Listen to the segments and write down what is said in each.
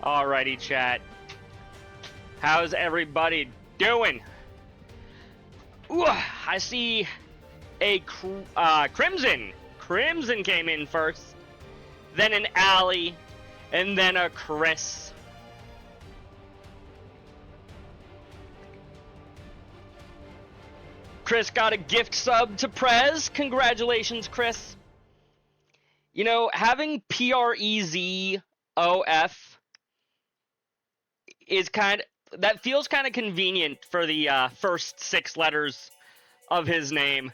Alrighty, chat. How's everybody doing? Ooh, I see a Crimson. Crimson came in first, then an Allie, and then a Chris. Chris got a gift sub to Prez. Congratulations, Chris. You know, having PREZOF is that feels kind of convenient for the first 6 letters of his name.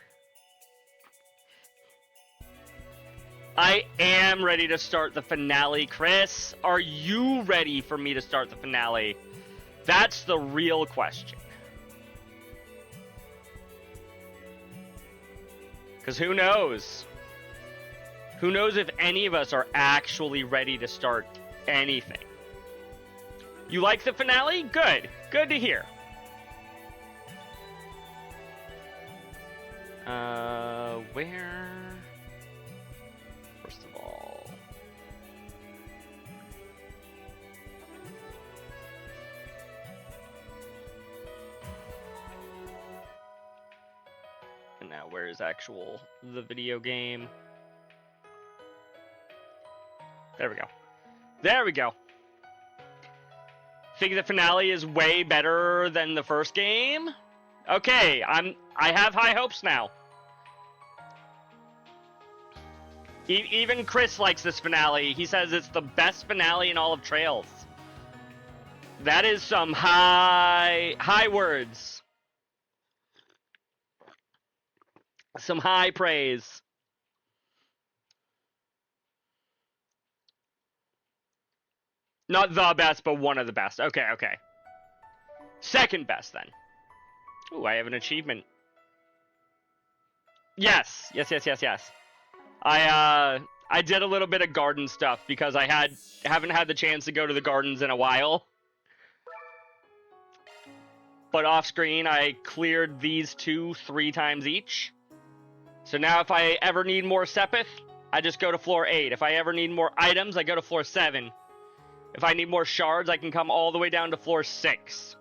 I am ready to start the finale, Chris. Are you ready for me to start the finale? That's the real question. Because who knows? Who knows if any of us are actually ready to start anything? You like the finale? Good. Good to hear. Where? First of all... And now where is the video game? There we go. There we go. Think the finale is way better than the first game? Okay, I have high hopes now. Even Chris likes this finale. He says it's the best finale in all of Trails. That is some high words. Some high praise. Not the best, but one of the best. Okay, okay. Second best, then. Ooh, I have an achievement. Yes. I did a little bit of garden stuff because I haven't had the chance to go to the gardens in a while. But off screen, I cleared these 2 3 times each. So now if I ever need more Sepith, I just go to floor 8. If I ever need more items, I go to floor 7. If I need more shards, I can come all the way down to floor 6.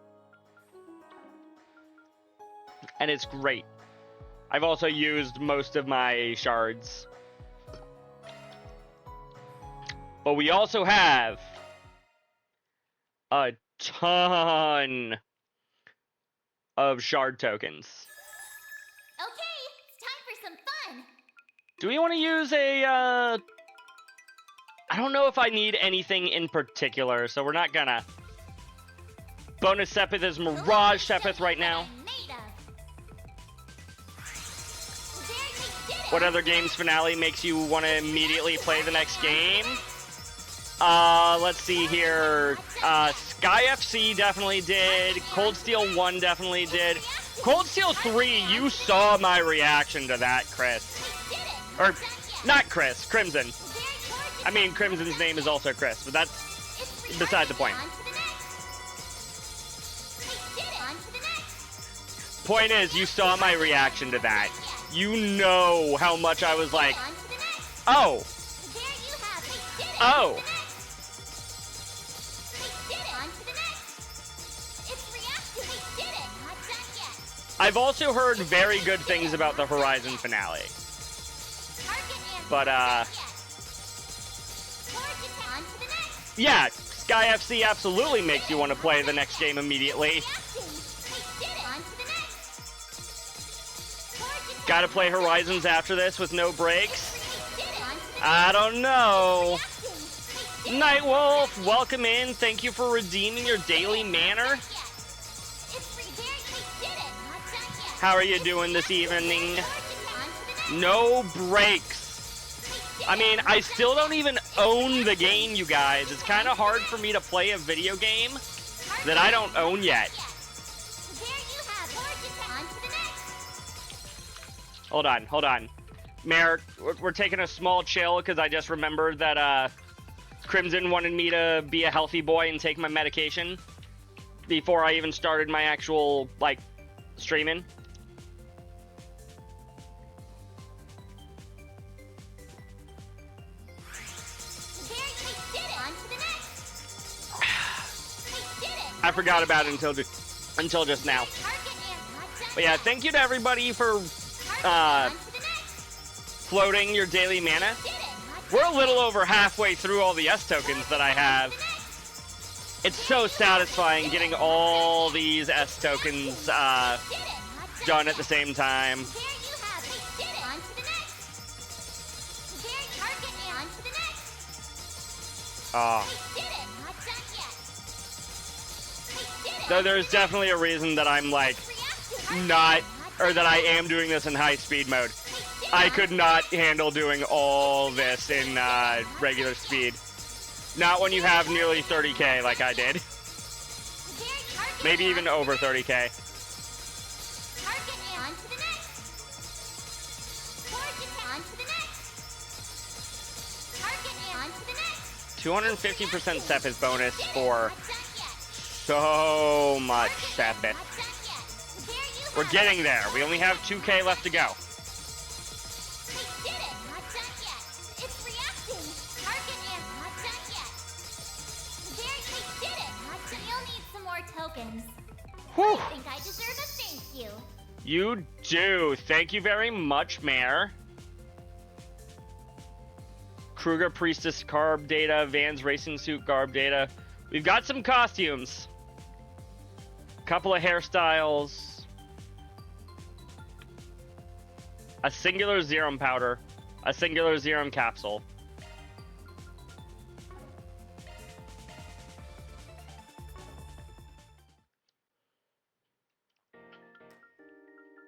And it's great. I've also used most of my shards. But we also have a ton of shard tokens. Okay, it's time for some fun. Do we want to use a, I don't know if I need anything in particular, so we're not gonna. Bonus Sepith is Mirage Sepith right now. What other game's finale makes you want to immediately play the next game? Let's see here. Sky FC definitely did. Cold Steel 1 definitely did. Cold Steel 3, you saw my reaction to that, Chris. Or, not Chris, Crimson. I mean, Crimson's name is also Chris, but that's beside the point. Point is, you saw my reaction to that. You know how much I was like, oh. Oh. I've also heard very good things about the Horizon finale. But, yeah, Sky FC absolutely makes you want to play the next game immediately. Gotta play Horizons after this with no breaks? I don't know. Nightwolf, welcome in. Thank you for redeeming your daily manner. How are you doing this evening? No breaks. I mean, I still don't even own the game, you guys. It's kind of hard for me to play a video game that I don't own yet. Hold on. Mayor, we're taking a small chill because I just remembered that Crimson wanted me to be a healthy boy and take my medication before I even started my actual, like, streaming. forgot about it until just now. But yeah, thank you to everybody for floating your daily mana. We're a little over halfway through all the S tokens that I have. It's so satisfying getting all these S tokens done at the same time. So there's definitely a reason that I'm like not, or that I am doing this in high speed mode. I could not handle doing all this in regular speed. Not when you have nearly 30k like I did. Maybe even over 30k. 250% Sep is bonus for so much Sep. We're getting there. We only have 2k left to go. Whew. I think I deserve a thank you. You do. Thank you very much, Mare. Kruger Priestess Garb data, Vans Racing Suit Garb data. We've got some costumes. A couple of hairstyles. A singular Zerum powder. A singular Zerum capsule.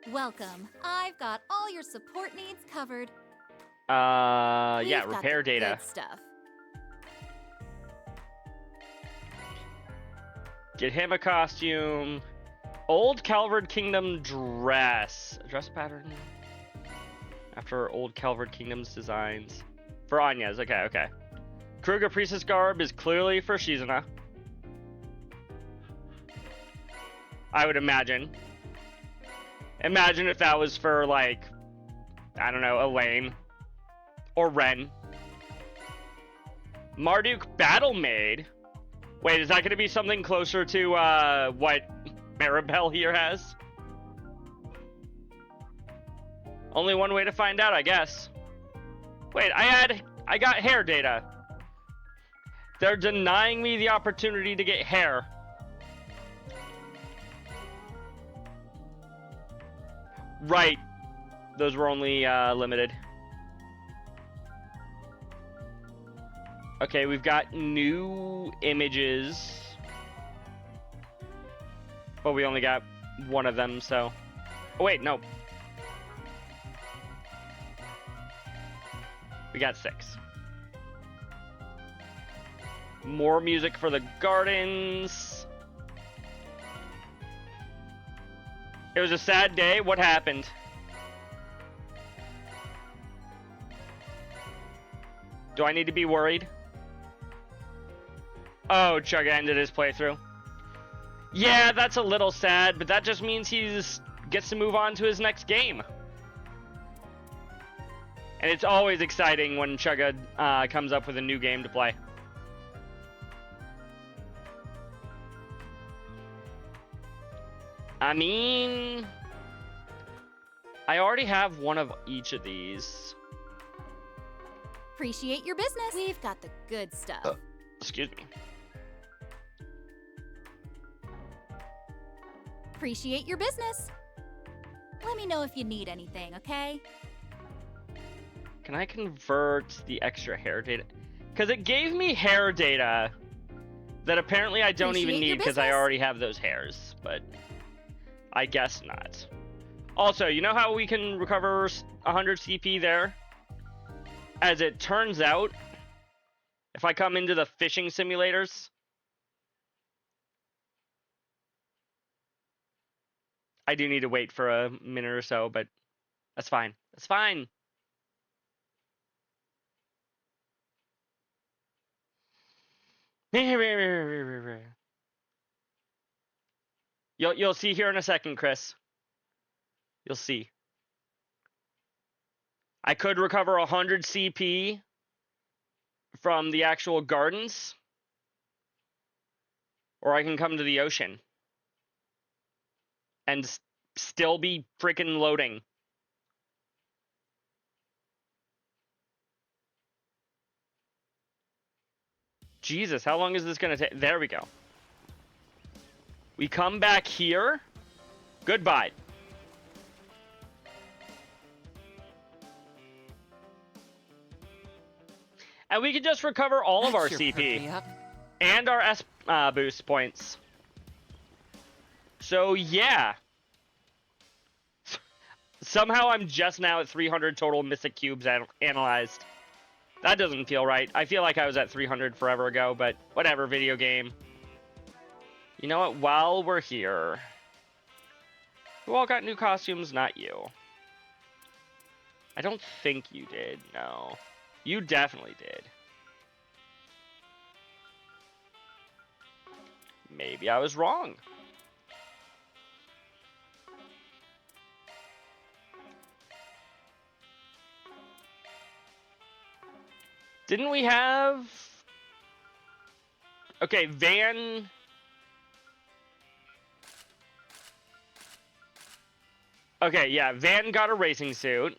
Welcome. I've got all your support needs covered. Yeah, We've got repair the data. good stuff. Get him a costume. Old Calvard Kingdom dress. Dress pattern. After Old Calvard Kingdom's designs. For Anya's, okay. Kruger Priestess Garb is clearly for Shizuna. I would imagine. Imagine if that was for, like, I don't know, Elaine. Or Ren. Marduk Battle Maid? Wait, is that going to be something closer to, what Maribel here has? Only one way to find out, I guess. Wait, I got hair data. They're denying me the opportunity to get hair. Right. Those were only limited. Okay, we've got new images. But we only got one of them, so... Oh, wait, no. We got 6. More music for the gardens. It was a sad day. What happened? Do I need to be worried? Oh, Chugga ended his playthrough. Yeah, that's a little sad, but that just means he gets to move on to his next game. And it's always exciting when Chugga comes up with a new game to play. I mean, I already have one of each of these. Appreciate your business. We've got the good stuff. Excuse me. Appreciate your business. Let me know if you need anything, okay? Can I convert the extra hair data? Because it gave me hair data that apparently I don't even Appreciate your need because I business. already have those hairs, but I guess not. Also, you know how we can recover 100 CP there? As it turns out, if I come into the fishing simulators, I do need to wait for a minute or so, but that's fine. That's fine. You'll see here in a second, Chris. You'll see. I could recover 100 CP from the actual gardens. Or I can come to the ocean. And still be freaking loading. Jesus, how long is this gonna take? There we go. We come back here. Goodbye. And we can just recover all of our CP. And our S boost points. So, yeah. Somehow I'm just now at 300 total Mystic Cubes analyzed. That doesn't feel right. I feel like I was at 300 forever ago, but whatever, video game. You know what? While we're here... Who all got new costumes? Not you. I don't think you did, no. You definitely did. Maybe I was wrong. Didn't we have... Okay, Van... Okay, yeah, Van got a racing suit.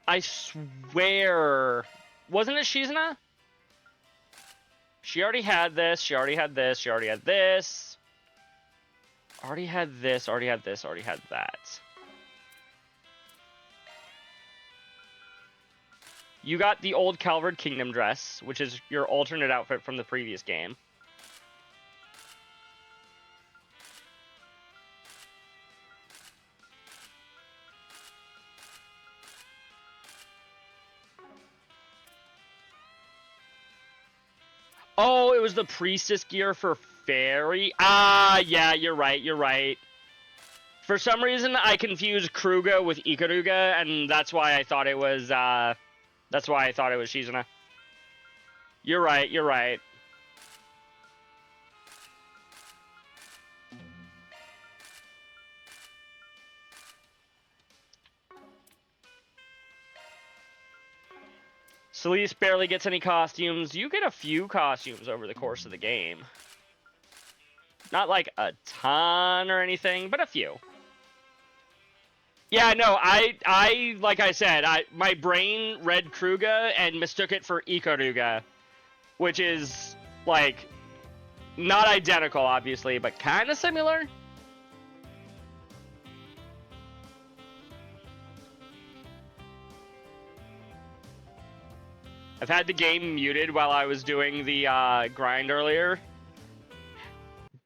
I swear... Wasn't it Shizuna? She already had this, she already had this, she already had this. Already had this, already had this, already had that. You got the old Calvard Kingdom dress, which is your alternate outfit from the previous game. Oh, it was the priestess gear for Fairy? Ah, yeah, you're right, you're right. For some reason, I confused Kruga with Ikaruga, and that's why I thought it was, Shizuna. You're right, you're right. Celeste barely gets any costumes. You get a few costumes over the course of the game. Not like a ton or anything, but a few. Yeah, no, I like I said, my brain read Kruga and mistook it for Ikaruga, which is, like, not identical, obviously, but kind of similar. I've had the game muted while I was doing the grind earlier.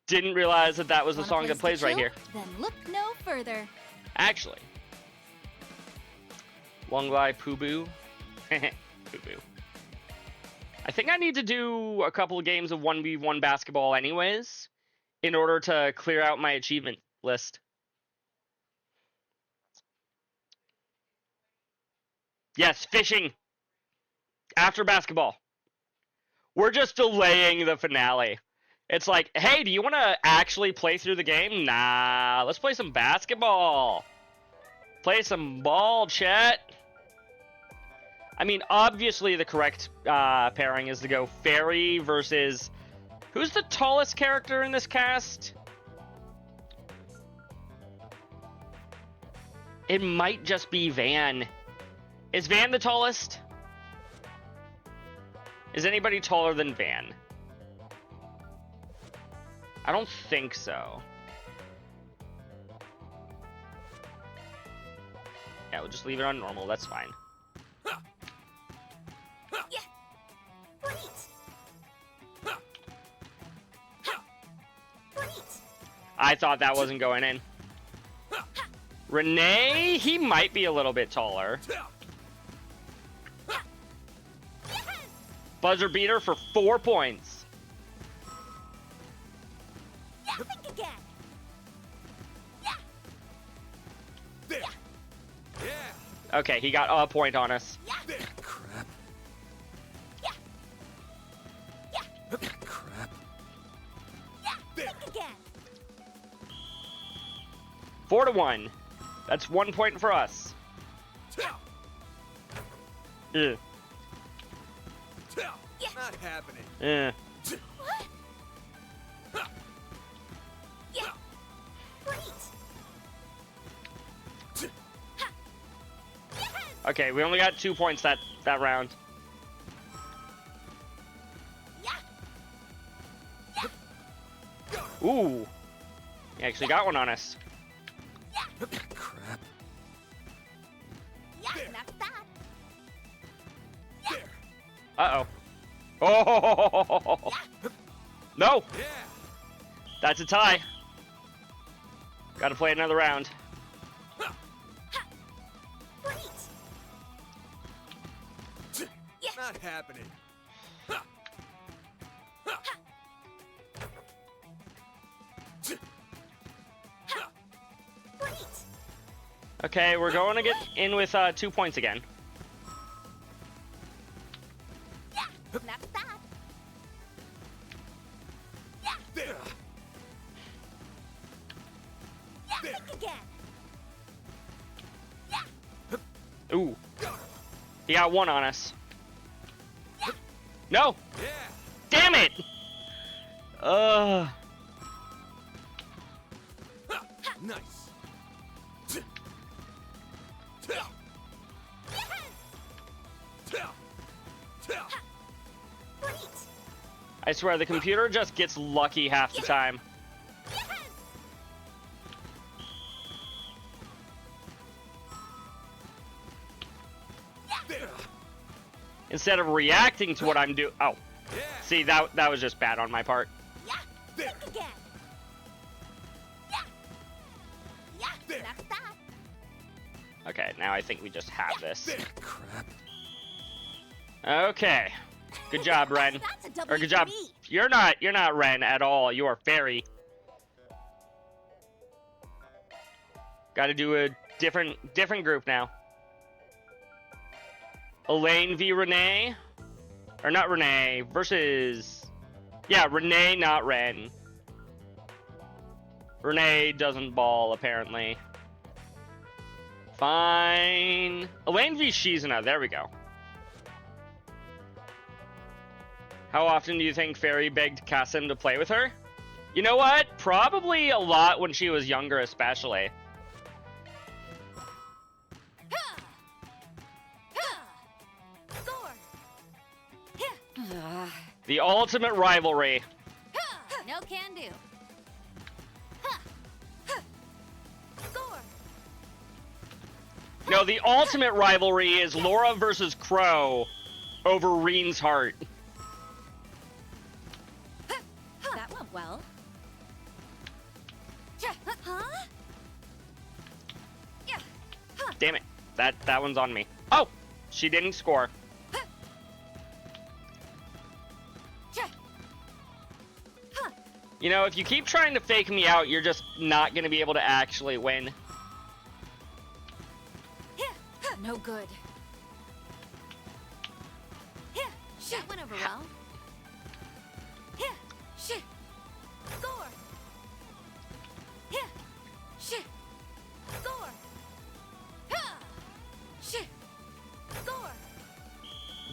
Didn't realize that that was the song that plays right here. Then look no further. Actually. Wonglai Pubu. Pubu. I think I need to do a couple of games of 1v1 basketball anyways, in order to clear out my achievement list. Yes, fishing! After basketball. We're just delaying the finale. It's like, hey, do you want to actually play through the game? Nah, let's play some basketball. Play some ball, chat. I mean, obviously the correct pairing is to go Fairy versus... Who's the tallest character in this cast? It might just be Van. Is Van the tallest? Is anybody taller than Van? I don't think so. Yeah, we'll just leave it on normal. That's fine. I thought that wasn't going in. Renee, he might be a little bit taller. Buzzer beater for 4 points. Think again. Okay, he got a point on us. Crap. Crap. Think again. 4-1. That's 1 point for us. Ugh. Not happening. Eh. What? Yeah. Great. Ha. Yes. Okay, we only got 2 points that round. Yeah. Ooh. You actually got one on us. Crap. Yeah. There. That's that. There. Uh-oh. Oh! No! Yeah. That's a tie. Gotta play another round. Great. Yeah. Not happening. Great. Okay, we're going to get in with 2 points again. Yeah. That's that. Yeah. There. Yeah. There. Think again. Yeah. Ooh. He got one on us. No! Yeah. Damn it! Nice. Great. I swear, the computer just gets lucky half the time. Yes. There. Instead of reacting to what I'm doing. Oh, Yeah. see, that was just bad on my part. Yeah. There. Think again. Yeah. Yeah. There. That's that. Okay, now I think we just have this. There. Crap. Okay. Good job, Ren. That's a W Or good for job. me. You're not Ren at all. You are Fairy. Got to do a different group now. Elaine v Renee, or not Renee versus, yeah, Renee, not Ren. Renee doesn't ball apparently. Fine. Elaine v Shizuna. There we go. How often do you think Fairy begged Kasim to play with her? You know what? Probably a lot when she was younger, especially. Ha! Ha! Score! Ha! The ultimate rivalry. Ha! No can do. Ha! Ha! Score! No, the ultimate rivalry is Laura versus Crow over Reen's heart. That went well. Huh? Yeah. Huh. Damn it. That one's on me. Oh, she didn't score. Huh. You know, if you keep trying to fake me out, you're just not going to be able to actually win. No good. That went over well. Score. Score. Score.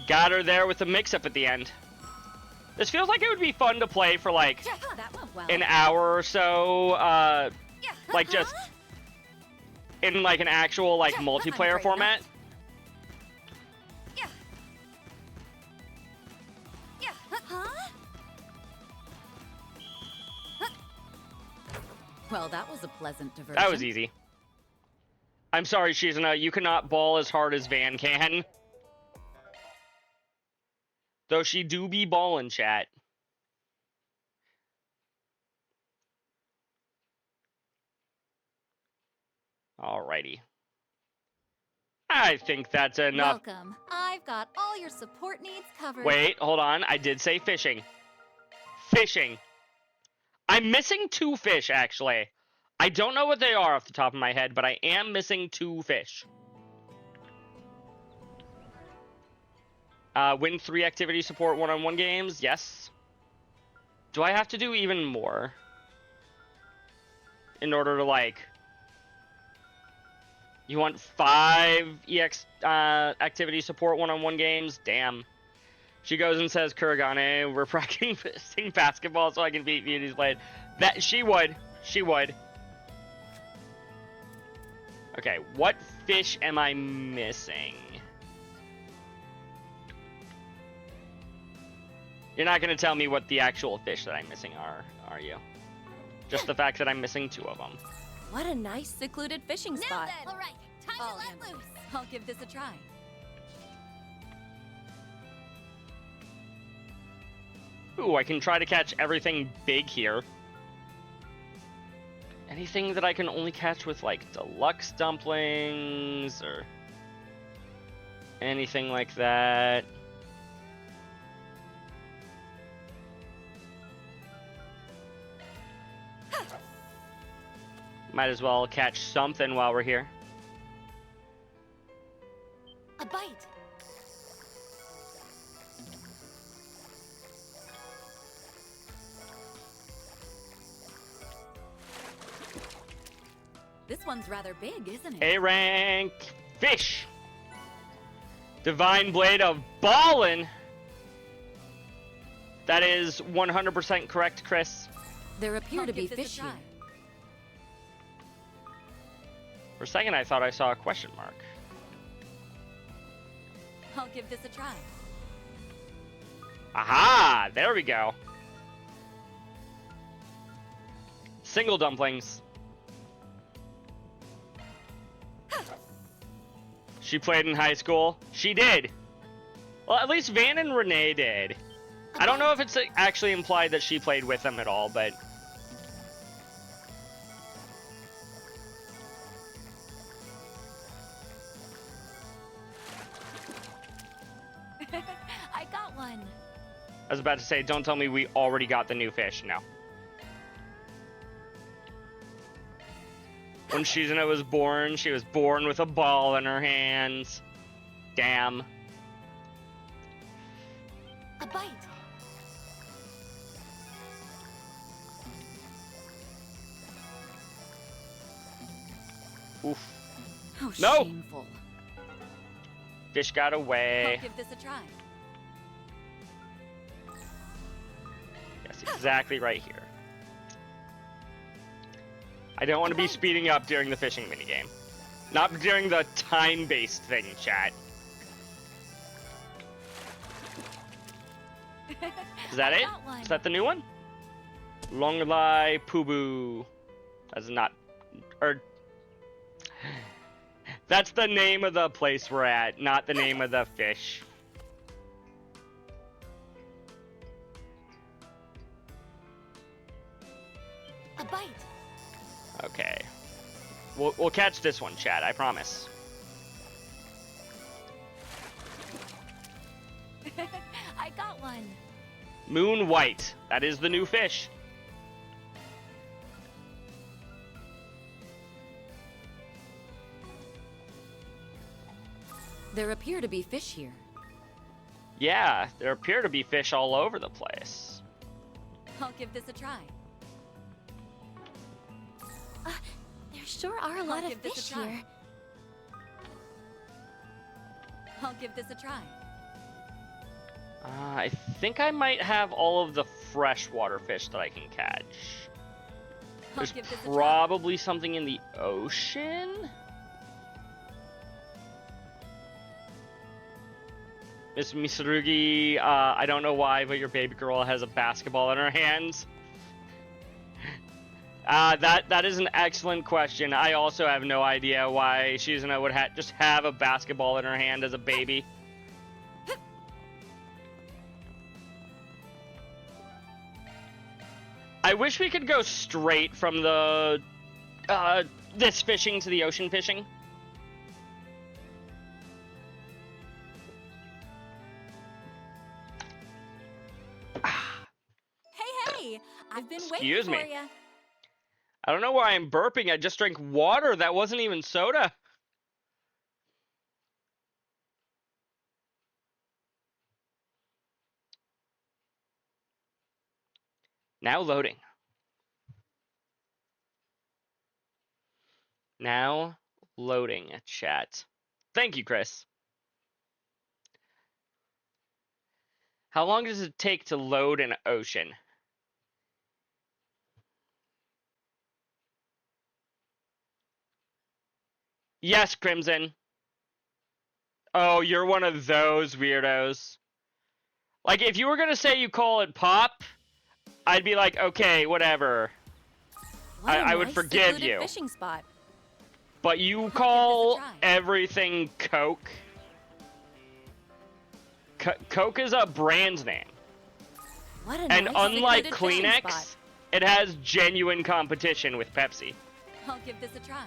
Got her there with the mix-up at the end. This feels like it would be fun to play for like That went well. an hour or so, like just in like an actual like I'm multiplayer afraid format. Yeah. Huh? Well, that was a pleasant diversion. That was easy. I'm sorry, Shizuna, you cannot ball as hard as Van can. Though she do be ballin', chat. Alrighty. I think that's enough. Welcome. I've got all your support needs covered. Wait, hold on. I did say fishing. Fishing. I'm missing 2 fish, actually. I don't know what they are off the top of my head, but I am missing 2 fish. Win 3 activity support one-on-one games. Yes. Do I have to do even more? In order to, like... You want 5 EX activity support one-on-one games? Damn. She goes and says, Kuragane, we're practicing basketball so I can beat Beauty's Blade. That she would. She would. Okay, what fish am I missing? You're not going to tell me what the actual fish that I'm missing are you? Just the fact that I'm missing 2 of them. What a nice secluded fishing Now spot. then, all right, time I'll to let handle loose. it. I'll give this a try. Ooh, I can try to catch everything big here. Anything that I can only catch with, like, deluxe dumplings or anything like that. Might as well catch something while we're here. A bite. This one's rather big, isn't it? A rank fish. Divine Blade of Ballin. That is 100% correct, Chris. There appear I'll to be give this a fish try. here. For a second, I thought I saw a question mark. I'll give this a try. Aha! There we go. Single dumplings. She played in high school. She did. Well, at least Van and Renee did. I don't know if it's actually implied that she played with them at all, but... I got one. I was about to say, don't tell me we already got the new fish. No. When Shizuna was born, she was born with a ball in her hands. Damn. A bite. Oof. How No! shameful. Fish got away. I'll give this a try. Yes, exactly right here. I don't want to be speeding up during the fishing minigame. Not during the time-based thing, chat. Is that it? got one. Is that the new one? Longlai Pubu. That's not... Or... That's the name of the place we're at, not the name of the fish. A bite. Okay. We'll catch this one, chat, I promise. I got one. Moon White. That is the new fish. There appear to be fish here. Yeah, there appear to be fish all over the place. I'll give this a try. There sure are a lot I'll of give this a fish try. here. I'll give this a try. I think I might have all of the freshwater fish that I can catch. I'll There's give this a try. probably something in the ocean? Miss Misurugi, I don't know why, but your baby girl has a basketball in her hands. That is an excellent question. I also have no idea why Shizuna would just have a basketball in her hand as a baby. I wish we could go straight from the this fishing to the ocean fishing. Hey, I've been Excuse waiting for me. you. I don't know why I'm burping. I just drank water. That wasn't even soda. Now loading. Now loading, chat. Thank you, Chris. How long does it take to load an ocean? Yes, Crimson. Oh, you're one of those weirdos. Like, if you were gonna say you call it pop, I'd be like, okay, whatever. What a I would nice, forgive secluded you. fishing spot. But you give this a call try. everything Coke. Coke is a brand name. What a And nice, unlike secluded fishing Kleenex, spot. it has genuine competition with Pepsi. I'll give this a try.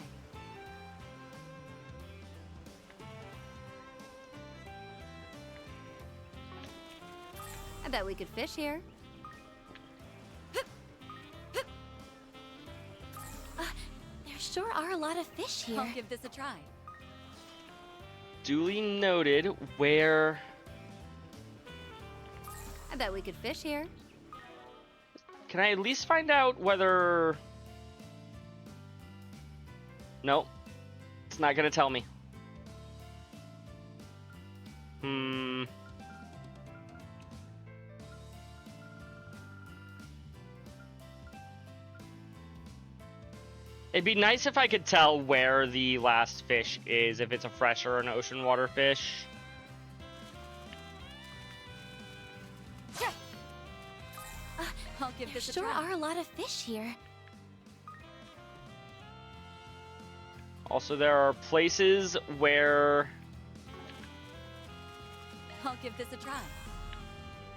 I bet we could fish here. There sure are a lot of fish here. I'll give this a try. Duly noted. Where? I bet we could fish here. Can I at least find out whether... Nope. It's not gonna tell me. It'd be nice if I could tell where the last fish is, if it's a fresh or an ocean water fish. I'll give this a try. There sure are a lot of fish here. Also, there are places where I'll give this a try.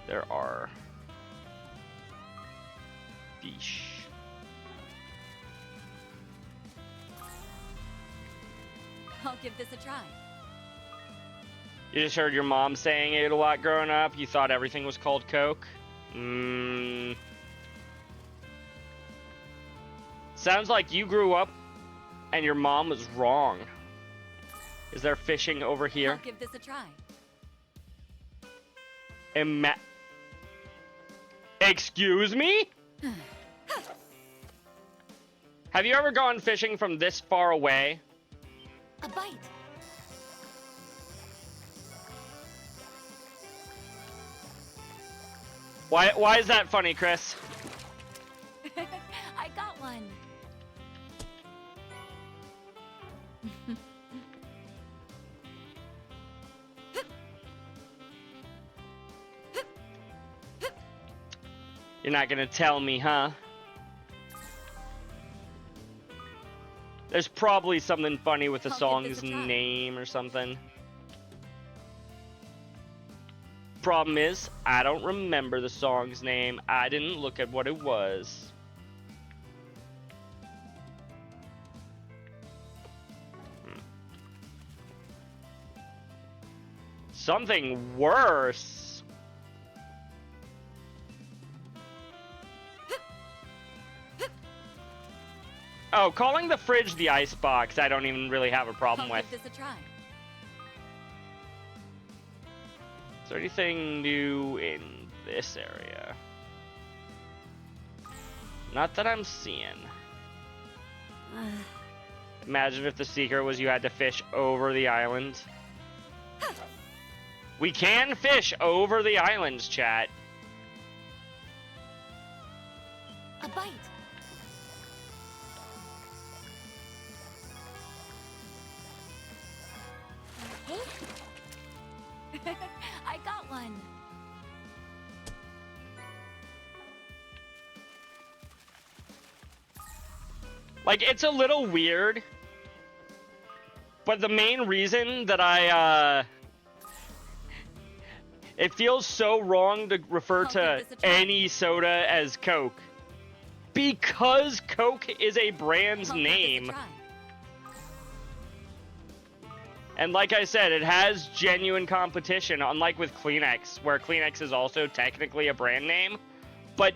there are fish. I'll give this a try. You just heard your mom saying it a lot growing up. You thought everything was called Coke. Sounds like you grew up and your mom was wrong. Is there fishing over here? I'll give this a try. Excuse me? Have you ever gone fishing from this far away? A bite. Why is that funny, Chris? I got one. You're not gonna tell me, huh? There's probably something funny with the I'll give song's this a try. name or something. Problem is, I don't remember the song's name. I didn't look at what it was. Something worse. Oh, calling the fridge the icebox, I don't even really have a problem I'll with. give this a try. Is there anything new in this area? Not that I'm seeing. Imagine if the secret was you had to fish over the island. We can fish over the islands, chat. A bite. I got one. Like, it's a little weird, but the main reason that it feels so wrong to refer I'll to give this a try. any soda as Coke. Because Coke is a brand's I'll give this a name. try. And like I said, it has genuine competition, unlike with Kleenex, where Kleenex is also technically a brand name, but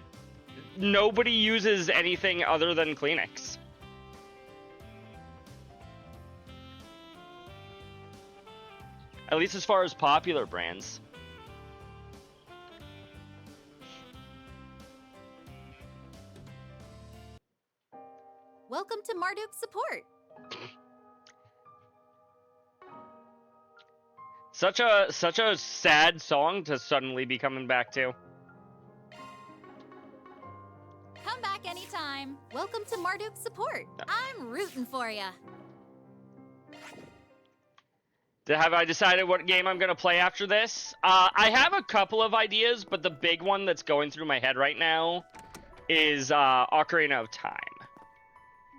nobody uses anything other than Kleenex. At least as far as popular brands. Welcome to Marduk's support. Such a sad song to suddenly be coming back to. Come back anytime. Welcome to Marduk's support. I'm rooting for ya. Have I decided what game I'm going to play after this? I have a couple of ideas, but the big one that's going through my head right now is Ocarina of Time.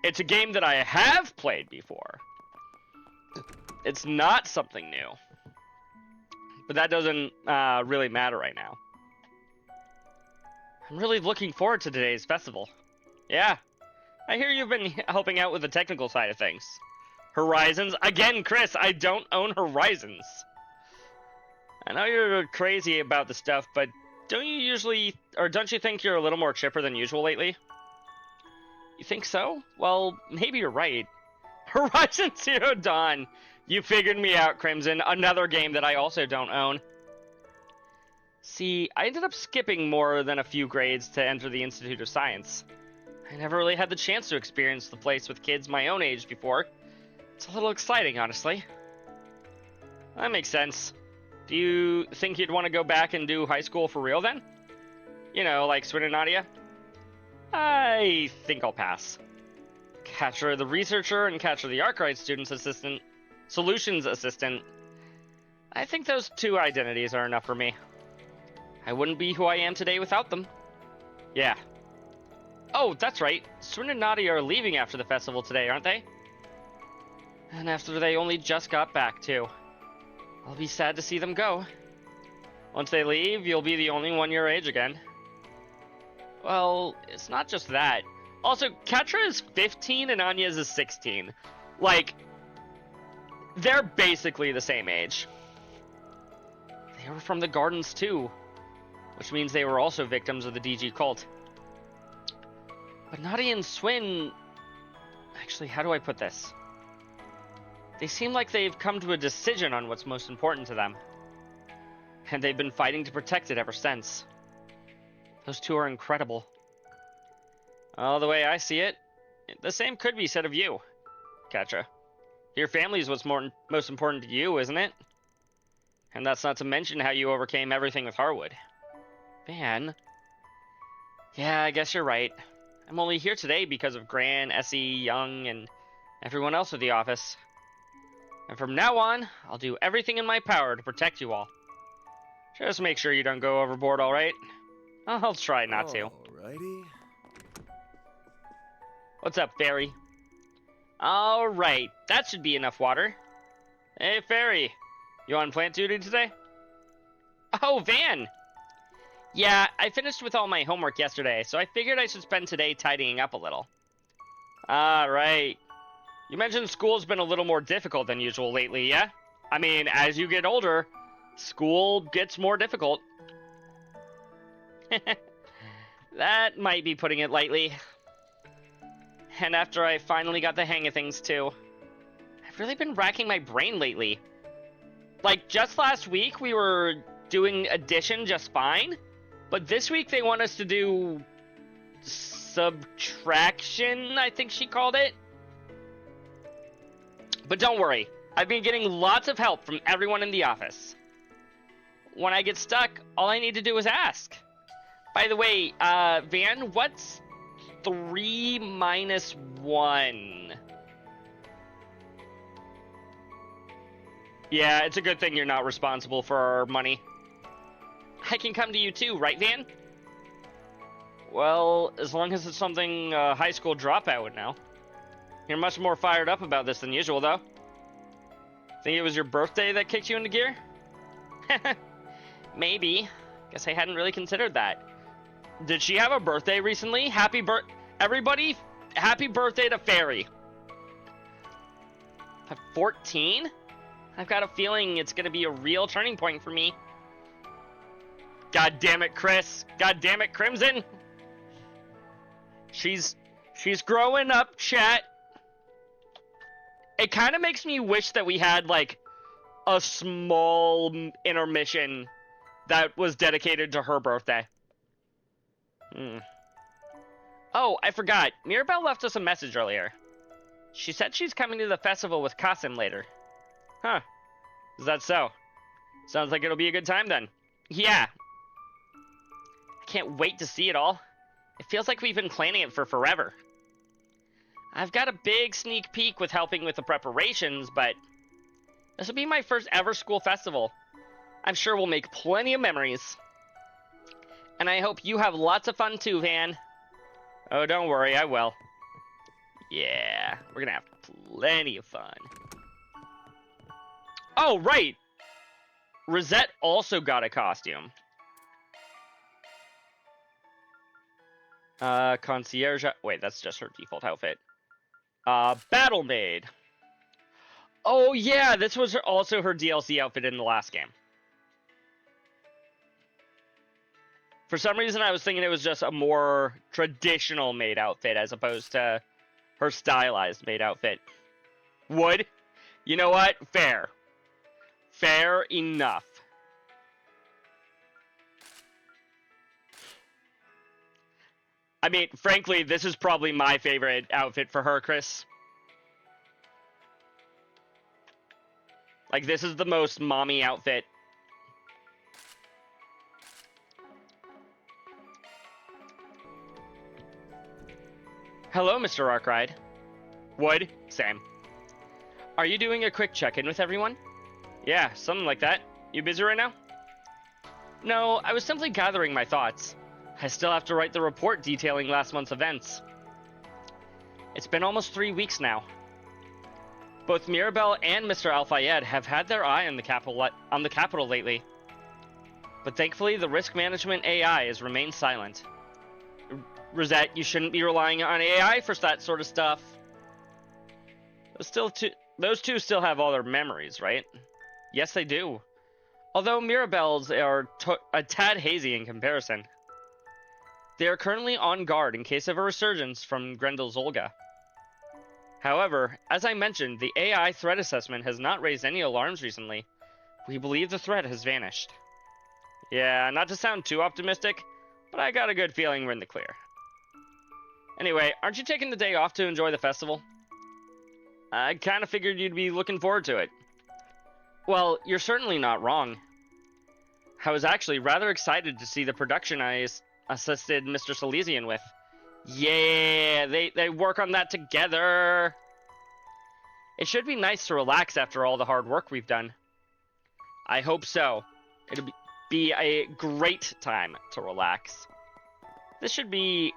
It's a game that I have played before. It's not something new. But that doesn't really matter right now. I'm really looking forward to today's festival. Yeah. I hear you've been helping out with the technical side of things. Horizons? Again, Chris, I don't own Horizons. I know you're crazy about the stuff, but don't you think you're a little more chipper than usual lately? You think so? Well, maybe you're right. Horizon Zero Dawn. You figured me out, Crimson. Another game that I also don't own. See, I ended up skipping more than a few grades to enter the Institute of Science. I never really had the chance to experience the place with kids my own age before. It's a little exciting, honestly. That makes sense. Do you think you'd want to go back and do high school for real then? You know, like Swin and Nadia? I think I'll pass. Catcher the researcher and Catcher the Arkwright solutions assistant. I think those two identities are enough for me. I wouldn't be who I am today without them. Yeah. Oh, that's right. Swin and Nadia are leaving after the festival today, aren't they? And after they only just got back, too. I'll be sad to see them go. Once they leave, you'll be the only one your age again. Well, it's not just that. Also, Ketra is 15 and Anya's is 16. Like, they're basically the same age. They were from the Gardens, too. Which means they were also victims of the DG cult. But Nadia and Swin... Actually, how do I put this? They seem like they've come to a decision on what's most important to them. And they've been fighting to protect it ever since. Those two are incredible. Well, the way I see it, the same could be said of you, Katra. Your family is what's most important to you, isn't it? And that's not to mention how you overcame everything with Harwood. Van? Yeah, I guess you're right. I'm only here today because of Gran, Essie, Young, and everyone else at the office. And from now on, I'll do everything in my power to protect you all. Just make sure you don't go overboard, alright? I'll try not to. Alrighty. What's up, Fairy? Alright, that should be enough water. Hey, Fairy. You on plant duty today? Oh, Van! Yeah, I finished with all my homework yesterday, so I figured I should spend today tidying up a little. Right. You mentioned school's been a little more difficult than usual lately, yeah? I mean, as you get older, school gets more difficult. That might be putting it lightly. And after I finally got the hang of things, too. I've really been racking my brain lately. Like, just last week, we were doing addition just fine. But this week, they want us to do subtraction, I think she called it. But don't worry. I've been getting lots of help from everyone in the office. When I get stuck, all I need to do is ask. By the way, Van, what's 3 minus 1? Yeah, it's a good thing you're not responsible for our money. I can come to you too, right, Van? Well, as long as it's something a high school dropout would know. You're much more fired up about this than usual, though. Think it was your birthday that kicked you into gear? Maybe. Guess I hadn't really considered that. Did she have a birthday recently? Everybody, happy birthday to Fairy. 14? I've got a feeling it's gonna be a real turning point for me. God damn it, Chris. God damn it, Crimson. She's growing up, chat. It kind of makes me wish that we had, like, a small intermission that was dedicated to her birthday. Oh, I forgot. Mirabelle left us a message earlier. She said she's coming to the festival with Kasim later. Huh. Is that so? Sounds like it'll be a good time then. Yeah. I can't wait to see it all. It feels like we've been planning it for forever. I've got a big sneak peek with helping with the preparations, but this will be my first ever school festival. I'm sure we'll make plenty of memories. And I hope you have lots of fun too, Van. Oh, don't worry, I will. Yeah, we're gonna have plenty of fun. Oh, right! Rosette also got a costume. Concierge... Wait, that's just her default outfit. Battle Maid. Oh, yeah, this was also her DLC outfit in the last game. For some reason, I was thinking it was just a more traditional maid outfit as opposed to her stylized maid outfit. Wood? You know what? Fair. Fair enough. I mean, frankly, this is probably my favorite outfit for her, Chris. Like, this is the most mommy outfit. Hello, Mr. Arkride. Wood, same. Are you doing a quick check-in with everyone? Yeah, something like that. You busy right now? No, I was simply gathering my thoughts. I still have to write the report detailing last month's events. It's been almost 3 weeks now. Both Mirabelle and Mr. Al-Fayed have had their eye on the capital lately. But thankfully, the risk management AI has remained silent. Rosette, you shouldn't be relying on AI for that sort of stuff. Those two still have all their memories, right? Yes, they do. Although Mirabelle's are a tad hazy in comparison. They are currently on guard in case of a resurgence from Grendel's Olga. However, as I mentioned, the AI threat assessment has not raised any alarms recently. We believe the threat has vanished. Yeah, not to sound too optimistic, but I got a good feeling we're in the clear. Anyway, aren't you taking the day off to enjoy the festival? I kind of figured you'd be looking forward to it. Well, you're certainly not wrong. I was actually rather excited to see the production I assisted Mr. Silesian with. Yeah, they work on that together. It should be nice to relax after all the hard work we've done. I hope so. It'll be a great time to relax. This should be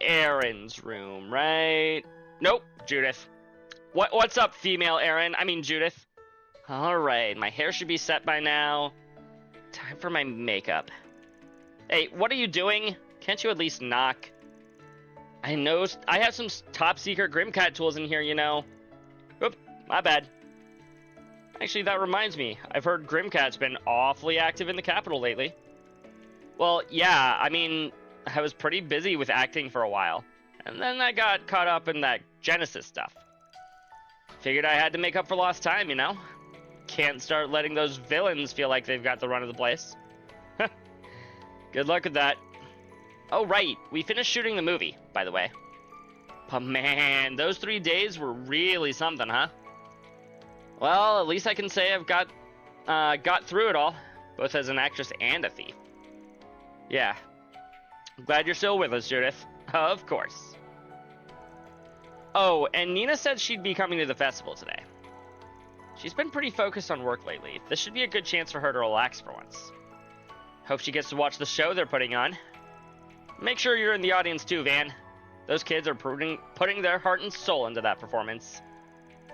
Aaron's room, right? Nope, Judith. What's up, female Aaron? I mean Judith. Alright, my hair should be set by now. Time for my makeup. Hey, what are you doing? Can't you at least knock? I know I have some top secret Grimcat tools in here, you know. Oop, my bad. Actually, that reminds me. I've heard Grimcat's been awfully active in the capital lately. Well, yeah, I mean, I was pretty busy with acting for a while. And then I got caught up in that Genesis stuff. Figured I had to make up for lost time, you know? Can't start letting those villains feel like they've got the run of the place. Good luck with that. Oh, right. We finished shooting the movie, by the way. But man, those 3 days were really something, huh? Well, at least I can say I've got through it all, both as an actress and a thief. Yeah. I'm glad you're still with us, Judith. Of course. Oh, and Nina said she'd be coming to the festival today. She's been pretty focused on work lately. This should be a good chance for her to relax for once. Hope she gets to watch the show they're putting on. Make sure you're in the audience too, Van. Those kids are putting their heart and soul into that performance.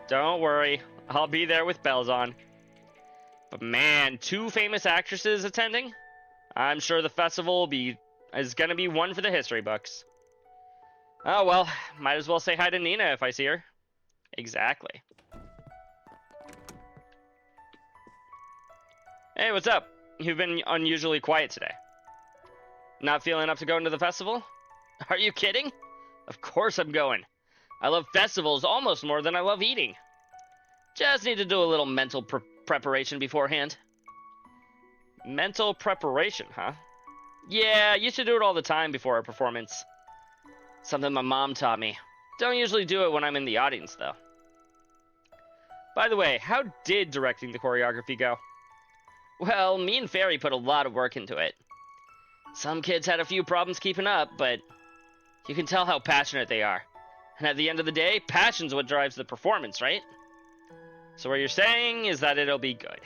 Don't worry, I'll be there with bells on. But man, 2 famous actresses attending? I'm sure the festival is gonna be one for the history books. Oh well, might as well say hi to Nina if I see her. Exactly. Hey, what's up? You've been unusually quiet today. Not feeling up to going to the festival? Are you kidding? Of course I'm going. I love festivals almost more than I love eating. Just need to do a little mental preparation beforehand. Mental preparation, huh? Yeah, I used to do it all the time before a performance. Something my mom taught me. Don't usually do it when I'm in the audience, though. By the way, how did directing the choreography go? Well, me and Fairy put a lot of work into it. Some kids had a few problems keeping up, but you can tell how passionate they are. And at the end of the day, passion's what drives the performance, right? So what you're saying is that it'll be good.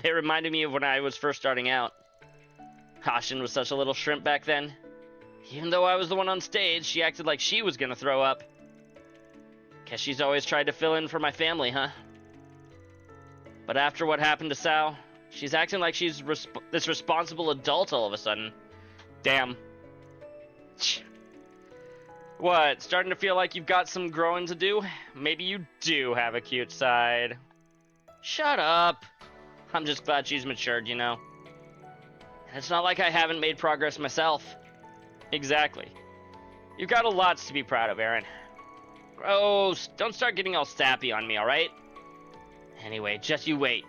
It reminded me of when I was first starting out. Hashin was such a little shrimp back then. Even though I was the one on stage, she acted like she was gonna throw up. Guess she's always tried to fill in for my family, huh? But after what happened to Sao, she's acting like she's this responsible adult all of a sudden. Damn. What, starting to feel like you've got some growing to do? Maybe you do have a cute side. Shut up. I'm just glad she's matured, you know. And it's not like I haven't made progress myself. Exactly. You've got a lot to be proud of, Aaron. Oh, don't start getting all sappy on me, alright? Anyway, just you wait.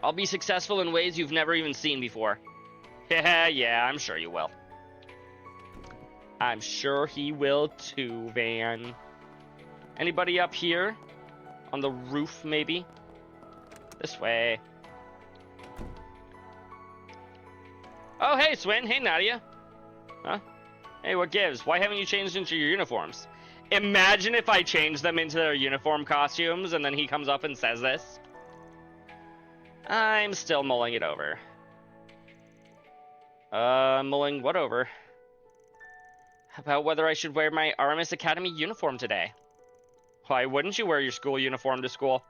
I'll be successful in ways you've never even seen before. Yeah, I'm sure you will. I'm sure he will too, Van. Anybody up here? On the roof, maybe? This way. Oh, hey, Swin. Hey, Nadia. Huh? Hey, what gives? Why haven't you changed into your uniforms? Imagine if I change them into their uniform costumes and then he comes up and says this. I'm still mulling it over. Mulling what over? About whether I should wear my Aramis Academy uniform today. Why wouldn't you wear your school uniform to school?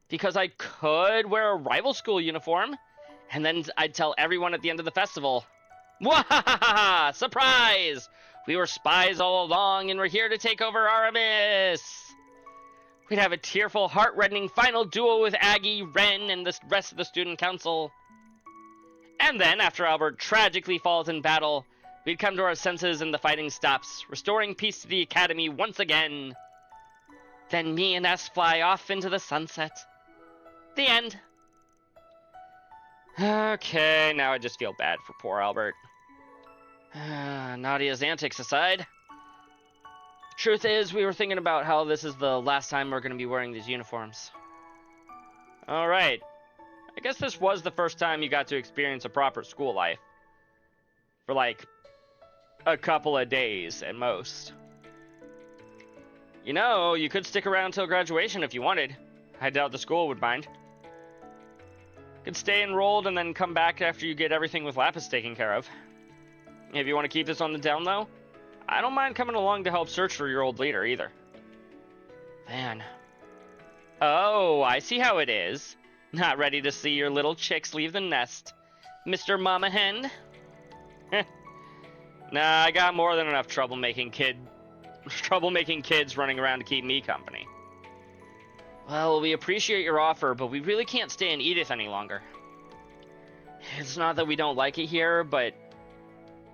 Because I could wear a rival school uniform, and then I'd tell everyone at the end of the festival, Wahahaha! Surprise! We were spies all along, and we're here to take over Aramis! We'd have a tearful, heart-rending final duel with Aggie, Ren, and the rest of the student council. And then, after Albert tragically falls in battle, we'd come to our senses and the fighting stops, restoring peace to the Academy once again. Then me and S fly off into the sunset. The end. Okay, now I just feel bad for poor Albert. Nadia's antics aside. Truth is, we were thinking about how this is the last time we're going to be wearing these uniforms. Alright. I guess this was the first time you got to experience a proper school life. For like a couple of days at most. You know, you could stick around till graduation if you wanted. I doubt the school would mind. Could stay enrolled and then come back after you get everything with Lapis taken care of. If you want to keep this on the down low, I don't mind coming along to help search for your old leader either. Van. Oh, I see how it is. Not ready to see your little chicks leave the nest, Mr. Mama Hen? Nah, I got more than enough troublemaking kids running around to keep me company. Well, we appreciate your offer, but we really can't stay in Edith any longer. It's not that we don't like it here, but...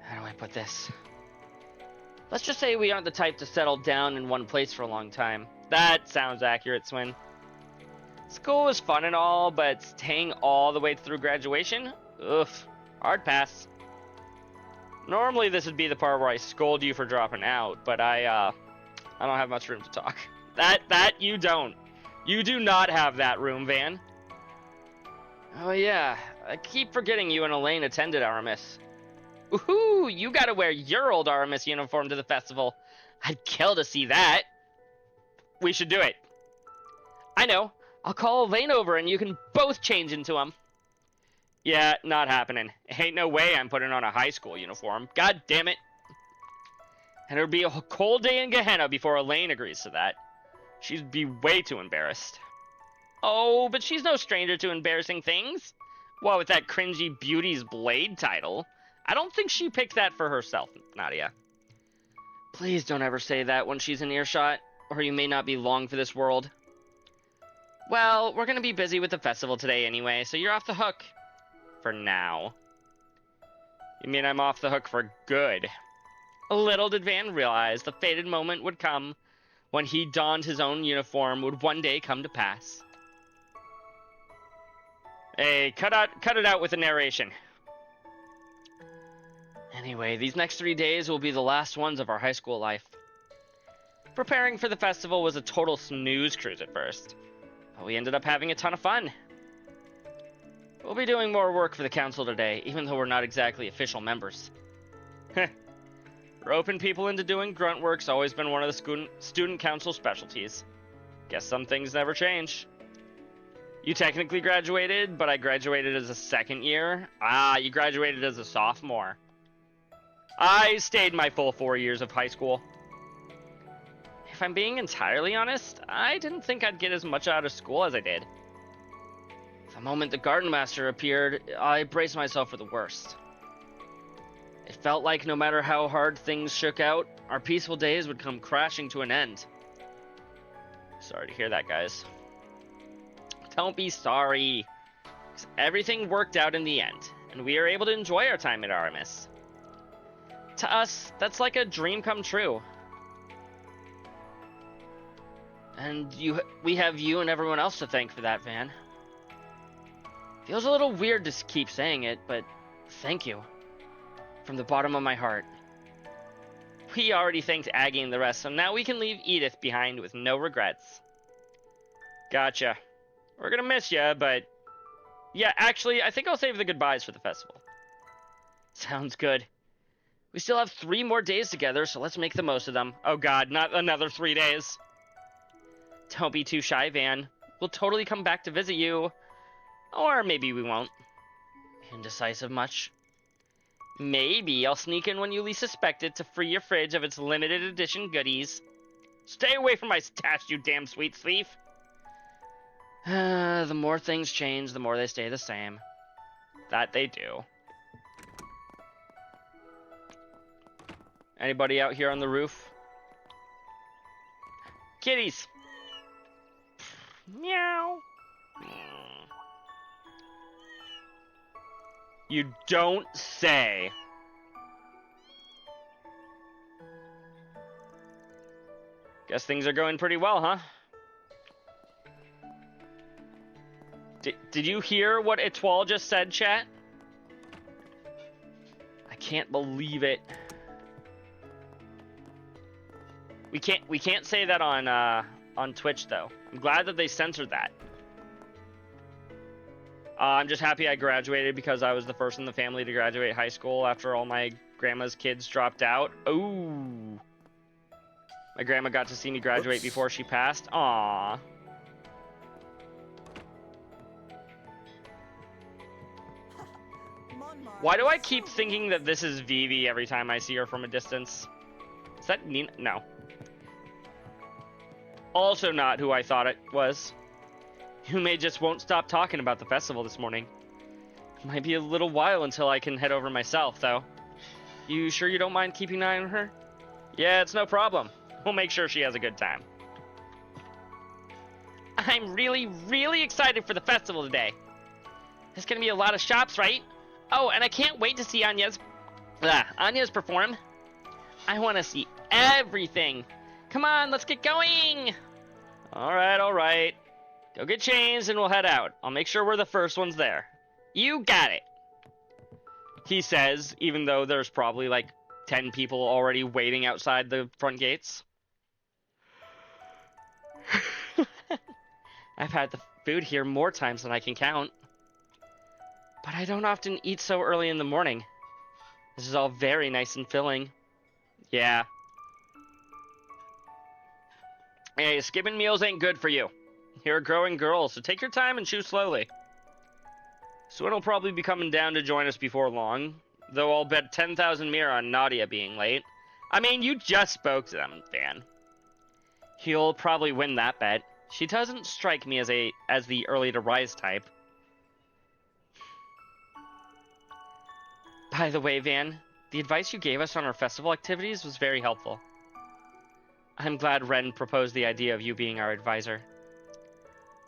How do I put this? Let's just say we aren't the type to settle down in one place for a long time. That sounds accurate, Swin. School was fun and all, but staying all the way through graduation? Oof. Hard pass. Normally this would be the part where I scold you for dropping out, but I don't have much room to talk. That you don't. You do not have that room, Van. Oh yeah, I keep forgetting you and Elaine attended Aramis. Woohoo! You gotta wear your old Aramis uniform to the festival. I'd kill to see that. We should do it. I know. I'll call Elaine over and you can both change into them. Yeah, not happening. Ain't no way I'm putting on a high school uniform. God damn it. And it'll be a cold day in Gehenna before Elaine agrees to that. She'd be way too embarrassed. Oh, but she's no stranger to embarrassing things. Well, with that cringy Beauty's Blade title. I don't think she picked that for herself, Nadia. Please don't ever say that when she's in earshot, or you may not be long for this world. Well, we're gonna be busy with the festival today anyway, so you're off the hook. For now. You mean I'm off the hook for good? Little did Van realize the fated moment would come when he donned his own uniform would one day come to pass. Hey, cut it out with the narration. Anyway, these next 3 days will be the last ones of our high school life. Preparing for the festival was a total snooze cruise at first, but we ended up having a ton of fun. We'll be doing more work for the council today, even though we're not exactly official members. Heh. Roping people into doing grunt work's always been one of the student council specialties. Guess some things never change. You technically graduated, but I graduated as a second year. Ah, you graduated as a sophomore. I stayed my full 4 years of high school. If I'm being entirely honest, I didn't think I'd get as much out of school as I did. The moment the garden master appeared, I braced myself for the worst. It felt like no matter how hard things shook out, our peaceful days would come crashing to an end. Sorry to hear that, guys. Don't be sorry. 'Cause everything worked out in the end, and we are able to enjoy our time at Aramis. To us, that's like a dream come true. And we have you and everyone else to thank for that, Van. Feels a little weird to keep saying it, but thank you. From the bottom of my heart. We already thanked Aggie and the rest, so now we can leave Edith behind with no regrets. Gotcha. We're gonna miss ya, but... Yeah, actually, I think I'll save the goodbyes for the festival. Sounds good. We still have 3 more days together, so let's make the most of them. Oh god, not another 3 days. Don't be too shy, Van. We'll totally come back to visit you. Or maybe we won't. Indecisive much? Maybe I'll sneak in when you least suspect it to free your fridge of its limited edition goodies. Stay away from my stash, you damn sweet thief! The more things change, the more they stay the same. That they do. Anybody out here on the roof? Kitties! Meow! You don't say. Guess things are going pretty well, huh? Did you hear what Etoile just said, chat? I can't believe it. We can't say that on Twitch though. I'm glad that they censored that. I'm just happy I graduated because I was the first in the family to graduate high school after all my grandma's kids dropped out. Ooh. My grandma got to see me graduate before she passed. Aww. Why do I keep thinking that this is Vivi every time I see her from a distance? Is that Nina? No. Also not who I thought it was. Yume just won't stop talking about the festival this morning. Might be a little while until I can head over myself, though. You sure you don't mind keeping an eye on her? Yeah, it's no problem. We'll make sure she has a good time. I'm really, really excited for the festival today. There's gonna be a lot of shops, right? Oh, and I can't wait to see Anya's perform. I want to see everything. Come on, let's get going. All right. Go get changed and we'll head out. I'll make sure we're the first ones there. You got it. He says, even though there's probably like 10 people already waiting outside the front gates. I've had the food here more times than I can count. But I don't often eat so early in the morning. This is all very nice and filling. Yeah. Hey, skipping meals ain't good for you. You're a growing girl, so take your time and chew slowly. Swin will probably be coming down to join us before long, though I'll bet 10,000 mira on Nadia being late. I mean, you just spoke to them, Van. He'll probably win that bet. She doesn't strike me as the early to rise type. By the way, Van, the advice you gave us on our festival activities was very helpful. I'm glad Ren proposed the idea of you being our advisor.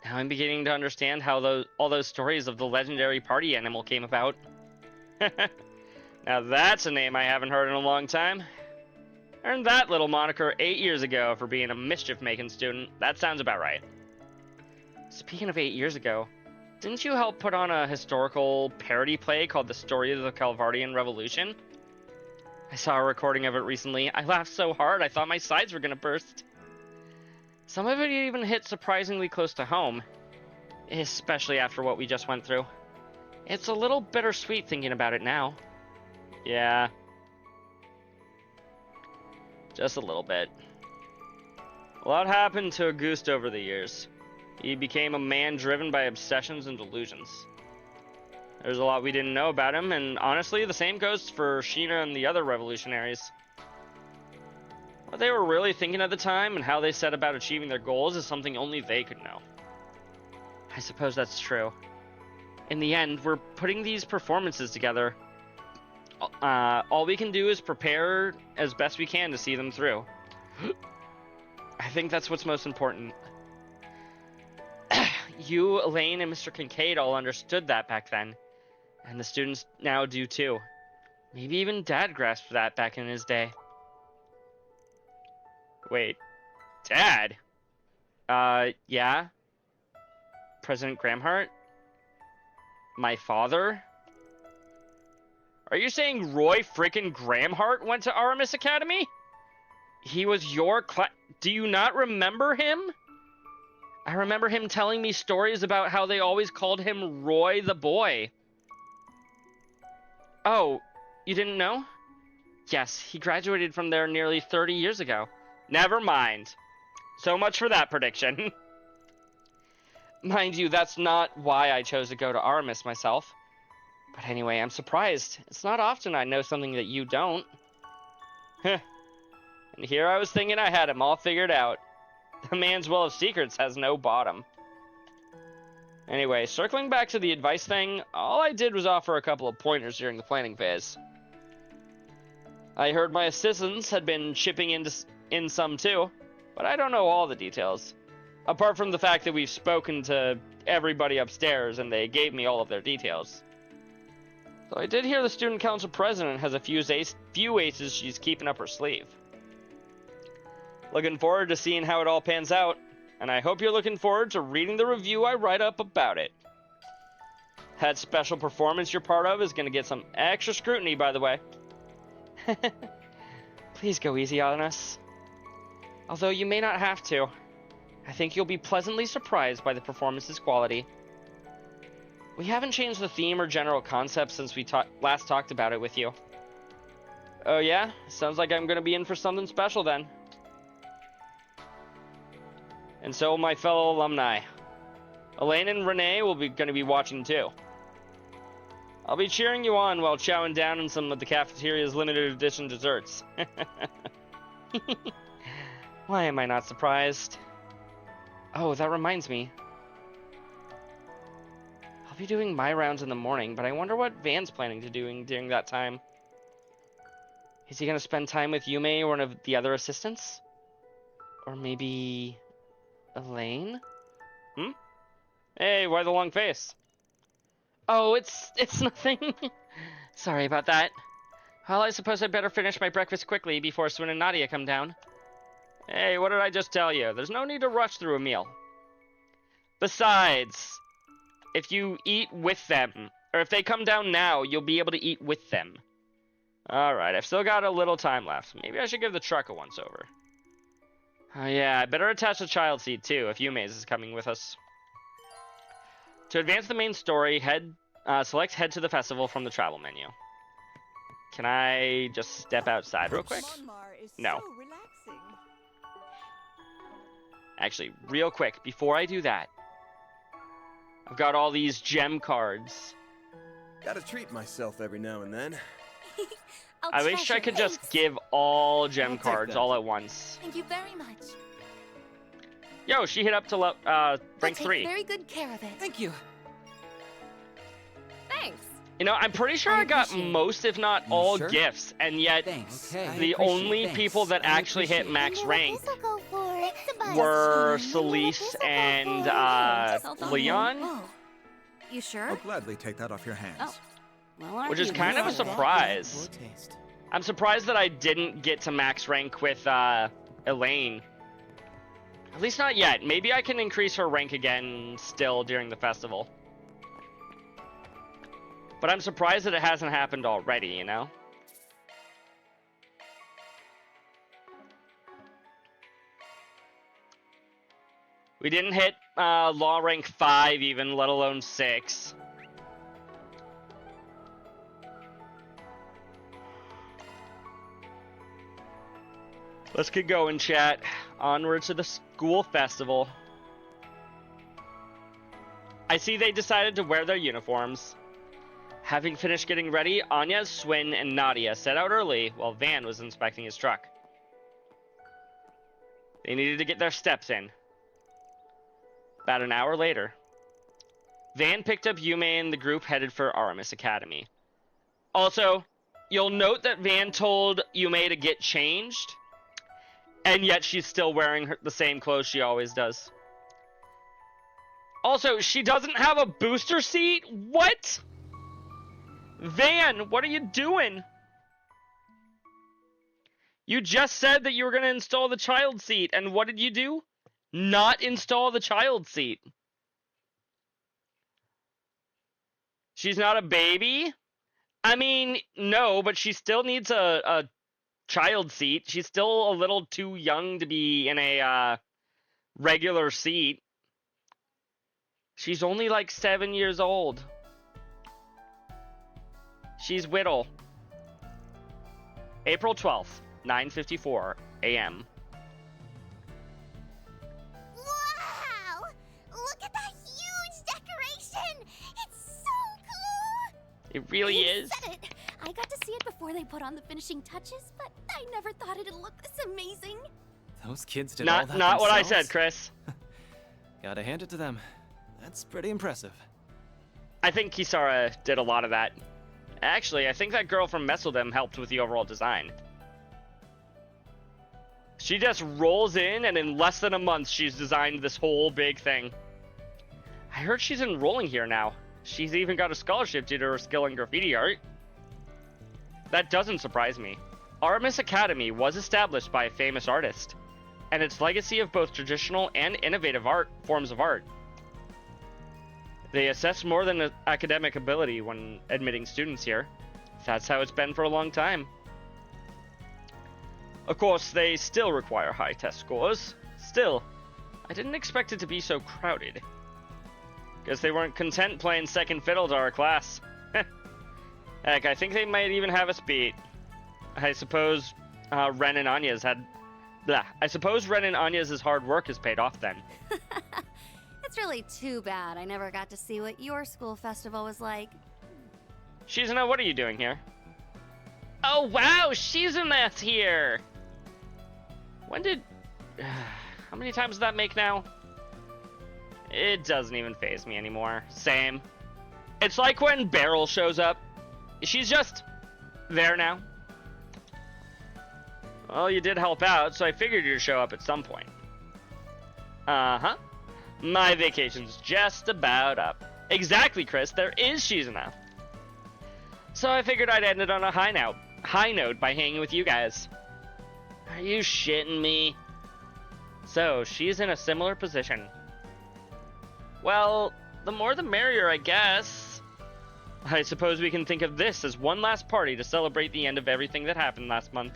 Now I'm beginning to understand how all those stories of the legendary party animal came about. Now that's a name I haven't heard in a long time. Earned that little moniker 8 years ago for being a mischief-making student. That sounds about right. Speaking of 8 years ago, didn't you help put on a historical parody play called The Story of the Calvardian Revolution? I saw a recording of it recently. I laughed so hard I thought my sides were gonna burst. Some of it even hit surprisingly close to home, especially after what we just went through. It's a little bittersweet thinking about it now. Yeah. Just a little bit. A lot happened to Auguste over the years. He became a man driven by obsessions and delusions. There's a lot we didn't know about him, and honestly, the same goes for Sheena and the other revolutionaries. What they were really thinking at the time and how they set about achieving their goals is something only they could know. I suppose that's true. In the end, we're putting these performances together. All we can do is prepare as best we can to see them through. I think that's what's most important. You, Elaine, and Mr. Kincaid all understood that back then. And the students now do too. Maybe even Dad grasped that back in his day. Wait, Dad? Yeah? President Gramhart? My father? Are you saying Roy frickin' Gramhart went to Aramis Academy? He was your Do you not remember him? I remember him telling me stories about how they always called him Roy the Boy. Oh, you didn't know? Yes, he graduated from there nearly 30 years ago. Never mind. So much for that prediction. Mind you, that's not why I chose to go to Aramis myself. But anyway, I'm surprised. It's not often I know something that you don't. Heh. And here I was thinking I had him all figured out. The man's well of secrets has no bottom. Anyway, circling back to the advice thing, all I did was offer a couple of pointers during the planning phase. I heard my assistants had been chipping in some too, but I don't know all the details. Apart from the fact that we've spoken to everybody upstairs and they gave me all of their details. So I did hear the student council president has a few aces she's keeping up her sleeve. Looking forward to seeing how it all pans out, and I hope you're looking forward to reading the review I write up about it. That special performance you're part of is going to get some extra scrutiny, by the way. Please go easy on us. Although you may not have to. I think you'll be pleasantly surprised by the performance's quality. We haven't changed the theme or general concept since we last talked about it with you. Oh yeah? Sounds like I'm going to be in for something special then. And so will my fellow alumni. Elaine and Renee will be going to be watching too. I'll be cheering you on while chowing down on some of the cafeteria's limited edition desserts. Why am I not surprised? Oh, that reminds me. I'll be doing my rounds in the morning, but I wonder what Van's planning to do during that time. Is he going to spend time with Yume or one of the other assistants? Or maybe Elaine? Hey, why the long face? Oh, it's nothing. Sorry about that. Well, I suppose I better finish my breakfast quickly before Swin and Nadia come down. Hey, what did I just tell you? There's no need to rush through a meal. Besides, if you eat with them, or if they come down now, you'll be able to eat with them. Alright, I've still got a little time left. Maybe I should give the truck a once-over. Oh yeah, I better attach the child seat too, if Yume's is coming with us. To advance the main story, select Head to the Festival from the travel menu. Can I just step outside real quick? No. Actually, real quick, before I do that, I've got all these gem cards. Gotta treat myself every now and then. I wish I could just give all gem I'll take cards that. all at once. Thank you very much. Yo, she hit up to rank I'll take 3. very good care of it. Thank you. Thanks. You know, I'm pretty sure I I got appreciate it. most, if not You all, sure? gifts, and yet Thanks. Okay. I the appreciate- only thanks. people that I actually hit appreciate max rank This'll go for it. were This'll Celise go and for it. Hold on. Leon, Whoa. You sure? I'll gladly take that off your hands. Oh. Well, aren't which is you kind of a used to that? surprise. Poor taste. I'm surprised that I didn't get to max rank with Elaine. At least not yet. Maybe I can increase her rank again still during the festival. But I'm surprised that it hasn't happened already, you know? We didn't hit law rank 5 even, let alone 6. Let's get going, chat. Onward to the school festival. I see they decided to wear their uniforms. Having finished getting ready, Anya, Swin, and Nadia set out early while Van was inspecting his truck. They needed to get their steps in. About an hour later, Van picked up Yume and the group headed for Aramis Academy. Also, you'll note that Van told Yume to get changed, and yet she's still wearing the same clothes she always does. Also, she doesn't have a booster seat? What? Van, what are you doing? You just said that you were going to install the child seat, and what did you do? Not install the child seat. She's not a baby? I mean, no, but she still needs a child seat. She's still a little too young to be in a regular seat. She's only like 7 years old. She's Whittle. April 12th, 9:54 a.m. Wow! Look at that huge decoration! It's so cool! It really You is. said it. I got to see it before they put on the finishing touches, but I never thought it'd look this amazing. Those kids did all that Not what I themselves? said, Chris. Gotta hand it to them. That's pretty impressive. I think Kisara did a lot of that. Actually, I think that girl from Mess With Them helped with the overall design. She just rolls in, and in less than a month, she's designed this whole big thing. I heard she's enrolling here now. She's even got a scholarship due to her skill in graffiti art. That doesn't surprise me. Aramis Academy was established by a famous artist, and its legacy of both traditional and innovative forms of art. They assess more than academic ability when admitting students here. That's how it's been for a long time. Of course, they still require high test scores. Still, I didn't expect it to be so crowded. Guess they weren't content playing second fiddle to our class. Heck, I think they might even have us beat. I suppose Ren and Anya's hard work has paid off then. It's really too bad I never got to see what your school festival was like. Shizuna, what are you doing here? Oh wow, Shizuna's here! When did... How many times did that make now? It doesn't even faze me anymore. Same. It's like when Beryl shows up. She's just there now. Well, you did help out, so I figured you'd show up at some point. Uh-huh. My vacation's just about up. Exactly, Chris. There is Shizuna. So I figured I'd end it on a high note by hanging with you guys. Are you shitting me? So, she's in a similar position. Well, the more the merrier, I guess. I suppose we can think of this as one last party to celebrate the end of everything that happened last month.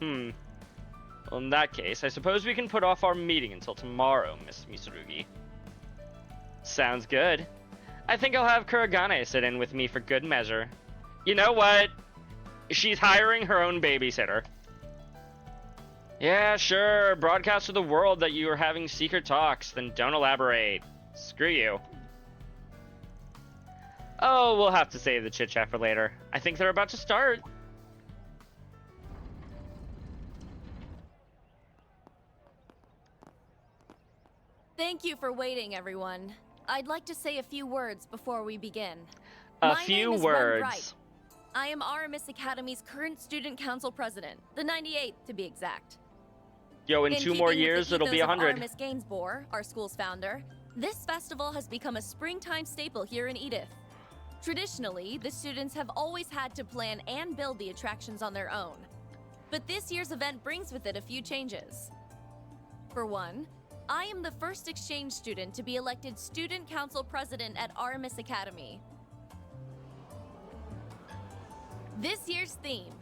Well, in that case, I suppose we can put off our meeting until tomorrow, Miss Mitsurugi. Sounds good. I think I'll have Kuragane sit in with me for good measure. You know what? She's hiring her own babysitter. Yeah, sure. Broadcast to the world that you are having secret talks, then don't elaborate. Screw you. Oh, we'll have to save the chit-chat for later. I think they're about to start. Thank you for waiting, everyone. I'd like to say a few words before we begin. A My few name is Ren words. Bright. I am Aramis Academy's current student council president, the 98th to be exact. Yo, in 2 more keeping with years, the it'll be ethos of 100. Aramis Gainsborough, our school's founder, this festival has become a springtime staple here in Edith. Traditionally, the students have always had to plan and build the attractions on their own. But this year's event brings with it a few changes. For one, I am the first exchange student to be elected student council president at Aramis Academy. This year's theme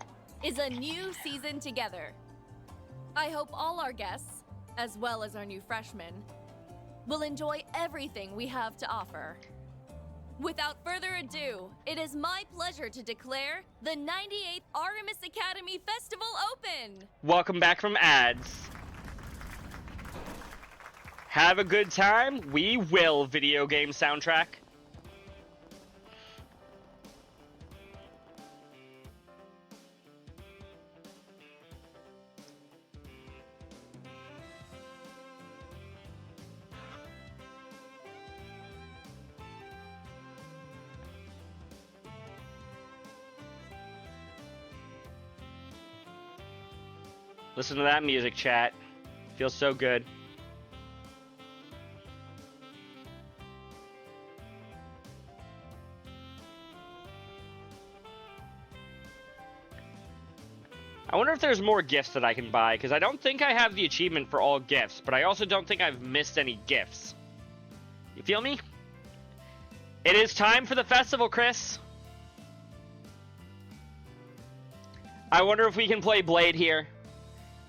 is a new season together. I hope all our guests, as well as our new freshmen, will enjoy everything we have to offer. Without further ado, it is my pleasure to declare the 98th Artemis Academy Festival open! Welcome back from ads. Have a good time. We will video game soundtrack. Listen to that music, chat. Feels so good. I wonder if there's more gifts that I can buy, because I don't think I have the achievement for all gifts, but I also don't think I've missed any gifts. You feel me? It is time for the festival, Chris. I wonder if we can play Blade here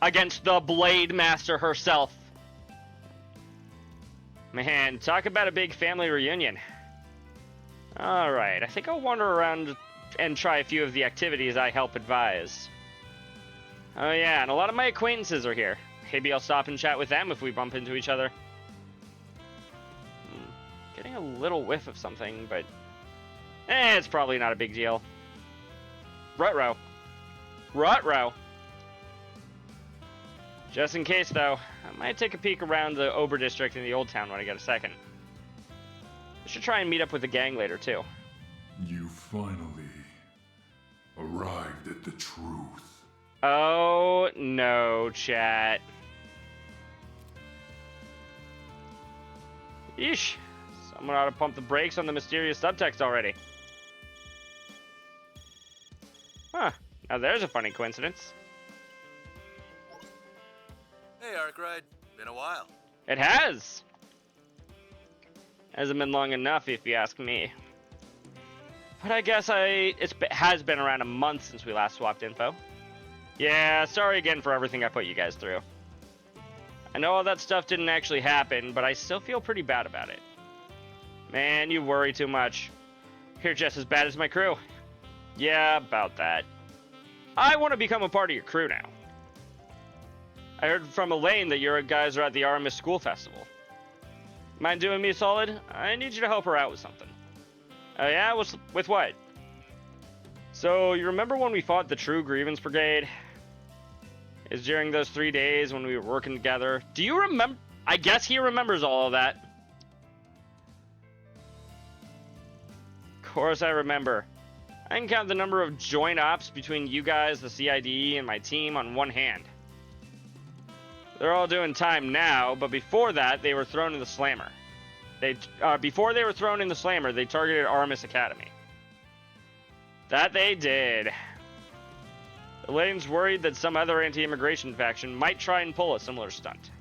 against the Blade Master herself. Man, talk about a big family reunion. Alright, I think I'll wander around and try a few of the activities I help advise. Oh yeah, and a lot of my acquaintances are here. Maybe I'll stop and chat with them if we bump into each other. Getting a little whiff of something, but it's probably not a big deal. Ruh-roh. Ruh-roh. Just in case, though, I might take a peek around the Ober District in the Old Town when I get a second. I should try and meet up with the gang later, too. You finally arrived at the truth. Oh, no, chat. Yeesh. Someone ought to pump the brakes on the mysterious subtext already. Huh. Now there's a funny coincidence. Hey, Arkwright. Been a while. It has! Hasn't been long enough, if you ask me. But I guess it has been around a month since we last swapped info. Yeah, sorry again for everything I put you guys through. I know all that stuff didn't actually happen, but I still feel pretty bad about it. Man, you worry too much. You're just as bad as my crew. Yeah, about that. I want to become a part of your crew now. I heard from Elaine that your guys are at the Artemis School Festival. Mind doing me a solid? I need you to help her out with something. Oh yeah? With what? So, you remember when we fought the True Grievance Brigade? It's during those 3 days when we were working together. Do you remember? I guess he remembers all of that. Of course I remember. I can count the number of joint ops between you guys, the CID, and my team on one hand. They're all doing time now, but before that, they were thrown in the slammer. Before they were thrown in the slammer, they targeted Artemis Academy. That they did. Elaine's worried that some other anti-immigration faction might try and pull a similar stunt.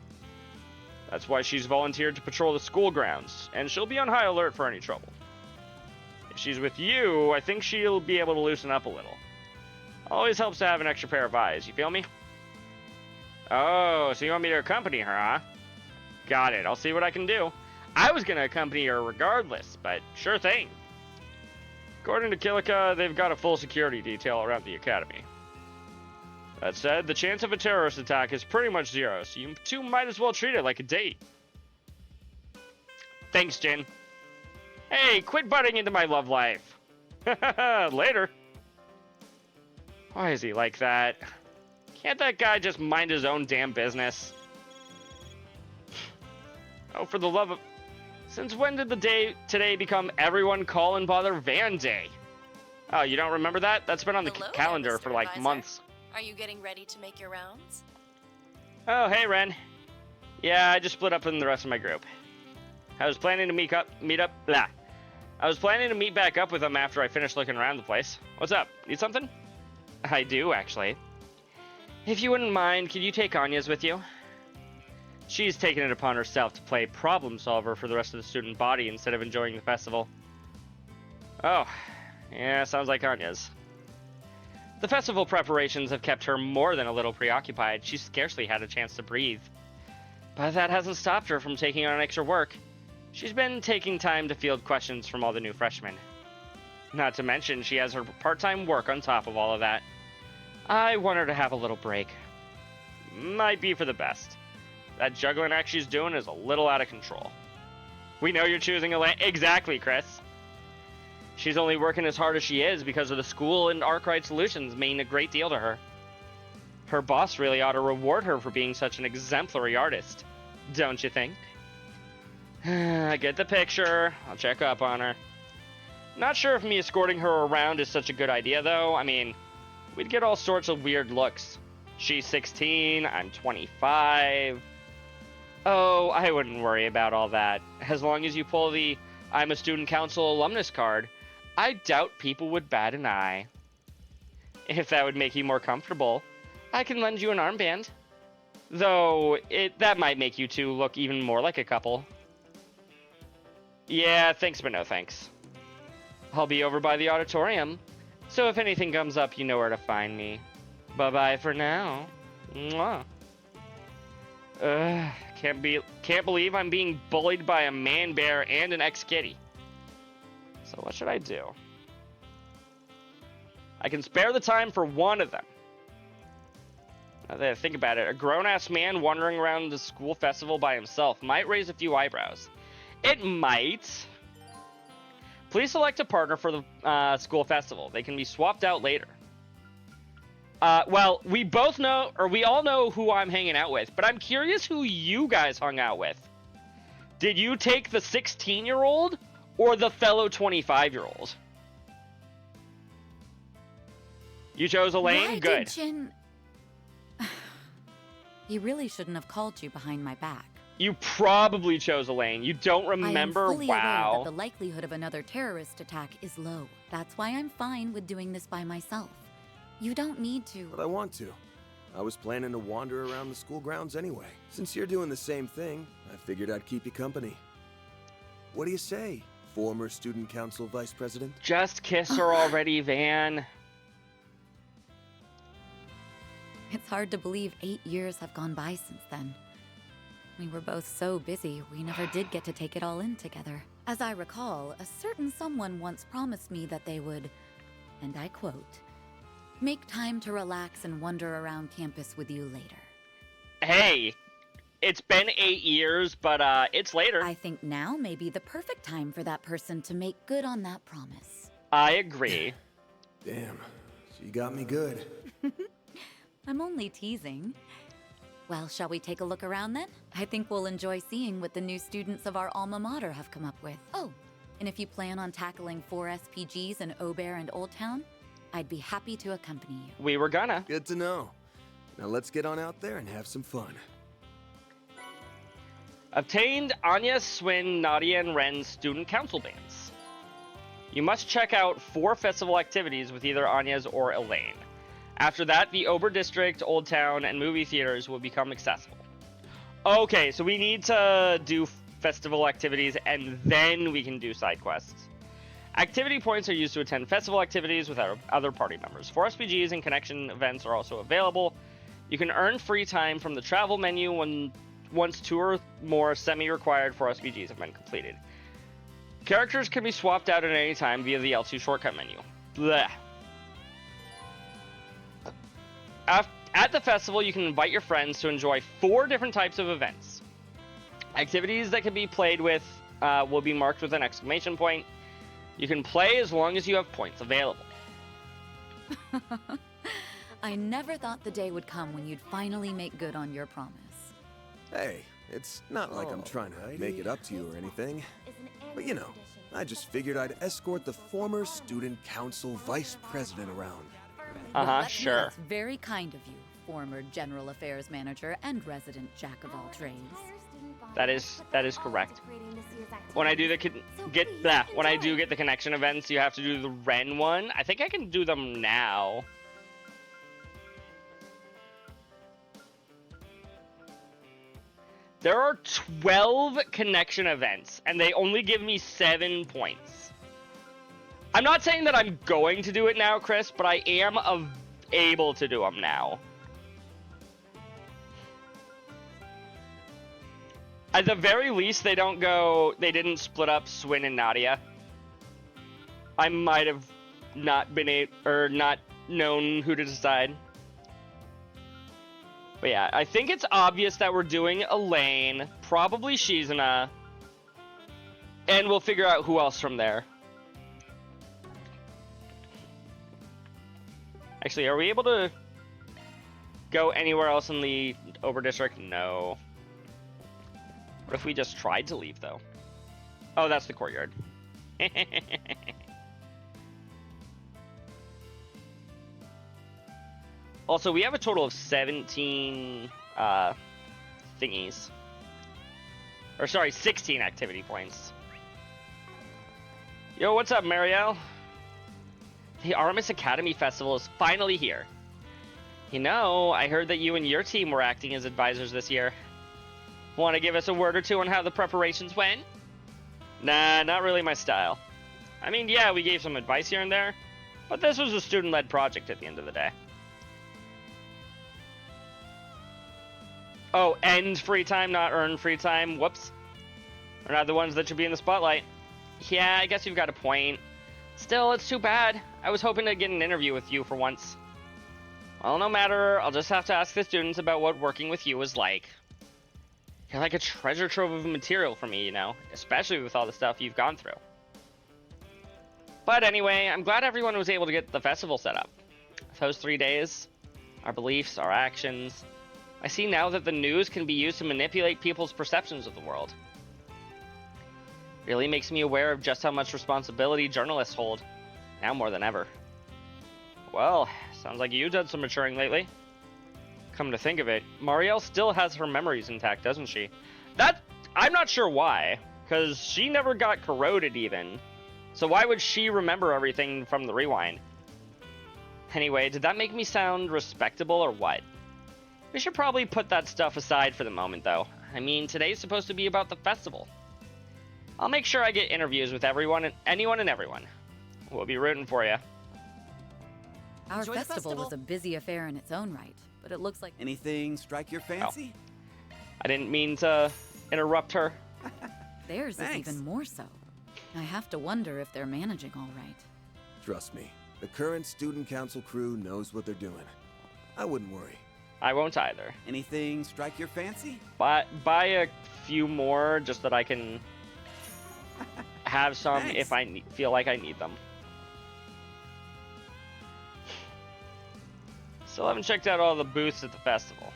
That's why she's volunteered to patrol the school grounds, and she'll be on high alert for any trouble. If she's with you, I think she'll be able to loosen up a little. Always helps to have an extra pair of eyes, you feel me? Oh, so you want me to accompany her, huh? Got it, I'll see what I can do. I was gonna accompany her regardless, but sure thing. According to Kilika, they've got a full security detail around the academy. That said, the chance of a terrorist attack is pretty much zero, so you two might as well treat it like a date. Thanks, Jin. Hey, quit butting into my love life. Later. Why is he like that? Can't that guy just mind his own damn business? Oh, for the love of... Since when did the day today become Everyone Call and Bother Van Day? Oh, you don't remember that? That's been on the calendar for like months. Are you getting ready to make your rounds? Oh, hey, Ren. Yeah, I just split up from the rest of my group. I was planning to meet back up with them after I finished looking around the place. What's up? Need something? I do, actually. If you wouldn't mind, could you take Anya's with you? She's taken it upon herself to play problem solver for the rest of the student body instead of enjoying the festival. Oh, yeah, sounds like Anya's. The festival preparations have kept her more than a little preoccupied. She's scarcely had a chance to breathe. But that hasn't stopped her from taking on extra work. She's been taking time to field questions from all the new freshmen. Not to mention, she has her part-time work on top of all of that. I want her to have a little break. Might be for the best. That juggling act she's doing is a little out of control. We know you're choosing Elaine. Exactly, Chris. She's only working as hard as she is because of the school and Arkwright Solutions mean a great deal to her. Her boss really ought to reward her for being such an exemplary artist. Don't you think? I get the picture. I'll check up on her. Not sure if me escorting her around is such a good idea, though. I mean, we'd get all sorts of weird looks. She's 16, I'm 25. Oh, I wouldn't worry about all that. As long as you pull the I'm a student council alumnus card, I doubt people would bat an eye. If that would make you more comfortable, I can lend you an armband. Though, that might make you two look even more like a couple. Yeah, thanks but no thanks. I'll be over by the auditorium, so if anything comes up, you know where to find me. Bye-bye for now. Mwah. Can't believe I'm being bullied by a man bear and an ex-kitty. So what should I do? I can spare the time for one of them. Now that I think about it, a grown-ass man wandering around the school festival by himself might raise a few eyebrows. It might. Please select a partner for the school festival. They can be swapped out later. Well, we all know who I'm hanging out with, but I'm curious who you guys hung out with. Did you take the 16-year-old or the fellow 25-year-old? You chose Elaine? Why Good. Did Jin... He really shouldn't have called you behind my back. You probably chose Elaine. You don't remember? I am fully Wow. aware that the likelihood of another terrorist attack is low. That's why I'm fine with doing this by myself. You don't need to. But I want to. I was planning to wander around the school grounds anyway. Since you're doing the same thing, I figured I'd keep you company. What do you say, former student council vice president? Just kiss her already, Van. It's hard to believe 8 years have gone by since then. We were both so busy, we never did get to take it all in together. As I recall, a certain someone once promised me that they would, and I quote, make time to relax and wander around campus with you later. Hey, it's been 8 years, but it's later. I think now may be the perfect time for that person to make good on that promise. I agree. Damn, she got me good. I'm only teasing. Well, shall we take a look around then? I think we'll enjoy seeing what the new students of our alma mater have come up with. Oh, and if you plan on tackling 4 SPGs in Aubert and Old Town, I'd be happy to accompany you. We were gonna. Good to know. Now let's get on out there and have some fun. Obtained Anya, Swin, Nadia, and Ren's student council bands. You must check out 4 festival activities with either Anya's or Elaine. After that, the Ober District, Old Town, and movie theaters will become accessible. Okay, so we need to do festival activities, and then we can do side quests. Activity points are used to attend festival activities with our other party members. 4 SPGs and connection events are also available. You can earn free time from the travel menu once 2 or more semi-required 4 SPGs have been completed. Characters can be swapped out at any time via the L2 shortcut menu. Blech. At the festival, you can invite your friends to enjoy 4 different types of events. Activities that can be played with will be marked with an exclamation point. You can play as long as you have points available. I never thought the day would come when you'd finally make good on your promise. Hey, it's not like I'm trying to make it up to you or anything. But you know, I just figured I'd escort the former student council vice president around. Sure. That's very kind of you, former general affairs manager and resident jack of all trades. That is correct. When I do when I do get the connection events, you have to do the Ren one. I think I can do them now. There are 12 connection events, and they only give me 7 points. I'm not saying that I'm going to do it now, Chris, but I am able to do them now. At the very least, they didn't split up Swin and Nadia. I might have not been not known who to decide. But yeah, I think it's obvious that we're doing Elaine, probably Shizuna, and we'll figure out who else from there. Actually, are we able to go anywhere else in the Ober District? No. What if we just tried to leave, though? Oh, that's the courtyard. Also, we have a total of 17 thingies. Or sorry, 16 activity points. Yo, what's up, Marielle? The Artemis Academy Festival is finally here. You know, I heard that you and your team were acting as advisors this year. Want to give us a word or two on how the preparations went? Nah, not really my style. I mean, yeah, we gave some advice here and there, but this was a student-led project at the end of the day. Oh, end free time, not earn free time. Whoops. We're not the ones that should be in the spotlight. Yeah, I guess you've got a point. Still, it's too bad. I was hoping to get an interview with you for once. Well, no matter. I'll just have to ask the students about what working with you was like. You're like a treasure trove of material for me, you know, especially with all the stuff you've gone through. But anyway, I'm glad everyone was able to get the festival set up. Those 3 days, our beliefs, our actions. I see now that the news can be used to manipulate people's perceptions of the world. Really makes me aware of just how much responsibility journalists hold, now more than ever. Well, sounds like you've done some maturing lately. Come to think of it, Marielle still has her memories intact, doesn't she? I'm not sure why, because she never got corroded even. So why would she remember everything from the rewind? Anyway, did that make me sound respectable or what? We should probably put that stuff aside for the moment, though. I mean, today's supposed to be about the festival. I'll make sure I get interviews with anyone and everyone. We'll be rooting for you. Our festival was a busy affair in its own right, but it looks like... Anything strike your fancy? Oh. I didn't mean to interrupt her. Theirs is even more so. I have to wonder if they're managing all right. Trust me, the current student council crew knows what they're doing. I wouldn't worry. I won't either. Anything strike your fancy? Buy a few more just that I can have some if I feel like I need them. Still haven't checked out all the booths at the festival.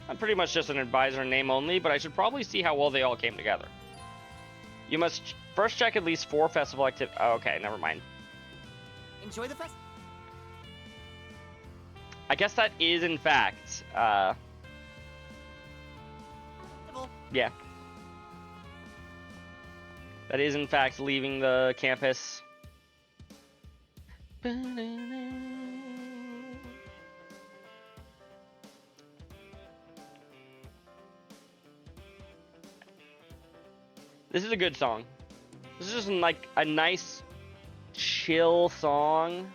I'm pretty much just an advisor in name only, but I should probably see how well they all came together. You must first check at least 4 festival activities. Oh, okay, never mind. Enjoy the festival. I guess that is, in fact, yeah. That is, in fact, leaving the campus. This is a good song. This is just like a nice, chill song.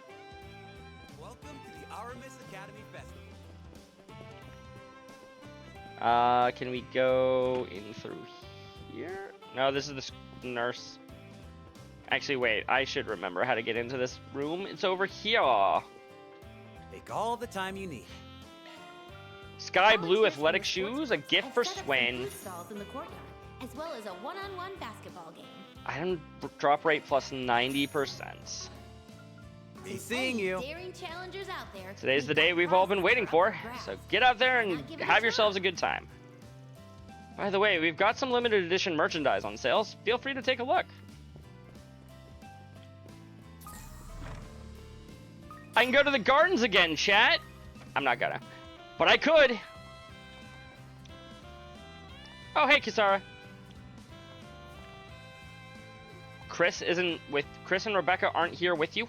Welcome to the Aramis Academy Festival. Can we go in through here? No, this is the nurse. Actually, wait. I should remember how to get into this room. It's over here. Take all the time you need. Sky blue athletic shoes, a gift for Swain. In the courtyard, as well as a one-on-one basketball game. Item drop rate plus 90%. Be seeing you. Daring challengers out there. Today's the day we've all been waiting for, so get out there and have yourselves a good time. By the way, we've got some limited edition merchandise on sales. Feel free to take a look. I can go to the gardens again, chat. I'm not gonna, but I could. Oh, hey, Kisara. Chris and Rebecca aren't here with you?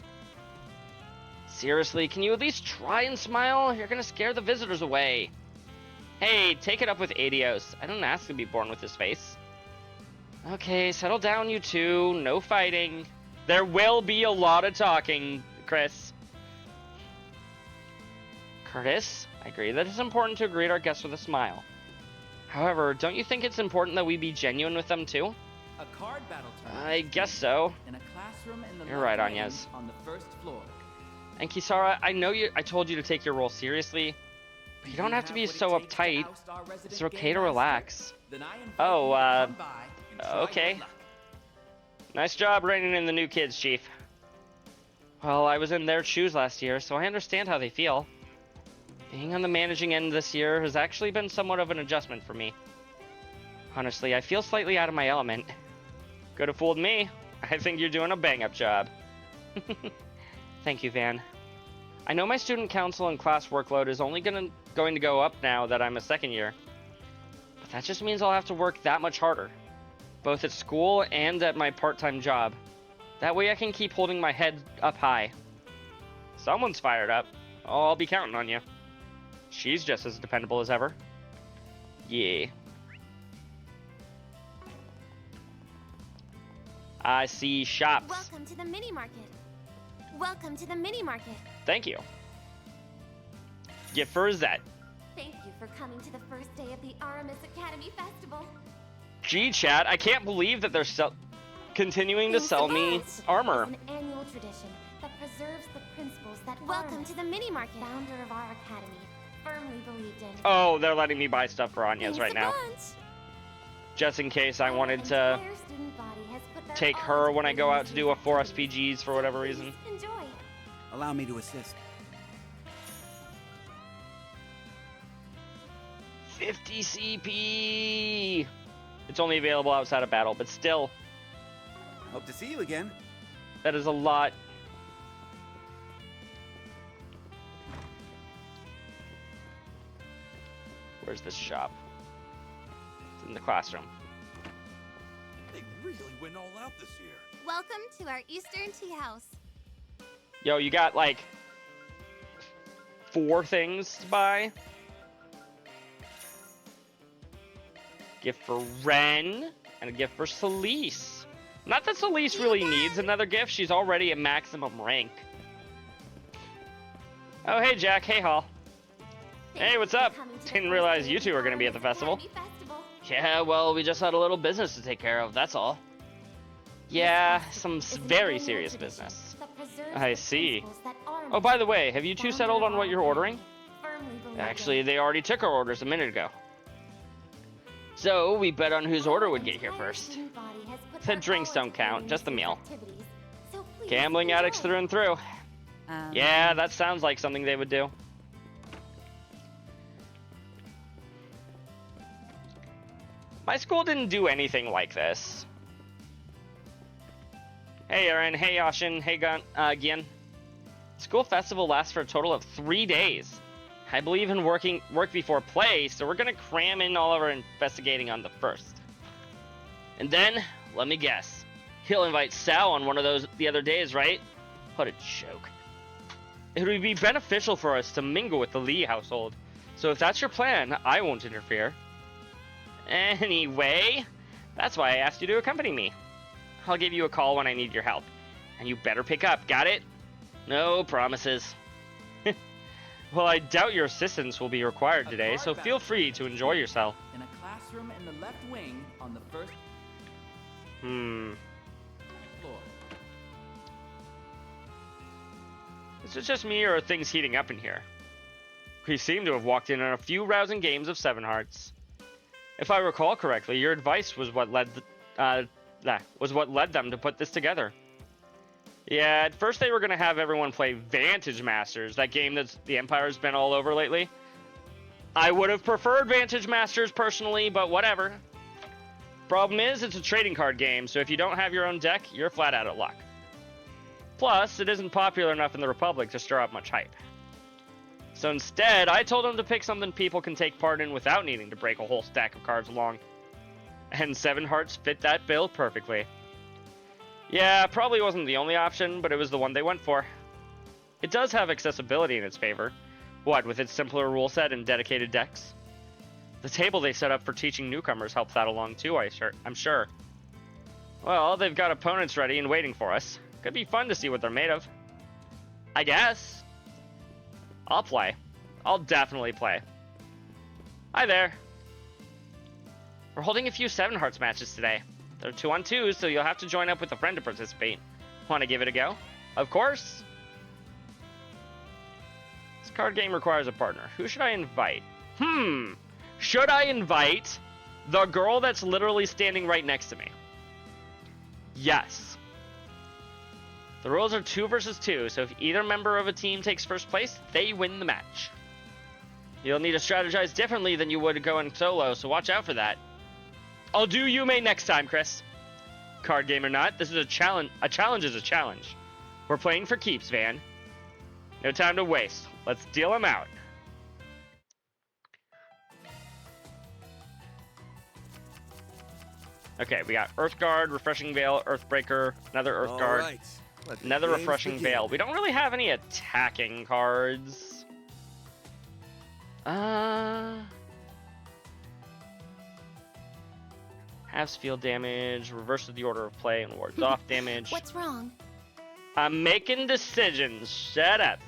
Seriously, can you at least try and smile? You're gonna scare the visitors away. Hey, take it up with Adios. I didn't ask to be born with this face. Okay, settle down, you two. No fighting. There will be a lot of talking, Chris. Curtis, I agree that it's important to greet our guests with a smile. However, don't you think it's important that we be genuine with them too? A card battle tournament. I guess so. In a classroom in the You're right, left wing Anyas. on the first floor. And Kisara, I know I told you to take your role seriously, but you don't have to be so uptight. It's okay to relax. Oh, okay. Nice job reining in the new kids, Chief. Well, I was in their shoes last year, so I understand how they feel. Being on the managing end this year has actually been somewhat of an adjustment for me. Honestly, I feel slightly out of my element. Could have fooled me. I think you're doing a bang-up job. Thank you, Van. I know my student council and class workload is only going to go up now that I'm a second year. But that just means I'll have to work that much harder, both at school and at my part-time job. That way I can keep holding my head up high. Someone's fired up. I'll be counting on you. She's just as dependable as ever. Yeah. I see shops. Welcome to the mini market. Welcome to the mini market. Thank you. Get for that. Thank you for coming to the first day of the Aramis Academy Festival. Gee, chat, I can't believe that they're continuing to sell me armor. It's an annual tradition that preserves the principles that Welcome to the mini market. Founder of our academy firmly believed in. Oh, they're letting me buy stuff for Anya's right now. Just in case I wanted to take her when I go out to do a 4 SPGs for whatever reason. Enjoy. Allow me to assist. 50 CP! It's only available outside of battle, but still. Hope to see you again. That is a lot. Where's this shop? It's in the classroom. They really went all out this year. Welcome to our Eastern Tea House. Yo, you got like 4 things to buy. Gift for Ren and a gift for Celise. Not that Celise really needs another gift. She's already at maximum rank. Oh, hey, Jack. Hey, Hall. Hey, what's up? Didn't realize you two were going to be at the festival. Yeah, well, we just had a little business to take care of, that's all. Yeah, some very serious business. I see. Oh, by the way, have you two settled on what you're ordering? Actually, they already took our orders a minute ago. So, we bet on whose order would get here first. The drinks don't count, just the meal. Gambling addicts through and through. Yeah, that sounds like something they would do. My school didn't do anything like this. Hey Aaron, hey Yashin, hey Gien. School festival lasts for a total of 3 days. I believe in work before play, so we're gonna cram in all of our investigating on the first. And then, let me guess, he'll invite Sal on one of those the other days, right? What a joke. It would be beneficial for us to mingle with the Lee household, so if that's your plan, I won't interfere. Anyway, that's why I asked you to accompany me. I'll give you a call when I need your help. And you better pick up, got it? No promises. Well, I doubt your assistance will be required today, so feel free to enjoy yourself. In a classroom in the left wing on the first floor. Is it just me, or are things heating up in here? We seem to have walked in on a few rousing games of Seven Hearts. If I recall correctly, your advice was what led them to put this together. Yeah, at first they were going to have everyone play Vantage Masters, that game that the Empire's been all over lately. I would have preferred Vantage Masters personally, but whatever. Problem is, it's a trading card game, so if you don't have your own deck, you're flat out of luck. Plus, it isn't popular enough in the Republic to stir up much hype. So instead, I told them to pick something people can take part in without needing to break a whole stack of cards along. And Seven Hearts fit that bill perfectly. Yeah, probably wasn't the only option, but it was the one they went for. It does have accessibility in its favor. What, with its simpler rule set and dedicated decks? The table they set up for teaching newcomers helps that along too, I'm sure. Well, they've got opponents ready and waiting for us. Could be fun to see what they're made of. I guess. I'll play. I'll definitely play. Hi there. We're holding a few 7 Hearts matches today. They're 2-on-2, so you'll have to join up with a friend to participate. Want to give it a go? Of course. This card game requires a partner. Who should I invite? Should I invite the girl that's literally standing right next to me? Yes. The rules are 2 versus 2, so if either member of a team takes first place, they win the match. You'll need to strategize differently than you would going solo, so watch out for that. I'll do Yume next time, Chris. Card game or not, this is a challenge. A challenge is a challenge. We're playing for keeps, Van. No time to waste. Let's deal him out. Okay, we got Earthguard, Refreshing Veil, Earthbreaker, another Earthguard, Right. another Refreshing Veil. We don't really have any attacking cards. Halves field damage, reverses the order of play, and wards off damage. What's wrong? I'm making decisions. Shut up.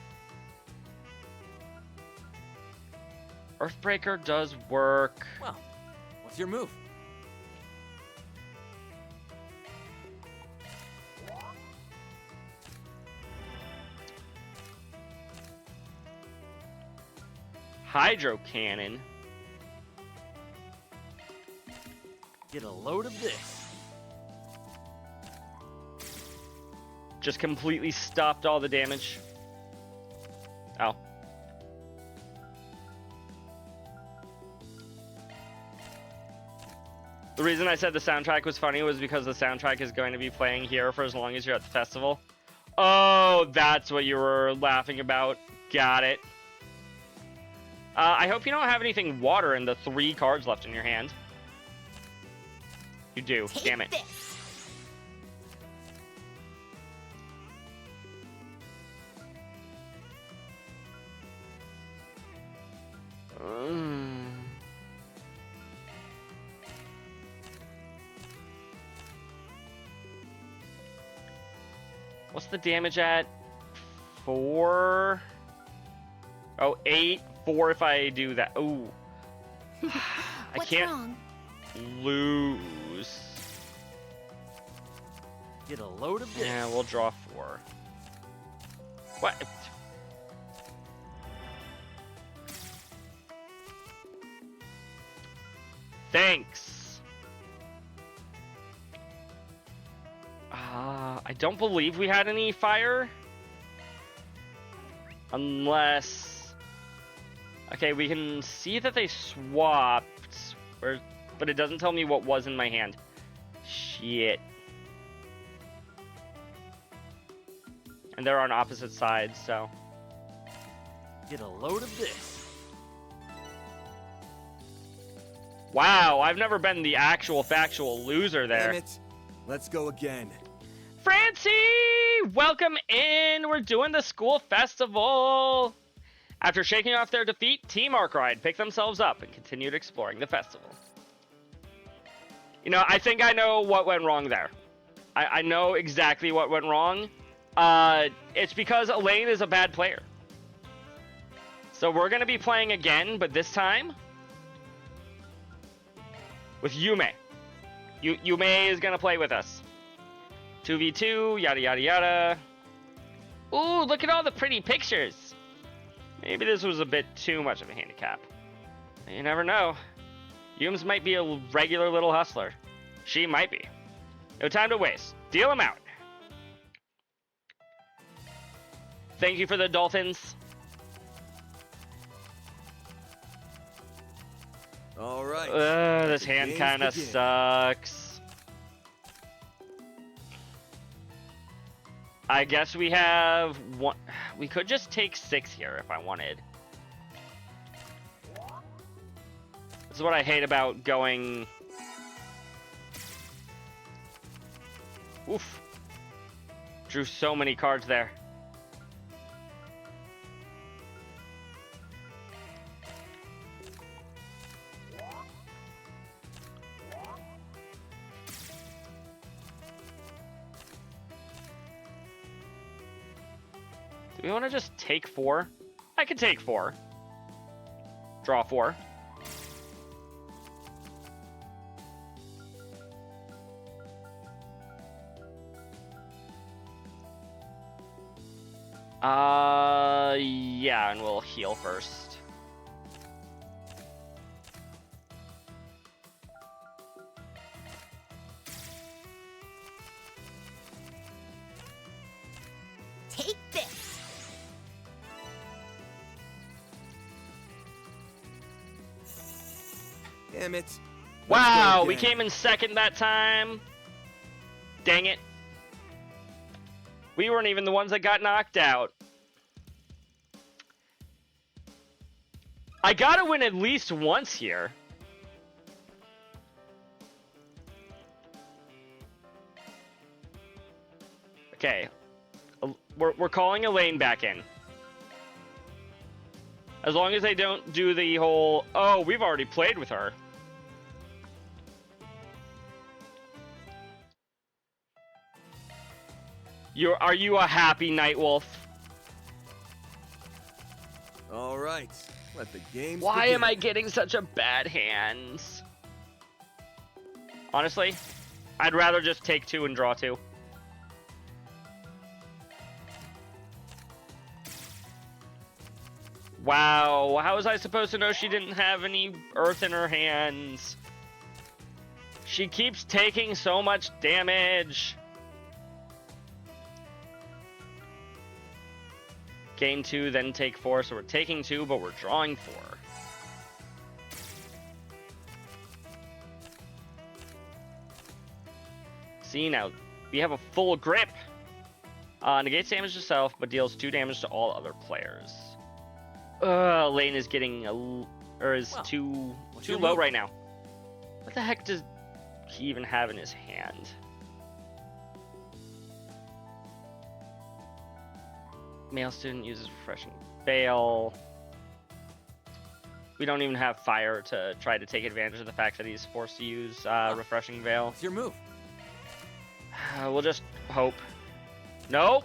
Earthbreaker does work. Well, what's your move? Hydro Cannon. Get a load of this. Just completely stopped all the damage. Oh. The reason I said the soundtrack was funny was because the soundtrack is going to be playing here for as long as you're at the festival. Oh, that's what you were laughing about. Got it. I hope you don't have anything water in the 3 cards left in your hand. You do. Take Damn it. this. What's the damage at? 4? Oh, 8. 4 if I do that. Ooh. I What's can't wrong? lose. Get a load of this. Yeah, we'll draw 4. What? Thanks. I don't believe we had any fire. Unless... Okay, we can see that they swapped. But it doesn't tell me what was in my hand. Shit. And they're on opposite sides, so... Get a load of this. Wow, I've never been the actual factual loser there. Damn it. Let's go again. Francie! Welcome in! We're doing the school festival! After shaking off their defeat, Team Arkwright picked themselves up and continued exploring the festival. You know, I think I know what went wrong there. I know exactly what went wrong. It's because Elaine is a bad player. So we're going to be playing again, but this time with Yume. Yume is going to play with us. 2v2, yada yada yada. Ooh, look at all the pretty pictures. Maybe this was a bit too much of a handicap. You never know. Yums might be a regular little hustler. She might be. No time to waste. Deal him out. Thank you for the dolphins. All right. This hand kind of sucks. I guess we have one. We could just take 6 here if I wanted. This is what I hate about going. Oof. Drew so many cards there. Do we want to just take 4? I could take 4. Draw 4. Yeah, and we'll heal first. Take this. Damn it. Wow, we came in second that time. Dang it. We weren't even the ones that got knocked out. I gotta win at least once here. Okay. We're calling Elaine back in. As long as they don't do the whole, oh, we've already played with her. Are you a happy Nightwolf? All right, let the games Why begin. am I getting such a bad hand? Honestly, I'd rather just take 2 and draw 2. Wow, how was I supposed to know she didn't have any earth in her hands? She keeps taking so much damage. Gain 2, then take 4, so we're taking 2, but we're drawing 4. See, now, we have a full grip. Negates damage to self, but deals 2 damage to all other players. Lane is getting too low right now. What the heck does he even have in his hand? Male student uses refreshing veil. We don't even have fire to try to take advantage of the fact that he's forced to use refreshing veil. What's your move? We'll just hope. No.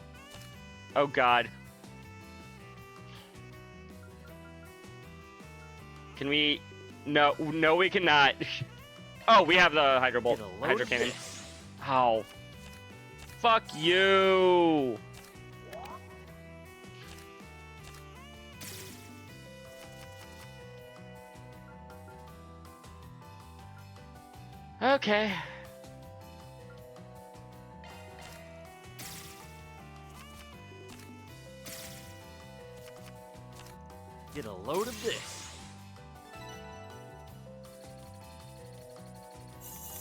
Oh God. Can we? No, we cannot. Oh, we have the Hydro Bolt, Hydro Cannon. Oh, fuck you. Okay. Get a load of this.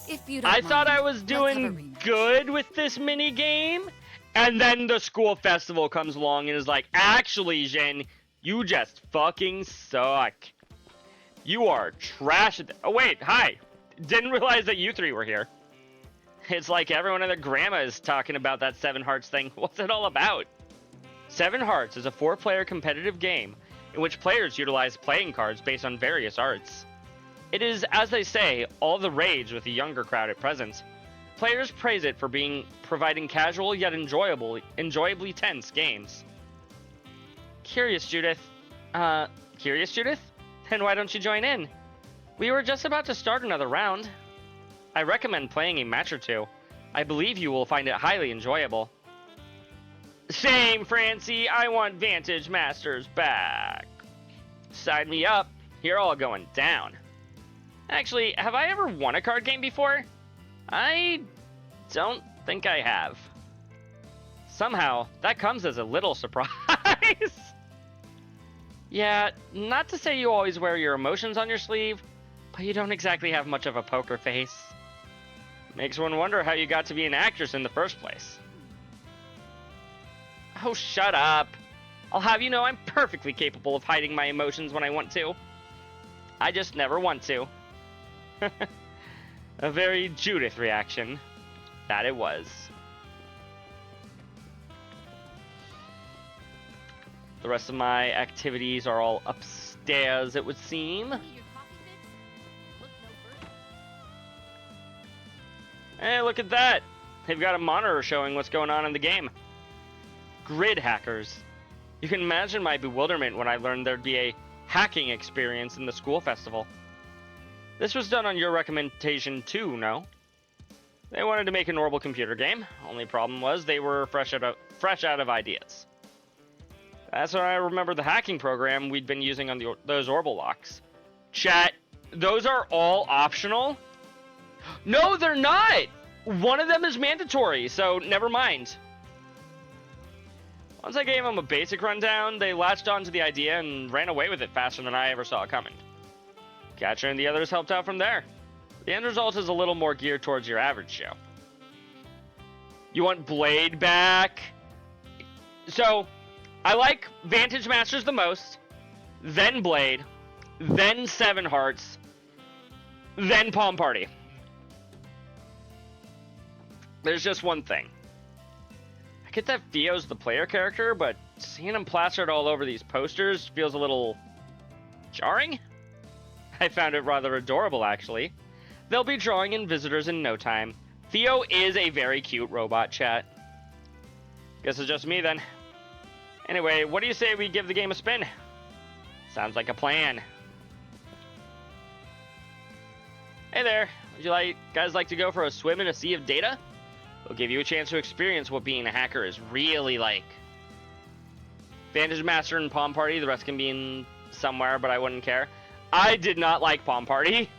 If you don't I thought mind, I was let's have a doing rematch. good with this mini game, and then the school festival comes along and is like, actually, Jen, you just fucking suck. You are trash at oh wait, hi. Didn't realize that you 3 were here. It's like everyone and their grandma is talking about that 7 Hearts thing. What's it all about? 7 Hearts is a 4-player competitive game in which players utilize playing cards based on various arts. It is, as they say, all the rage with the younger crowd at present. Players praise it for providing casual yet enjoyably tense games. Curious, Judith? Curious, Judith? Then why don't you join in? We were just about to start another round. I recommend playing a match or 2. I believe you will find it highly enjoyable. Same, Francie. I want Vantage Masters back. Sign me up. You're all going down. Actually, have I ever won a card game before? I don't think I have. Somehow, that comes as a little surprise. Yeah, not to say you always wear your emotions on your sleeve, but you don't exactly have much of a poker face. Makes one wonder how you got to be an actress in the first place. Oh, shut up. I'll have you know I'm perfectly capable of hiding my emotions when I want to. I just never want to. A very Judith reaction. That it was. The rest of my activities are all upstairs, it would seem. Hey, look at that! They've got a monitor showing what's going on in the game. Grid hackers. You can imagine my bewilderment when I learned there'd be a hacking experience in the school festival. This was done on your recommendation too, no? They wanted to make a normal computer game. Only problem was they were fresh out of ideas. That's what I remember the hacking program we'd been using on those orbital locks. Chat, those are all optional? No, they're not! One of them is mandatory, so never mind. Once I gave them a basic rundown, they latched onto the idea and ran away with it faster than I ever saw it coming. Catcher and the others helped out from there. The end result is a little more geared towards your average show. You want Blade back? So, I like Vantage Masters the most, then Blade, then Seven Hearts, then Palm Party. There's just one thing. I get that Theo's the player character, but seeing him plastered all over these posters feels a little jarring. I found it rather adorable, actually. They'll be drawing in visitors in no time. Theo is a very cute robot, chat. Guess it's just me, then. Anyway, what do you say we give the game a spin? Sounds like a plan. Hey there. Would you guys like to go for a swim in a sea of data? It'll give you a chance to experience what being a hacker is really like. Vantage Master and Palm Party, the rest can be in somewhere, but I wouldn't care. I did not like Palm Party.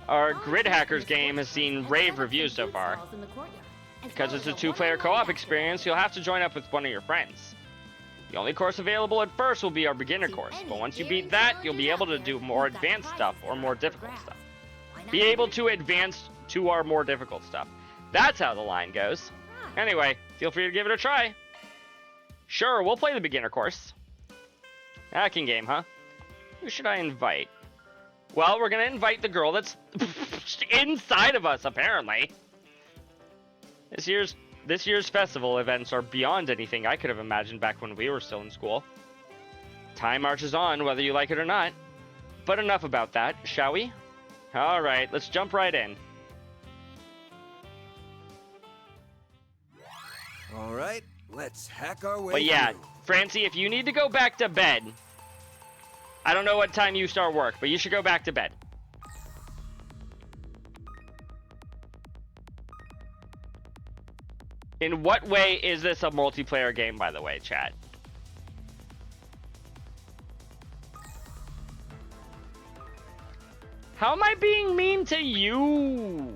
Our Grid Hackers game has seen rave reviews so far. Because it's a two-player co-op experience, you'll have to join up with one of your friends. The only course available at first will be our beginner course, but once you beat that, you'll be able to do more advanced stuff or more difficult stuff. Be able to advance to our more difficult stuff. That's how the line goes. Anyway, feel free to give it a try. Sure, we'll play the beginner course. Hacking game, huh? Who should I invite? Well, we're gonna invite the girl that's inside of us, apparently. This year's festival events are beyond anything I could have imagined back when we were still in school. Time marches on, whether you like it or not. But enough about that, shall we? Alright, let's jump right in. Alright, let's hack our way But yeah, through. Francie, if you need to go back to bed, I don't know what time you start work, but you should go back to bed. In what way is this a multiplayer game, by the way, chat? How am I being mean to you?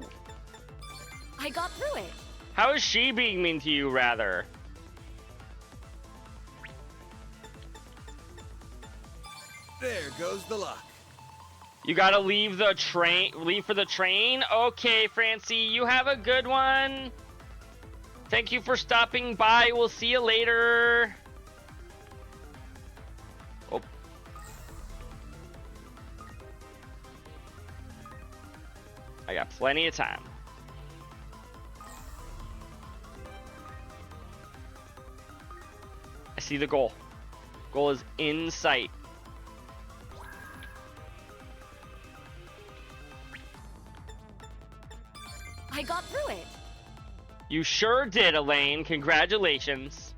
I got through it. How is she being mean to you, rather? There goes the lock. You gotta leave the train, leave for the train? Okay, Francie, you have a good one. Thank you for stopping by. We'll see you later. Oh. I got plenty of time. I see the goal. Goal is in sight. I got through it. You sure did, Elaine. Congratulations.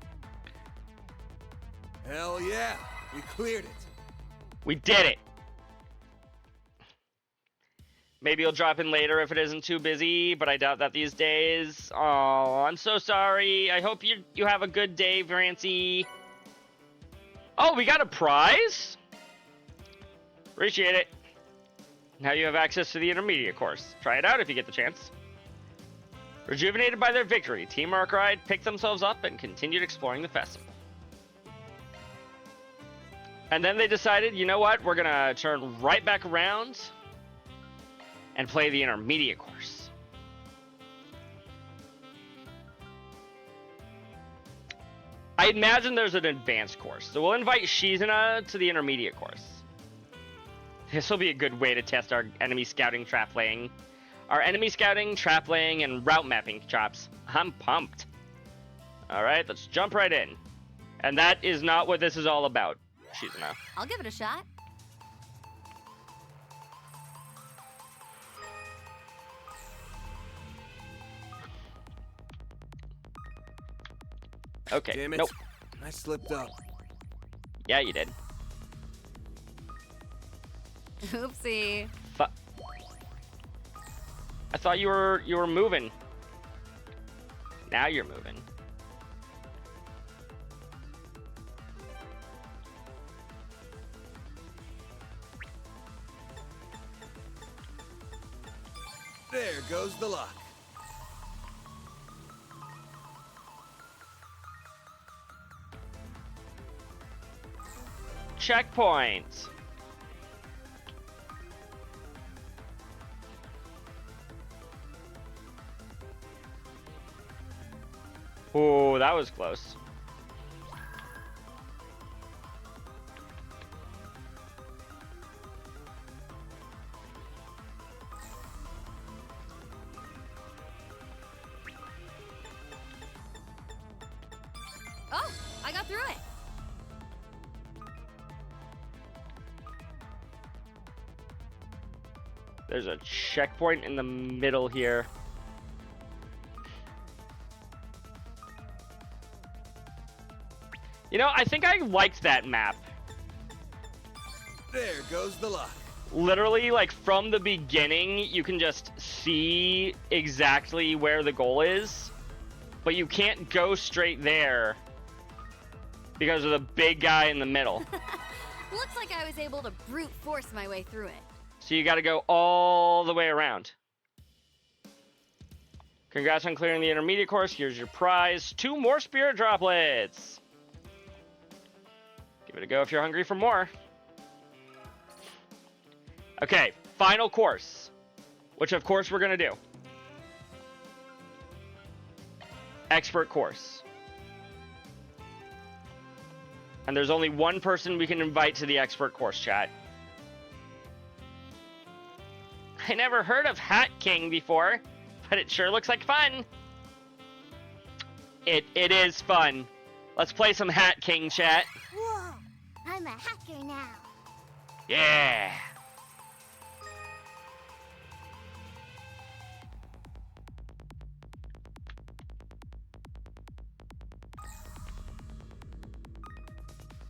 Hell yeah, we cleared it. We did it. Maybe you'll drop in later if it isn't too busy, but I doubt that these days. Oh, I'm so sorry. I hope you have a good day, Francie. Oh, we got a prize? Appreciate it. Now you have access to the intermediate course. Try it out if you get the chance. Rejuvenated by their victory, Team Arkwright picked themselves up and continued exploring the festival. And then they decided, you know what, we're gonna turn right back around and play the intermediate course. I imagine there's an advanced course, so we'll invite Shizuna to the intermediate course. This will be a good way to test our enemy scouting, trap laying. Our enemy scouting, trap laying, and route mapping chops. I'm pumped. Alright, let's jump right in. And that is not what this is all about, Shizuna. I'll give it a shot. Okay, Damn it. nope. I slipped up. Yeah, you did. Oopsie. I thought you were moving. Now you're moving. There goes the luck. Checkpoint. Oh, that was close. Oh, I got through it. There's a checkpoint in the middle here. You know, I think I liked that map. There goes the luck. Literally, like, from the beginning, you can just see exactly where the goal is, but you can't go straight there because of the big guy in the middle. Looks like I was able to brute force my way through it. So you got to go all the way around. Congrats on clearing the intermediate course. Here's your prize. 2 more spirit droplets. Give it a go if you're hungry for more. Okay, final course, which of course we're going to do. Expert course. And there's only one person we can invite to the expert course, chat. I never heard of Hat King before, but it sure looks like fun. It is fun. Let's play some Hat King, chat. Whoa, I'm a hacker now. Yeah.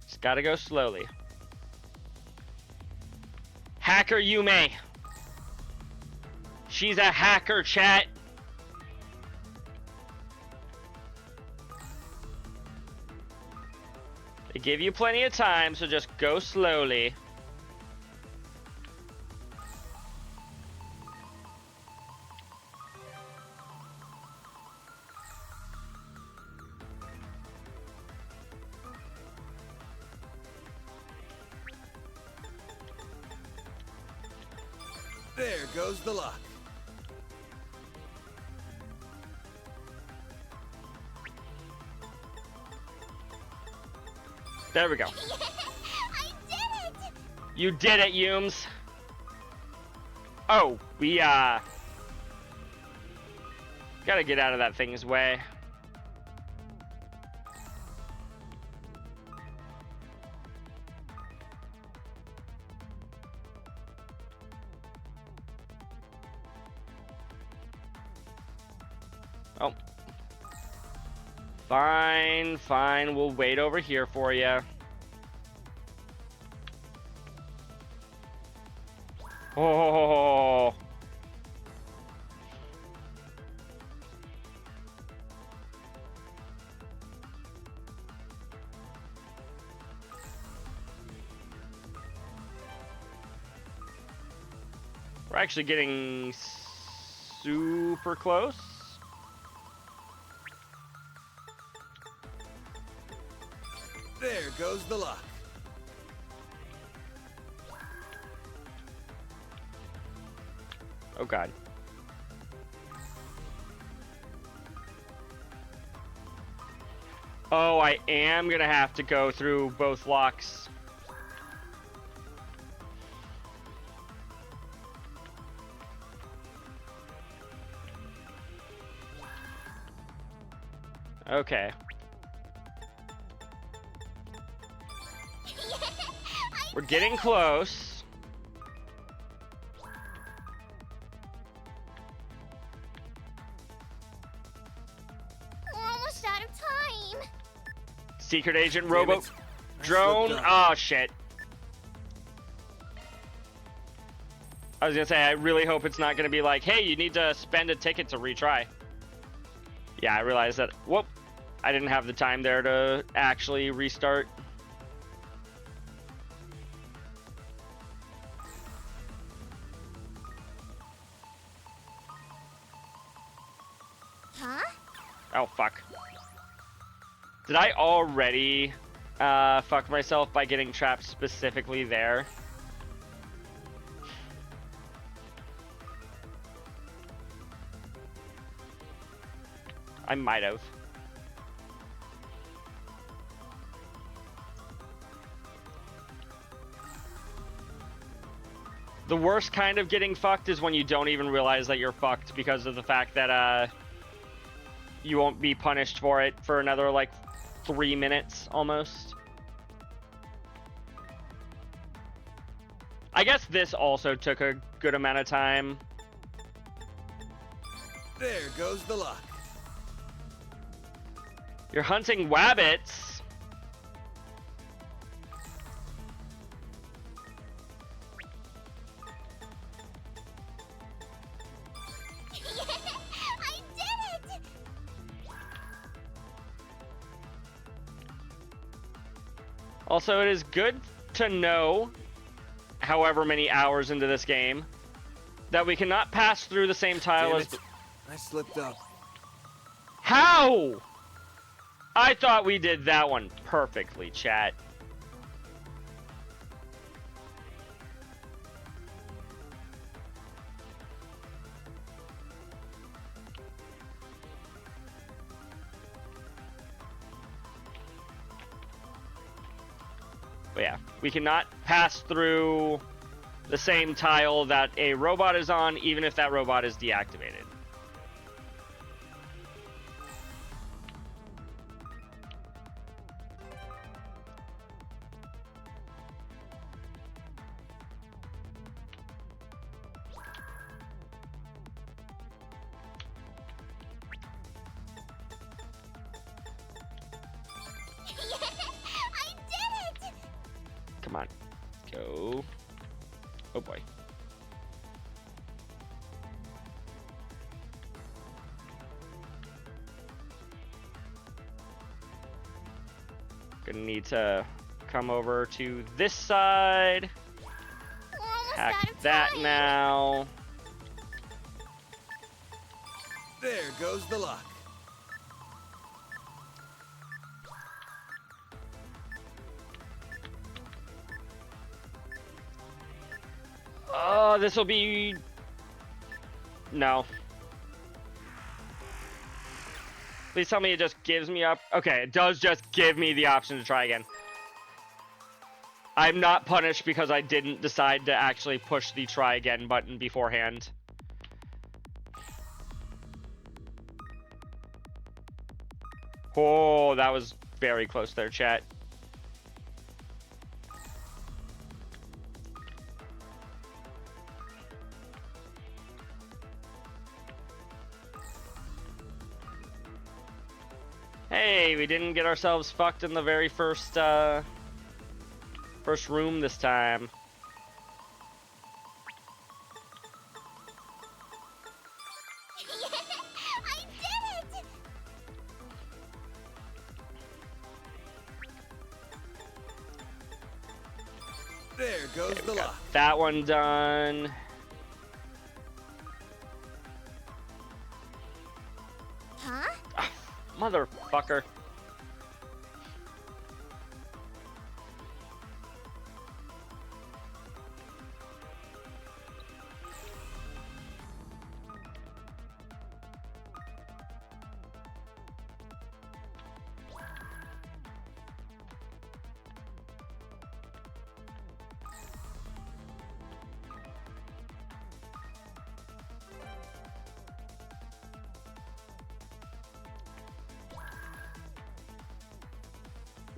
Just gotta go slowly. Hacker Yume. She's a hacker, chat. They give you plenty of time, so just go slowly. There goes the luck. There we go. I did it! You did it, Yums. Oh, we, gotta get out of that thing's way. Oh. Fine, fine. We'll wait over here for you. Oh. We're actually getting super close. There goes the luck. Oh god. Oh, I am gonna have to go through both locks. Okay. We're getting close. We're almost out of time. Secret Agent Damn Robo it. I Drone. slipped up. Oh shit. I was gonna say, I really hope it's not gonna be like, hey, you need to spend a ticket to retry. Yeah, I realized that. Whoop. I didn't have the time there to actually restart. Huh? Oh, fuck. Did I already fuck myself by getting trapped specifically there? I might have. The worst kind of getting fucked is when you don't even realize that you're fucked because of the fact that you won't be punished for it for another like 3 minutes almost. I guess this also took a good amount of time. There goes the luck. You're hunting wabbits. I did it! Also, it is good to know, however many hours into this game, that we cannot pass through the same tile Damn as... it. I slipped up. How? I thought we did that one perfectly, chat. But yeah, we cannot pass through the same tile that a robot is on, even if that robot is deactivated. I did it! Come on. Go. Oh boy. Gonna need to come over to this side. We're almost Hack out of that time. now. There goes the luck. Oh, this will be... No. Please tell me it just gives me up. Okay, it does just give me the option to try again. I'm not punished because I didn't decide to actually push the try again button beforehand. Oh, that was very close there, chat. Hey, we didn't get ourselves fucked in the very first room this time. I did it! There goes Okay, the we got luck. that one done. Huh? Ah, motherfucker.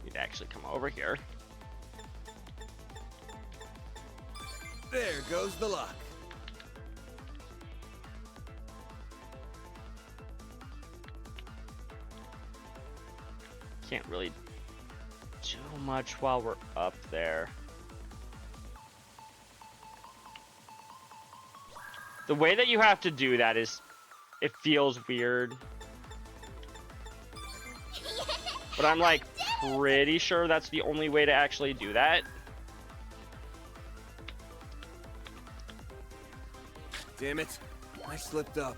Need to actually come over here. There goes the luck. Can't really do much while we're up there. The way that you have to do that is, it feels weird. But I'm like pretty sure that's the only way to actually do that. Damn it. I slipped up.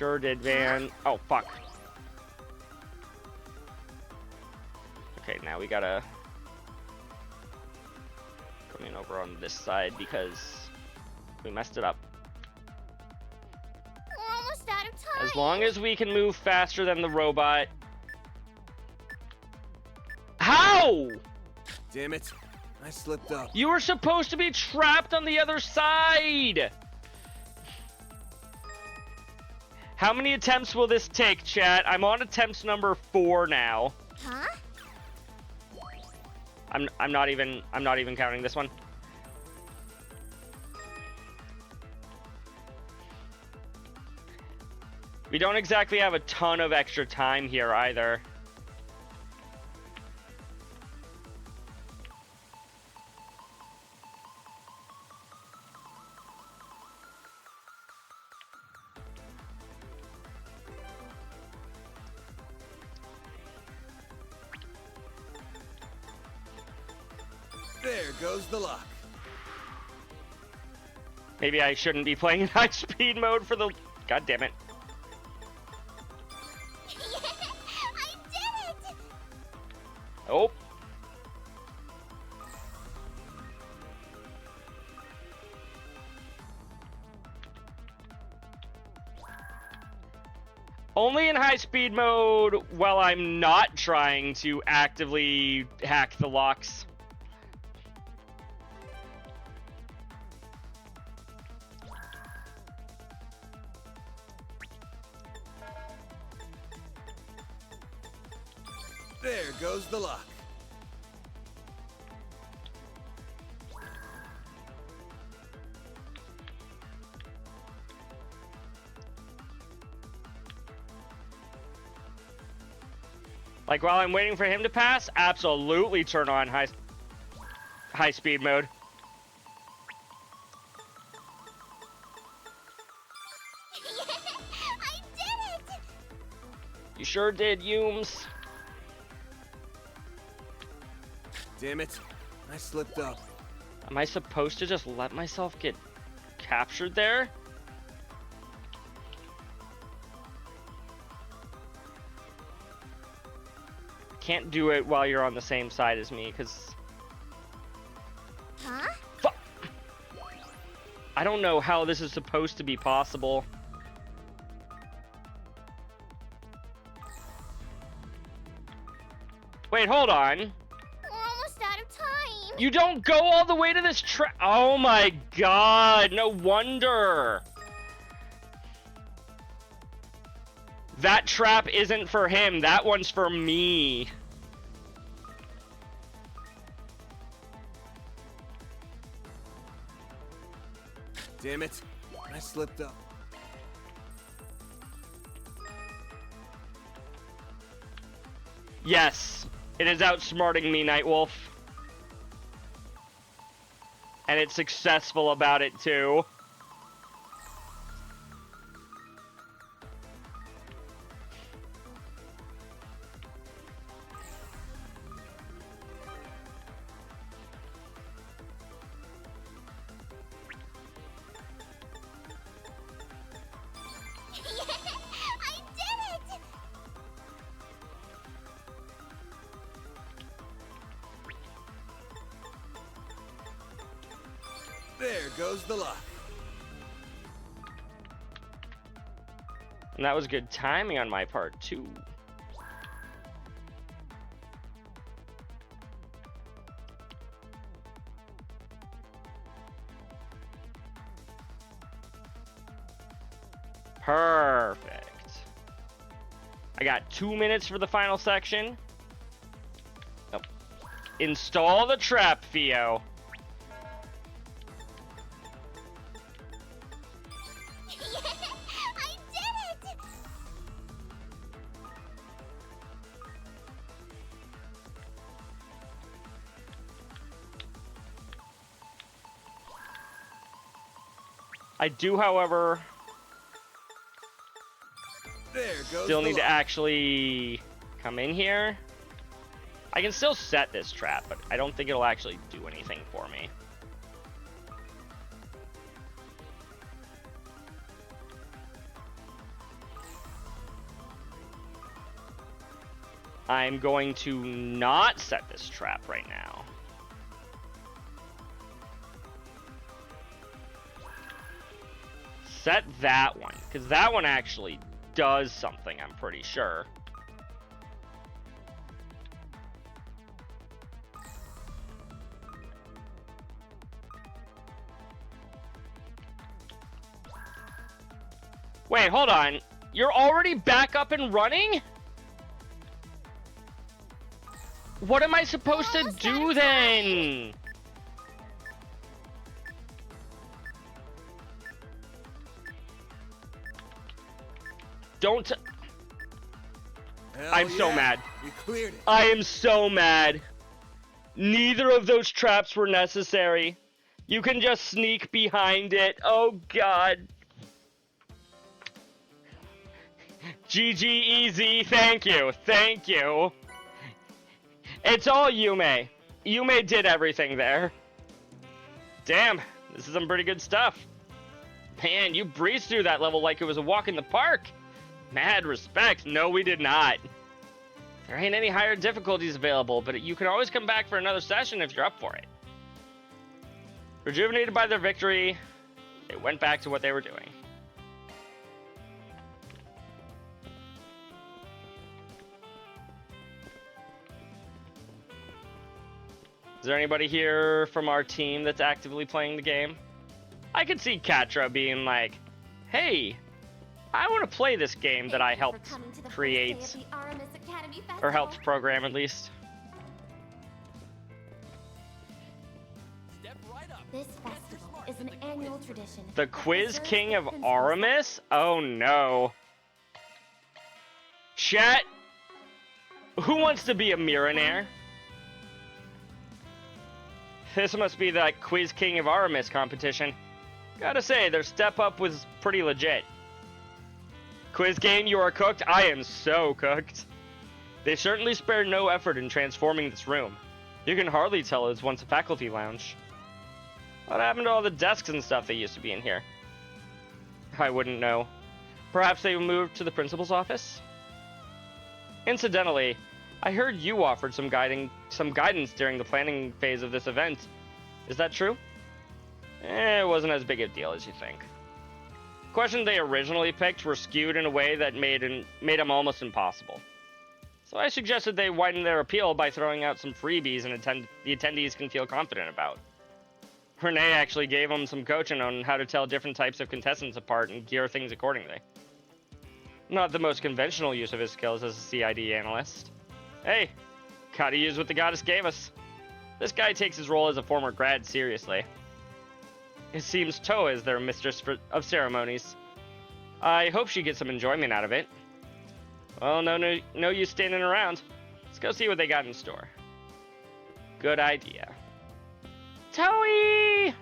sure did, Van. Oh, fuck. Okay, now we gotta come in over on this side because we messed it up. We're almost out of time. As long as we can move faster than the robot. How? Damn it. I slipped up. You were supposed to be trapped on the other side. How many attempts will this take, chat? I'm on attempt number 4 now. Huh? I'm not even counting this one. We don't exactly have a ton of extra time here either. There goes the lock. Maybe I shouldn't be playing in high speed mode for the... God damn it. I did it! Oh. Only in high speed mode while I'm not trying to actively hack the locks. There goes the lock. Like, while I'm waiting for him to pass, absolutely turn on high speed mode. I did it! You sure did, Yooms. Damn it. I slipped up. Am I supposed to just let myself get captured there? Can't do it while you're on the same side as me, because... Huh? Fuck! I don't know how this is supposed to be possible. Wait, hold on. We're almost out of time. You don't go all the way to this trap. Oh my god, no wonder. That trap isn't for him, that one's for me. Damn it. I slipped up. Yes, it is outsmarting me, Nightwolf. And it's successful about it too. I did it! There goes the lock. And that was good timing on my part too. Perfect. I got 2 minutes for the final section. Oh. Install the trap, Theo. I did it! I do, however, There goes still the need to lock. actually come in here. I can still set this trap, but I don't think it'll actually do anything for me. I'm going to not set this trap right now. Set that one, because that one actually does something, I'm pretty sure. Wait, hold on. You're already back up and running? What am I supposed to do then? Don't. I'm so mad. You cleared it. I am so mad. Neither of those traps were necessary. You can just sneak behind it. Oh, God. GG easy. Thank you. Thank you. It's all Yume. Yume did everything there. Damn, this is some pretty good stuff. Man, you breezed through that level like it was a walk in the park. Mad respect. No, we did not. There ain't any higher difficulties available, but you can always come back for another session if you're up for it. Rejuvenated by their victory, they went back to what they were doing. Is there anybody here from our team that's actively playing the game? I could see Katra being like, hey, I want to play this game that I helped create, or helped program at least. This festival is an annual tradition. The Quiz King of Aramis? Oh no. Chat, who wants to be a Mirranair? This must be that Quiz King of Aramis competition. Gotta say, their step up was pretty legit. Quiz game, you are cooked? I am so cooked. They certainly spared no effort in transforming this room. You can hardly tell it was once a faculty lounge. What happened to all the desks and stuff that used to be in here? I wouldn't know. Perhaps they moved to the principal's office? Incidentally, I heard you offered some guidance during the planning phase of this event. Is that true? It wasn't as big a deal as you think. Questions they originally picked were skewed in a way that made them almost impossible. So I suggested they widen their appeal by throwing out some freebies the attendees can feel confident about. Renee actually gave them some coaching on how to tell different types of contestants apart and gear things accordingly. Not the most conventional use of his skills as a CID analyst. Hey, gotta use what the goddess gave us. This guy takes his role as a former grad seriously. It seems Toa is their mistress of ceremonies. I hope she gets some enjoyment out of it. Well, no use standing around. Let's go see what they got in store. Good idea. Toei!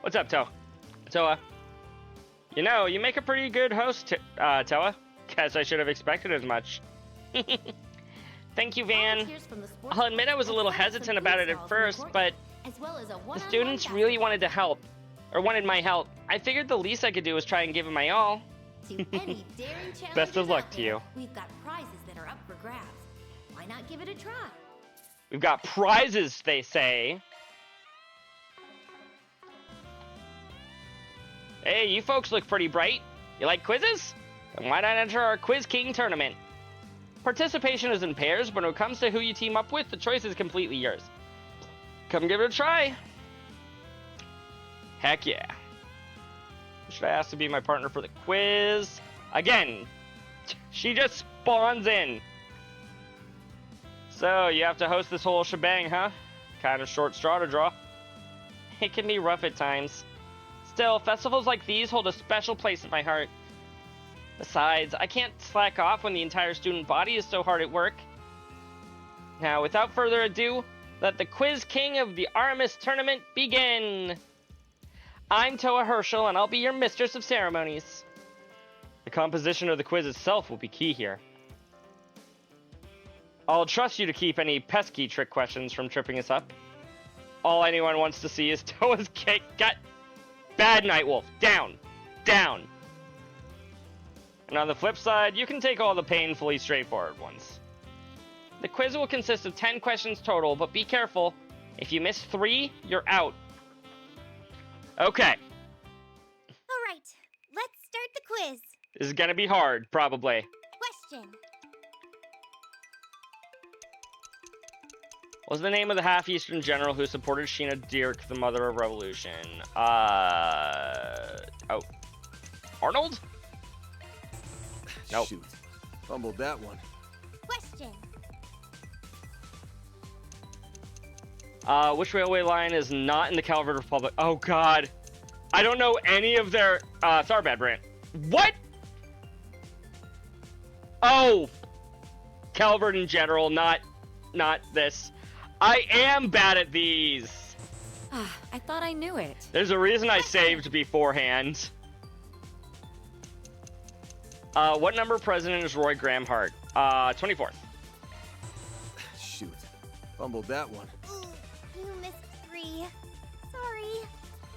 What's up, Toa? You know, you make a pretty good host, Toa. Guess I should have expected as much. Thank you, Van. I'll admit I was a little hesitant about it at first, but the students really wanted to help, or wanted my help. I figured the least I could do was try and give it my all. Best of luck to you. We've got prizes that are up for grabs. Why not give it a try? We've got prizes, they say. Hey, you folks look pretty bright. You like quizzes? Then why not enter our Quiz King tournament? Participation is in pairs, but when it comes to who you team up with, the choice is completely yours. Come give it a try. Heck yeah. Should I ask to be my partner for the quiz? Again, she just spawns in. So, you have to host this whole shebang, huh? Kind of short straw to draw. It can be rough at times. Still, festivals like these hold a special place in my heart. Besides, I can't slack off when the entire student body is so hard at work. Now, without further ado, let the Quiz King of the Aramis tournament begin! I'm Toa Herschel, and I'll be your mistress of ceremonies. The composition of the quiz itself will be key here. I'll trust you to keep any pesky trick questions from tripping us up. All anyone wants to see is Toa's gut. Bad Nightwolf. Down. Down. And on the flip side, you can take all the painfully straightforward ones. The quiz will consist of 10 questions total, but be careful. If you miss 3, you're out. Okay. Alright, let's start the quiz. This is gonna be hard, probably. Question. What's the name of the half-Eastern general who supported Sheena Dirk, the mother of revolution? Oh. Arnold? Nope. Shoot. Fumbled that one. Question. Which railway line is not in the Calvert Republic? Oh, God. I don't know any of their, Tharbad brand. What? Oh. Calvert in general, not this. I am bad at these. I thought I knew it. There's a reason I saved beforehand. What number president is Roy Graham Hart? 24th. Shoot. Fumbled that one. Ooh, you missed 3. Sorry.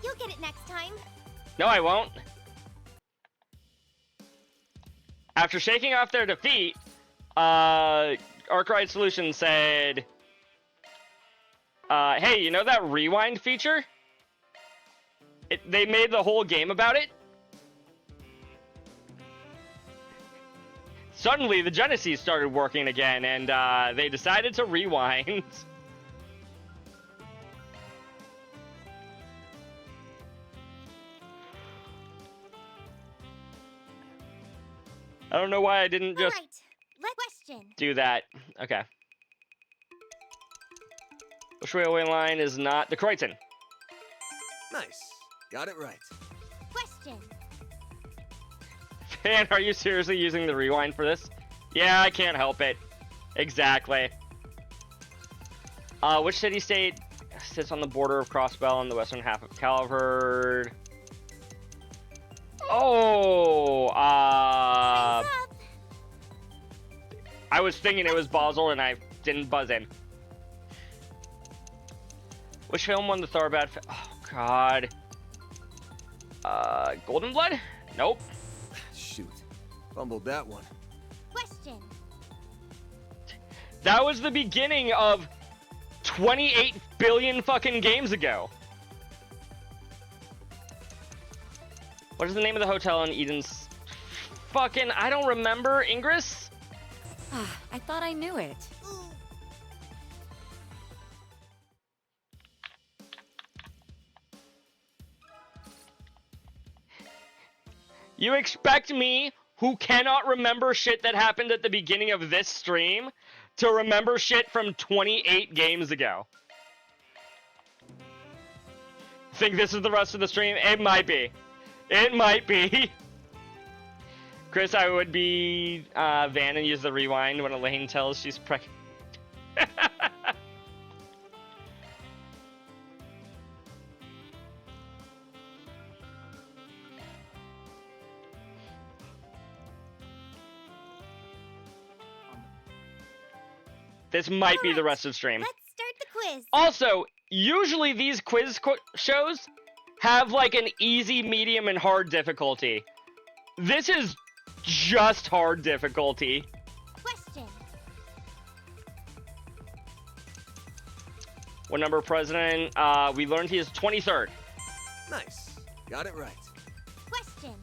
You'll get it next time. No, I won't. After shaking off their defeat, Arkwright Solutions said, hey, you know that rewind feature? They made the whole game about it. Suddenly, the Genesis started working again, and they decided to rewind. I don't know why I didn't just Question. do that. Okay. Which railway line is not the Croydon? Nice. Got it right. Question. Man, are you seriously using the rewind for this? Yeah, I can't help it. Exactly. Which city-state sits on the border of Crossbell and the western half of Calvert? Oh, I was thinking it was Basel and I didn't buzz in. Which film won the Tharbad? Oh, God. Golden Blood? Nope. Shoot. Fumbled that one. Question. That was the beginning of 28 billion fucking games ago. What is the name of the hotel in Eden's? Fucking, I don't remember. Ingress? I thought I knew it. You expect me, who cannot remember shit that happened at the beginning of this stream, to remember shit from 28 games ago? Think this is the rest of the stream? It might be. It might be. Chris, I would be Van and use the rewind when Elaine tells she's pregnant. This might be the rest of the stream. Let's start the quiz. Also, usually these quiz shows have like an easy, medium, and hard difficulty. This is just hard difficulty. Question. What number president? We learned he is 23rd. Nice. Got it right. Question.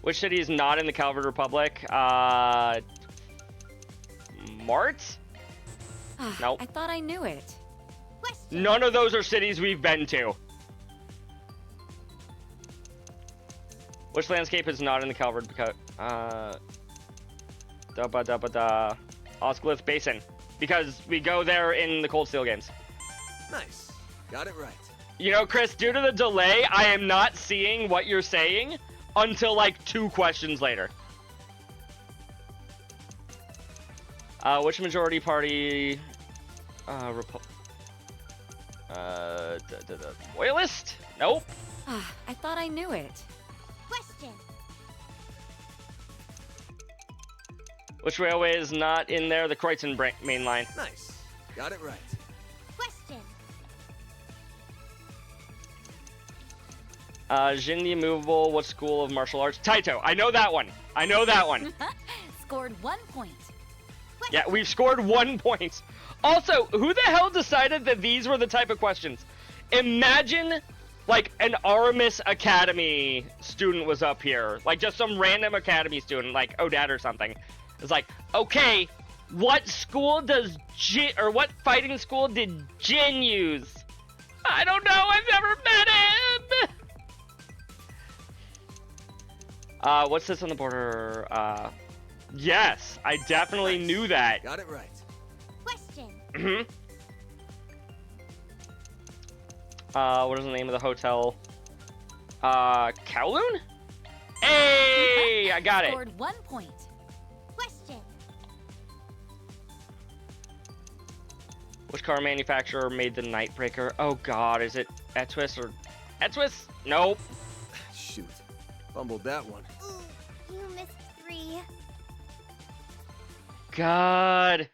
Which city is not in the Calvert Republic? Mart? Nope. I thought I knew it. Question. None of those are cities we've been to. Which landscape is not in the Calvert? Because Oscliffe Basin, because we go there in the Cold Steel games. Nice. Got it right. You know, Chris, due to the delay, I am not seeing what you're saying until like 2 questions later. Which majority party? Loyalist? Nope. I thought I knew it. Question. Which railway is not in there? The Croydon main line. Nice. Got it right. Question. Jin the Immovable, what school of martial arts? Taito, I know that one. I know that one. Scored 1 point. Yeah, we've scored 1 point. Also, who the hell decided that these were the type of questions? Imagine, like, an Aramis Academy student was up here. Like, just some random Academy student, like Odette or something. It's like, okay, what school does Jin, or what fighting school did Jin use? I don't know, I've never met him! What's this on the border? Yes, I definitely knew that. Got it right. Question. What is the name of the hotel? Kowloon? Hey, I got it. Scored 1 point. Question. Which car manufacturer made the Nightbreaker? Oh god, is it Etwis or... Etwis? Nope. Shoot. Fumbled that one. Ooh, you missed 3. God.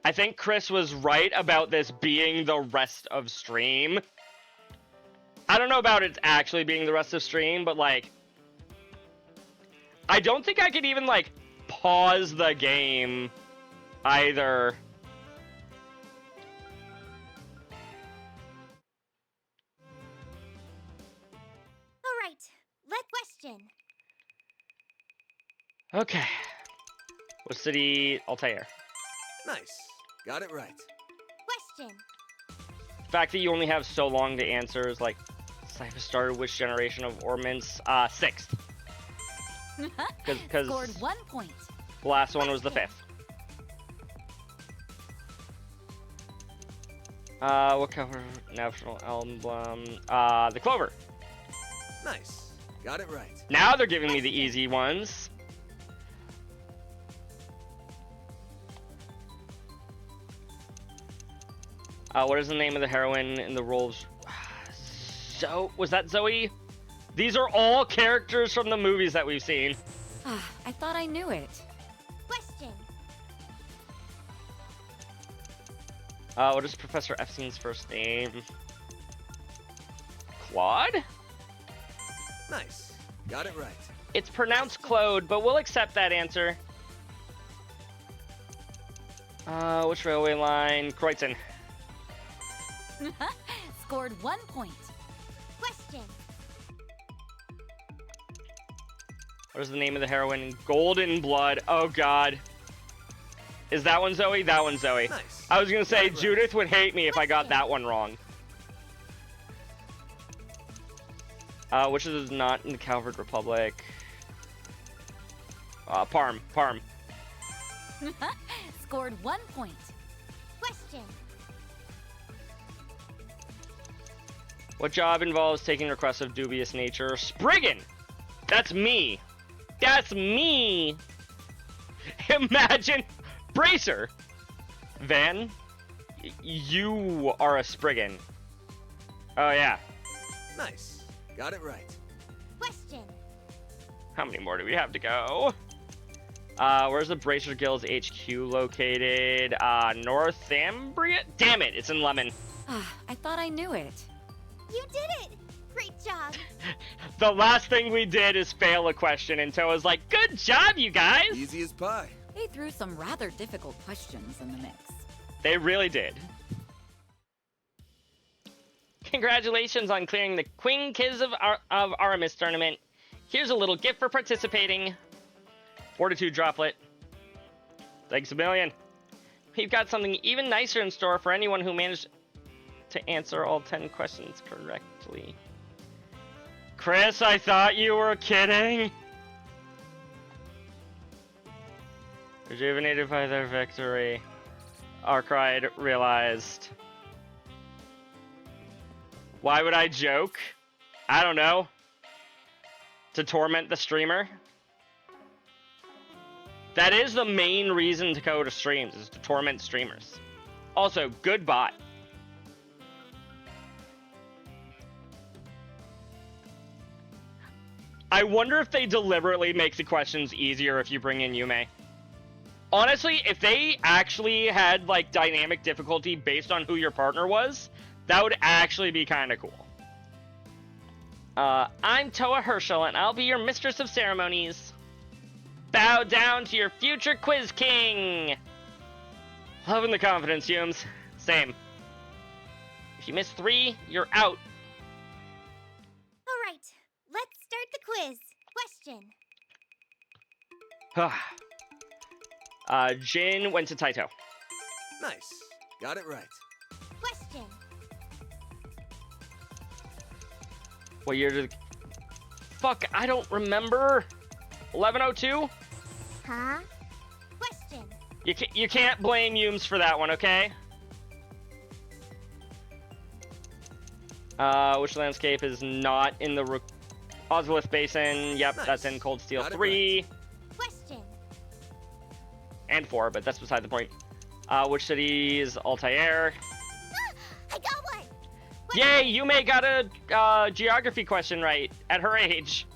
I think Chris was right about this being the rest of stream. I don't know about it actually being the rest of stream, but like... I don't think I could even like pause the game either. All right. Let question. Okay. What city? Altair. Nice. Got it right. Question. The fact that you only have so long to answer is like... Cypher started which generation of ornaments? 6th. Because Scored 1 point. the last one was the 5th. What cover? National emblem. The Clover. Nice. Got it right. Now they're giving me the easy ones. What is the name of the heroine in the role of... Was that Zoe? These are all characters from the movies that we've seen. I thought I knew it. Question. What is Professor Epstein's first name? Claude? Nice. Got it right. It's pronounced Claude, but we'll accept that answer. Which railway line? Croydon. Scored 1 point. Question. What is the name of the heroine in Golden Blood? Oh god. Is that one Zoe? That one's Zoe. Nice. I was gonna say, Judith would hate me if I got that one wrong. Which is not in the Calvert Republic? Parm. Scored 1 point. Question. What job involves taking requests of dubious nature? Spriggan! That's me. That's me! Imagine... Bracer! Van, you are a Spriggan. Oh, yeah. Nice. Got it right. Question. How many more do we have to go? Where's the Bracer Guild's HQ located? Northumbria? Damn it, it's in Lemon. I thought I knew it. You did it! Great job! The last thing we did is fail a question, and Toa's like, good job, you guys! Easy as pie. They threw some rather difficult questions in the mix. They really did. Congratulations on clearing the Queen Kiz of Aramis tournament. Here's a little gift for participating. Fortitude Droplet. Thanks a million. We've got something even nicer in store for anyone who managed to answer all 10 questions correctly. Chris, I thought you were kidding. Rejuvenated by their victory, Arkride realized. Why would I joke? I don't know. To torment the streamer? That is the main reason to go to streams, is to torment streamers. Also, good bot. I wonder if they deliberately make the questions easier if you bring in Yume. Honestly, if they actually had, like, dynamic difficulty based on who your partner was, that would actually be kind of cool. I'm Toa Herschel, and I'll be your mistress of ceremonies. Bow down to your future quiz king! Loving the confidence, Humes. Same. If you miss 3, you're out. All right, let's start the quiz. Question. Jin went to Taito. Nice. Got it right. Question. What year did... Fuck, I don't remember. 1102? Huh? Question. You can't blame Humes for that one, okay? Which landscape is not in the Ozolith Basin? Yep, Nice. that's in Cold Steel Got it 3. right. Question. And 4, but that's beside the point. Which city is Altair? I got one! Yay, Yume got a geography question right at her age.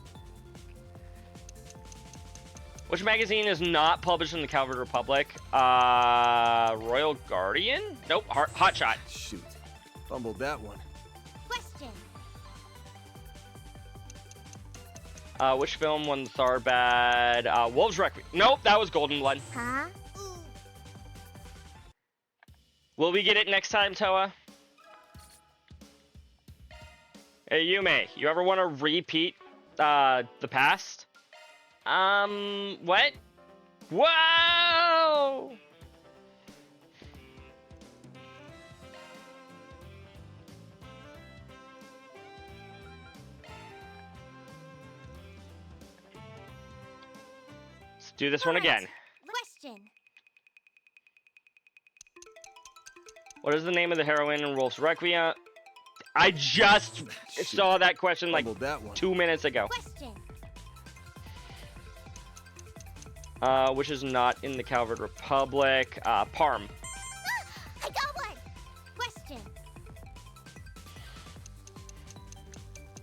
Which magazine is not published in the Calvert Republic? Royal Guardian? Nope, Hot Shot. Shoot. Fumbled that one. Question. Which film won the Tharbad? Wolves Requiem. Nope, that was Golden Blood. Huh? Will we get it next time, Toa? Hey, Yume, you ever want to repeat the past? What? Whoa! Let's do this one again. Question. What is the name of the heroine in Wolf's Requiem? I just saw that question like Fumbled that one. 2 minutes ago. Question. Which is not in the Calvert Republic. Parm. I got one! Question.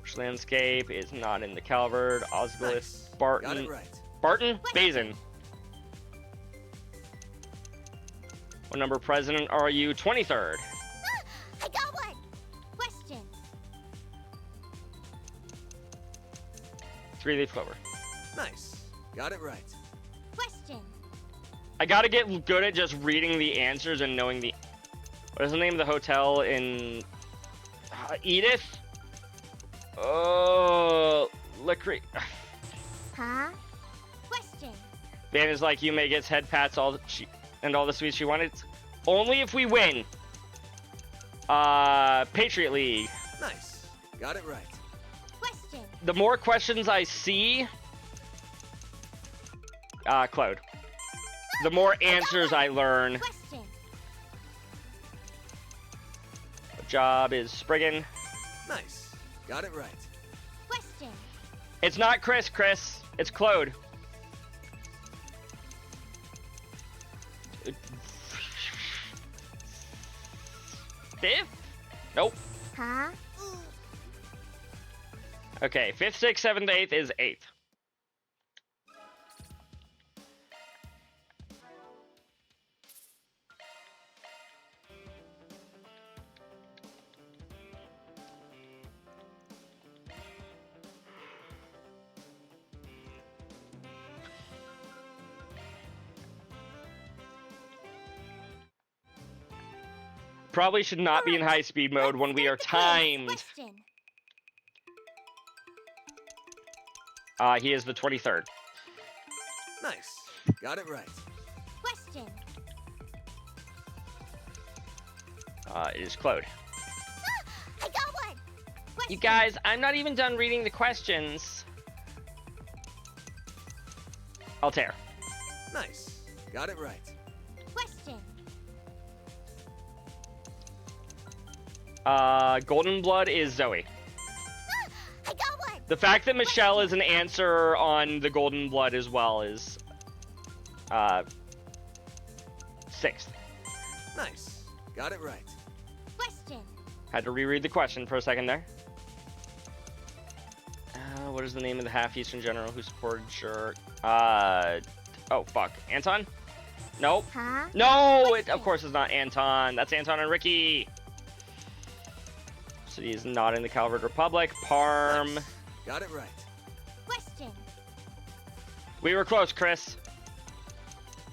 Which landscape is not in the Calvert? Osgiliath, Nice. Barton. Got it right. Barton? Basin. What number president are you? 23rd. I got one! Question. 3-leaf clover. Nice. Got it right. Question. I gotta get good at just reading the answers and knowing the... What is the name of the hotel in... Edith? Oh... Licorice... Huh? Question. Van is like, Yume gets head pats and all the sweets she wanted. Only if we win. Patriot League. Nice. Got it right. Question. The more questions I see... Claude. The more answers I learn. Question. What job is Spriggan? Nice. Got it right. Question. It's not Chris. It's Claude. Fifth? Nope. Huh? Okay, 5th, 6th, 7th, 8th is 8th. Probably should not be in high speed mode when we are timed. Question. He is the 23rd. Nice. Got it right. Question. It is Claude. I got one! Question. You guys, I'm not even done reading the questions. Altair. Nice. Got it right. Question. Golden Blood is Zoe. I got one! The fact that Michelle is an answer on the Golden Blood as well is 6th. Nice. Got it right. Question. Had to reread the question for a second there. What is the name of the half-Eastern general who supported Shirk? Oh, fuck. Anton? Nope. Huh? No, it of course is not Anton. That's Anton and Ricky. City is not in the Calvert Republic. Parm. Nice. Got it right. Question. We were close, Chris.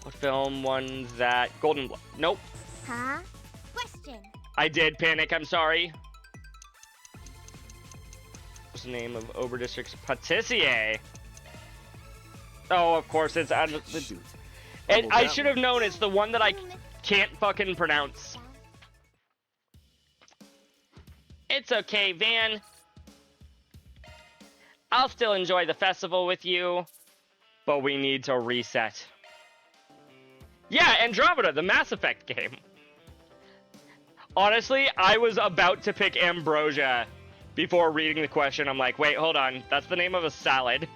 What film won that? Golden Blood. Nope. Huh? Question. I did panic. I'm sorry. What's the name of Oberdistrict's Patissier? Oh, of course, it's Shoot. I should have known. It's the one that I can't fucking pronounce. It's okay, Van. I'll still enjoy the festival with you, but we need to reset. Yeah, Andromeda, the Mass Effect game. Honestly, I was about to pick Ambrosia before reading the question. I'm like, wait, hold on. That's the name of a salad.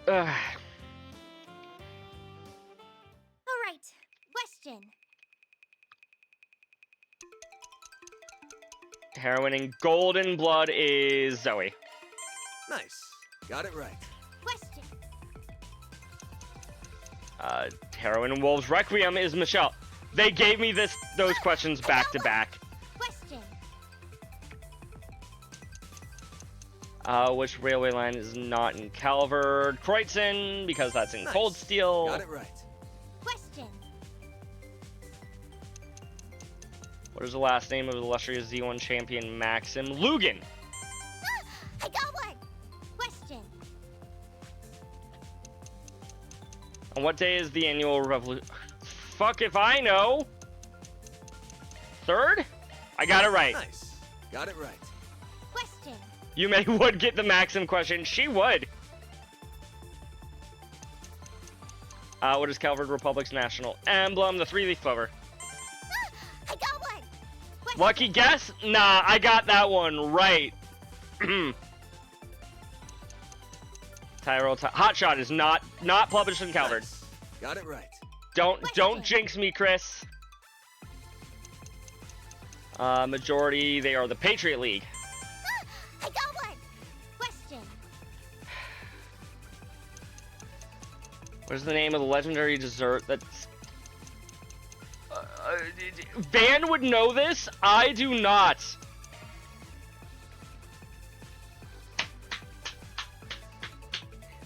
All right. Question. Heroine in Golden Blood is Zoe. Nice. Got it right. Question. Heroine in Wolves Requiem is Michelle. They gave me those questions back to back. Question. Which railway line is not in Calvert? Kreutzen, because that's in Cold Steel. Got it right. Question. What is the last name of the illustrious Z1 champion Maxim Lugan? I got one. Question. On what day is the annual revolution? Fuck if I know. 3rd? I got it right. Nice. Got it right. Question. Yume would get the Maxim question. She would. What is Calvert Republic's national emblem? The 3-leaf clover. I got one. Question. Lucky guess? Nah, I got that one right. Tyrell Hotshot is not published in Calvert. Nice. Got it right. Don't jinx me, Chris. Majority, they are the Patriot League. I got one. Question. What is the name of the legendary dessert that's... Van would know this. I do not.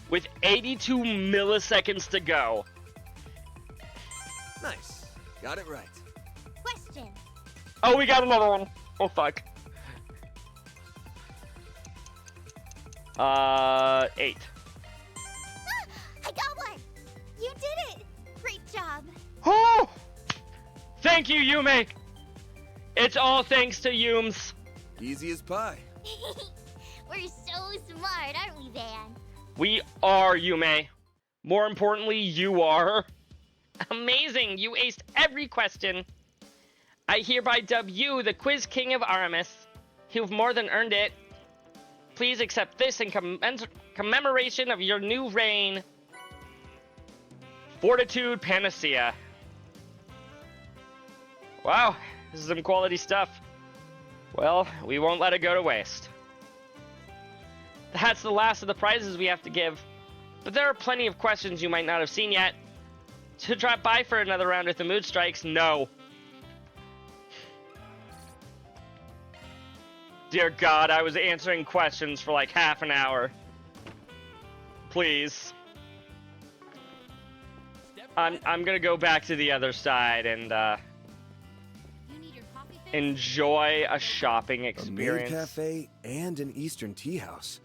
With 82 milliseconds to go. Nice. Got it right. Question. Oh, we got another one. Oh, fuck. 8. I got one. You did it. Great job. Oh! Thank you, Yume. It's all thanks to Yums. Easy as pie. We're so smart, aren't we, Van? We are, Yume. More importantly, you are. Amazing! You aced every question. I hereby dub you the Quiz King of Aramis. You've more than earned it. Please accept this in commemoration of your new reign. Fortitude Panacea. Wow, this is some quality stuff. Well, we won't let it go to waste. That's the last of the prizes we have to give. But there are plenty of questions you might not have seen yet. To drop by for another round if the mood strikes, no. Dear God, I was answering questions for like half an hour. Please. I'm gonna go back to the other side and enjoy a shopping experience. A maid cafe and an Eastern tea house.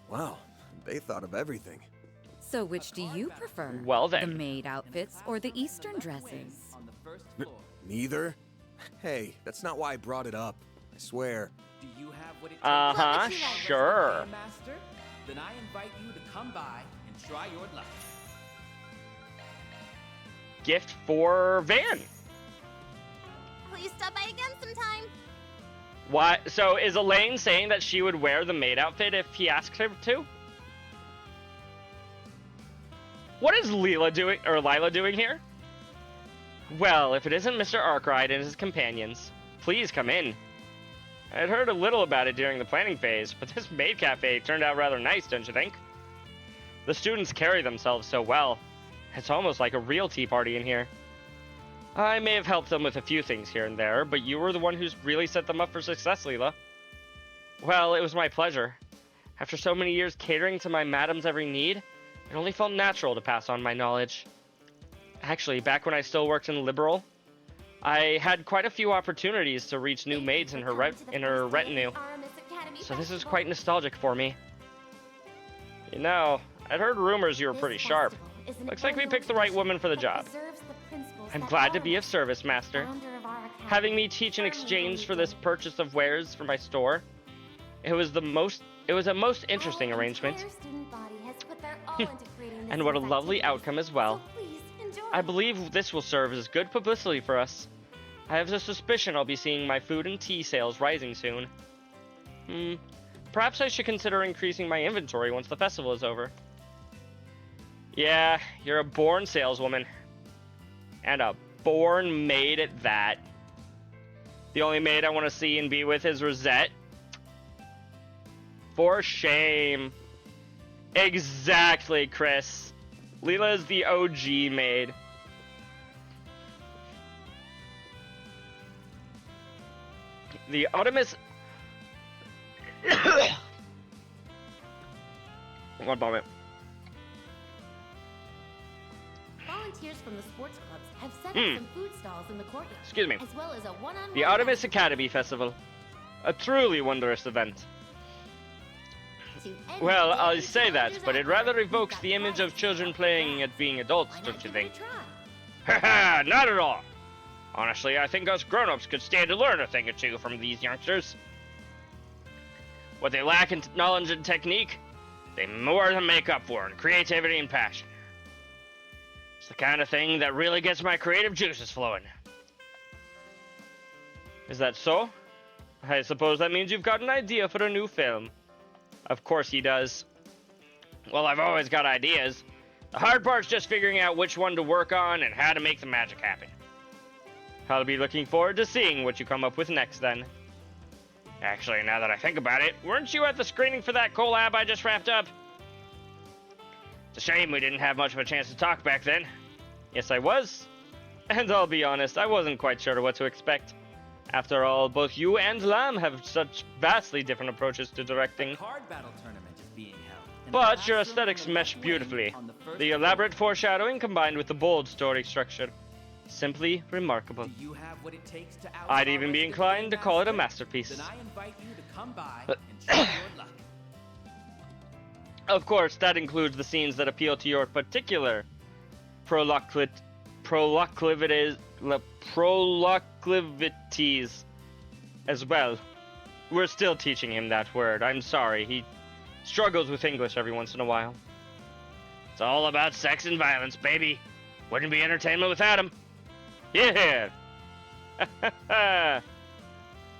Wow, they thought of everything. So which do you prefer? Well then. The maid outfits or the Eastern dresses? Neither? Hey, that's not why I brought it up. I swear. Do you have what it takes? Uh-huh, sure. Master? Then I invite you to come by and try your luck. Gift for Van. Will you stop by again sometime? Why? So is Elaine saying that she would wear the maid outfit if he asked her to? What is Lila doing here? Well, if it isn't Mr. Arkwright and his companions, please come in. I'd heard a little about it during the planning phase, but this maid cafe turned out rather nice, don't you think? The students carry themselves so well. It's almost like a real tea party in here. I may have helped them with a few things here and there, but you were the one who's really set them up for success, Leela. Well, it was my pleasure. After so many years catering to my madam's every need, it only felt natural to pass on my knowledge. Actually, back when I still worked in Liberal, I had quite a few opportunities to reach new maids in her retinue. So this is quite nostalgic for me. You know, I'd heard rumors you were pretty sharp. Looks like we picked the right woman for the job. I'm glad to be of service, Master. Having me teach in exchange for this purchase of wares for my store, it was a most interesting arrangement. And what a lovely outcome as well. I believe this will serve as good publicity for us. I have a suspicion I'll be seeing my food and tea sales rising soon. Perhaps I should consider increasing my inventory once the festival is over. Yeah, you're a born saleswoman. And a born maid at that. The only maid I want to see and be with is Rosette. For shame. Exactly, Chris. Leela is the OG maid. The Optimus... One moment. Volunteers from the sports clubs have set up some food stalls in the courtyard. Excuse me. As well as a one-on-one The Artemis Academy Festival. A truly wondrous event. Well, I'll say that, but it rather evokes the image of children playing at being adults, don't you think? Haha, not at all. Honestly, I think us grown-ups could stand to learn a thing or two from these youngsters. What they lack in knowledge and technique, they more than make up for in creativity and passion. It's the kind of thing that really gets my creative juices flowing. Is that so? I suppose that means you've got an idea for a new film. Of course he does. Well, I've always got ideas. The hard part's just figuring out which one to work on and how to make the magic happen. I'll be looking forward to seeing what you come up with next, then. Actually, now that I think about it, weren't you at the screening for that collab I just wrapped up? It's a shame we didn't have much of a chance to talk back then. Yes, I was. And I'll be honest, I wasn't quite sure what to expect. After all, both you and Lam have such vastly different approaches to directing. The card battle tournament is being held. But your aesthetics mesh beautifully. The elaborate foreshadowing combined with the bold story structure. Simply remarkable. Do you have what it takes to I'd even be inclined to call it a masterpiece. Then I invite you to come by and try your luck. Of course, that includes the scenes that appeal to your particular proclivities as well. We're still teaching him that word. I'm sorry, he struggles with English every once in a while. It's all about sex and violence, baby. Wouldn't be entertainment without him. Yeah!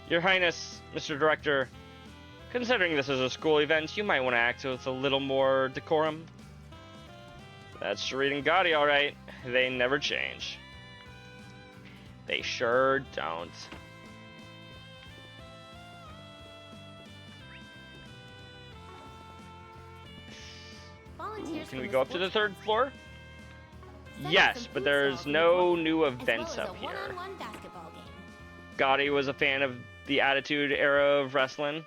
Your Highness, Mr. Director, considering this is a school event, you might want to act with a little more decorum. That's Sharid and Gotti, alright. They never change. They sure don't. Ooh, can we go up to the third floor? Yes, but there's no new events up here. Gotti was a fan of the Attitude Era of wrestling.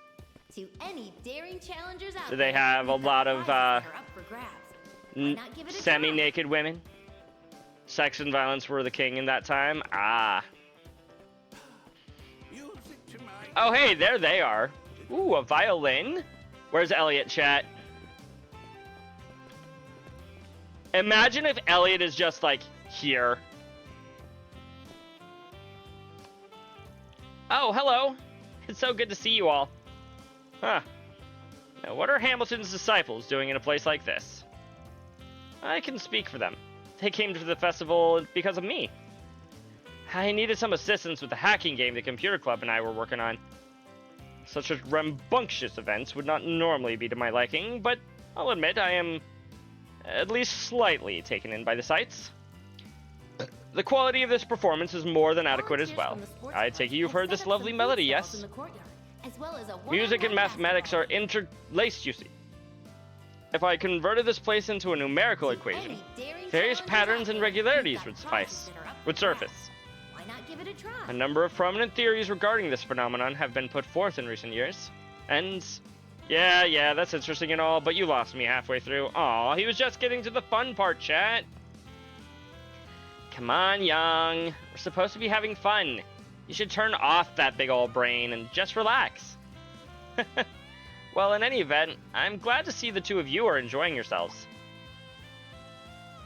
To any daring challengers out Do they have a lot of there, semi-naked women? Sex and violence were the king in that time. Ah. Oh, hey, there they are. Ooh, a violin? Where's Elliot, chat? Imagine if Elliot is just, like, here. Oh, hello. It's so good to see you all. Huh. Now, what are Hamilton's disciples doing in a place like this? I can speak for them. They came to the festival because of me. I needed some assistance with the hacking game the computer club and I were working on. Such a rambunctious event would not normally be to my liking, but I'll admit I am at least slightly taken in by the sights. The quality of this performance is more than adequate as well. I take it you've heard this lovely melody, yes? Music and mathematics are interlaced, you see. If I converted this place into a numerical equation, various patterns and regularities would surface. Why not give it a try? A number of prominent theories regarding this phenomenon have been put forth in recent years. And yeah, that's interesting and all, but you lost me halfway through. Aw, he was just getting to the fun part, chat. Come on, Young. We're supposed to be having fun. You should turn off that big old brain and just relax. Well, in any event, I'm glad to see the two of you are enjoying yourselves.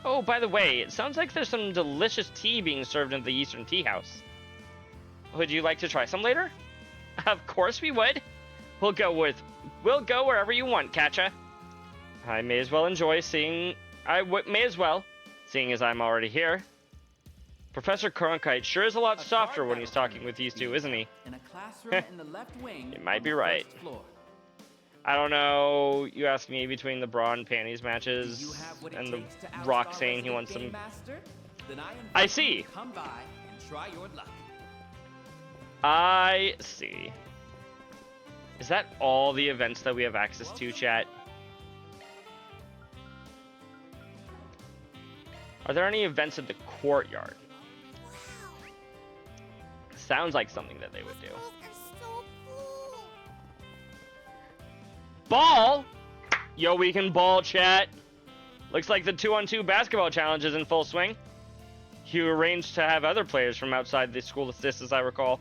Oh, by the way, it sounds like there's some delicious tea being served in the Eastern Tea House. Would you like to try some later? Of course we would. We'll go wherever you want, Katja. I may as well seeing as I'm already here. Professor Cronkite sure is a lot softer when he's talking with these two, isn't he? In a classroom in the left wing. You might be on the right. first floor. I don't know. You asked me between the bra and panties matches and the Rock saying he wants some. I see. Come by and try your luck. I see. Is that all the events that we have access to, chat? Are there any events at the courtyard? Sounds like something that they would do. Ball? Yo, we can ball, chat. Looks like the 2-on-2 basketball challenge is in full swing. You arranged to have other players from outside the school assist, as I recall.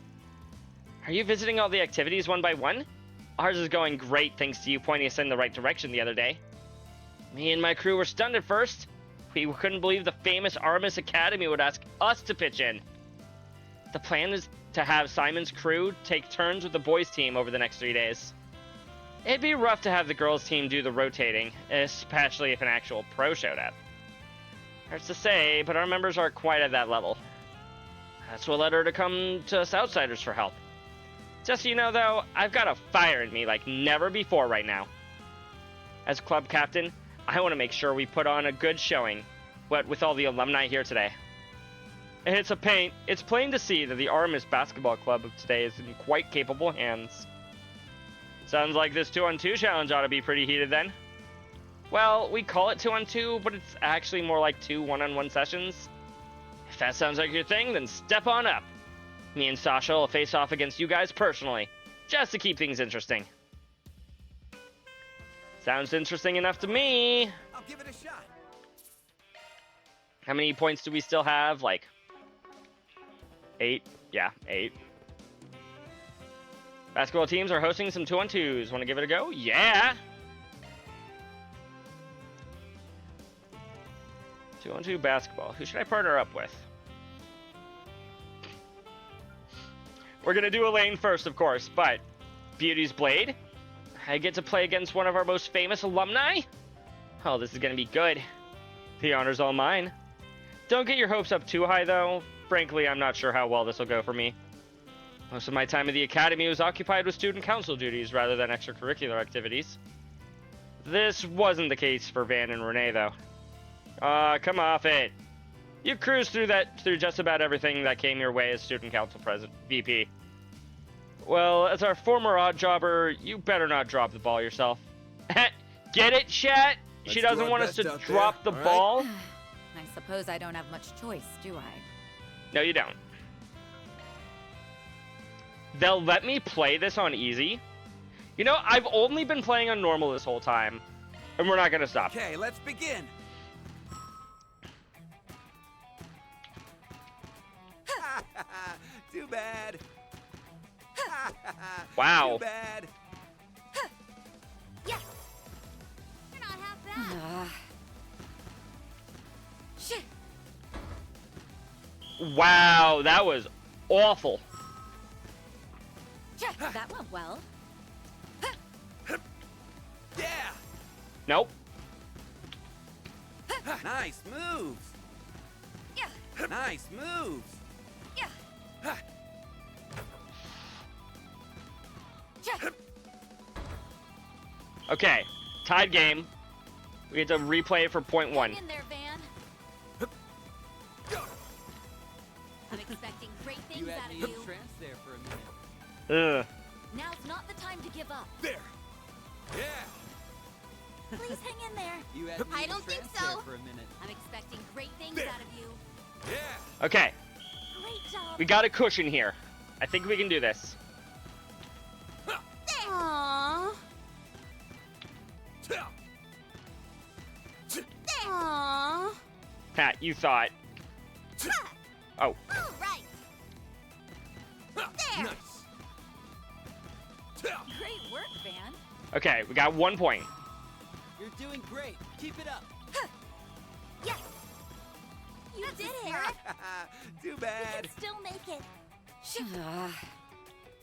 Are you visiting all the activities one by one? Ours is going great thanks to you pointing us in the right direction the other day. Me and my crew were stunned at first. We couldn't believe the famous Artemis Academy would ask us to pitch in. The plan is to have Simon's crew take turns with the boys' team over the next 3 days. It'd be rough to have the girls' team do the rotating, especially if an actual pro showed up. Hurts to say, but our members aren't quite at that level. That's what led her to come to us outsiders for help. Just so you know, though, I've got a fire in me like never before right now. As club captain, I want to make sure we put on a good showing, with all the alumni here today. It's plain to see that the Artemis Basketball Club of today is in quite capable hands. Sounds like this 2-on-2 challenge ought to be pretty heated then. Well, we call it 2-on-2, but it's actually more like 2 1-on-1 sessions. If that sounds like your thing, then step on up. Me and Sasha will face off against you guys personally, just to keep things interesting. Sounds interesting enough to me. I'll give it a shot. How many points do we still have? Like 8? Yeah, 8. Basketball teams are hosting some 2-on-2s. Want to give it a go? Yeah! 2-on-2 basketball. Who should I partner up with? We're going to do Elaine first, of course, but Beauty's Blade? I get to play against one of our most famous alumni? Oh, this is going to be good. The honor's all mine. Don't get your hopes up too high, though. Frankly, I'm not sure how well this will go for me. Most of my time at the academy was occupied with student council duties rather than extracurricular activities. This wasn't the case for Van and Renee, though. Come off it. You cruised through just about everything that came your way as student council president, VP. Well, as our former odd jobber, you better not drop the ball yourself. Get it, chat? She doesn't want us to drop the ball? I suppose I don't have much choice, do I? No, you don't. They'll let me play this on easy. You know, I've only been playing on normal this whole time, and we're not gonna stop. Okay, let's begin. Too bad. Wow. Too bad. Yes. You're not half bad. Shit. Wow, that was awful. That went well. Yeah. Nope. Nice moves. Yeah. Nice moves. Yeah. Okay, tied game. We get to replay it for point 1. Hang in there, Van. I'm expecting great things You out had of me in you. trance there for a minute. Ugh. Now's not the time to give up. There. Yeah. Please hang in there. You had me I in don't think trance there so. for a minute. I'm expecting great things out of you. Yeah. Okay, Great job. we got a cushion here. I think we can do this. Aww. Aww. Pat, you thought. Oh, All right. There. Nice. Great work, Van. okay, we got 1 point. You're doing great. Keep it up. Yes. You did it, Eric. Too You bad. can still make it.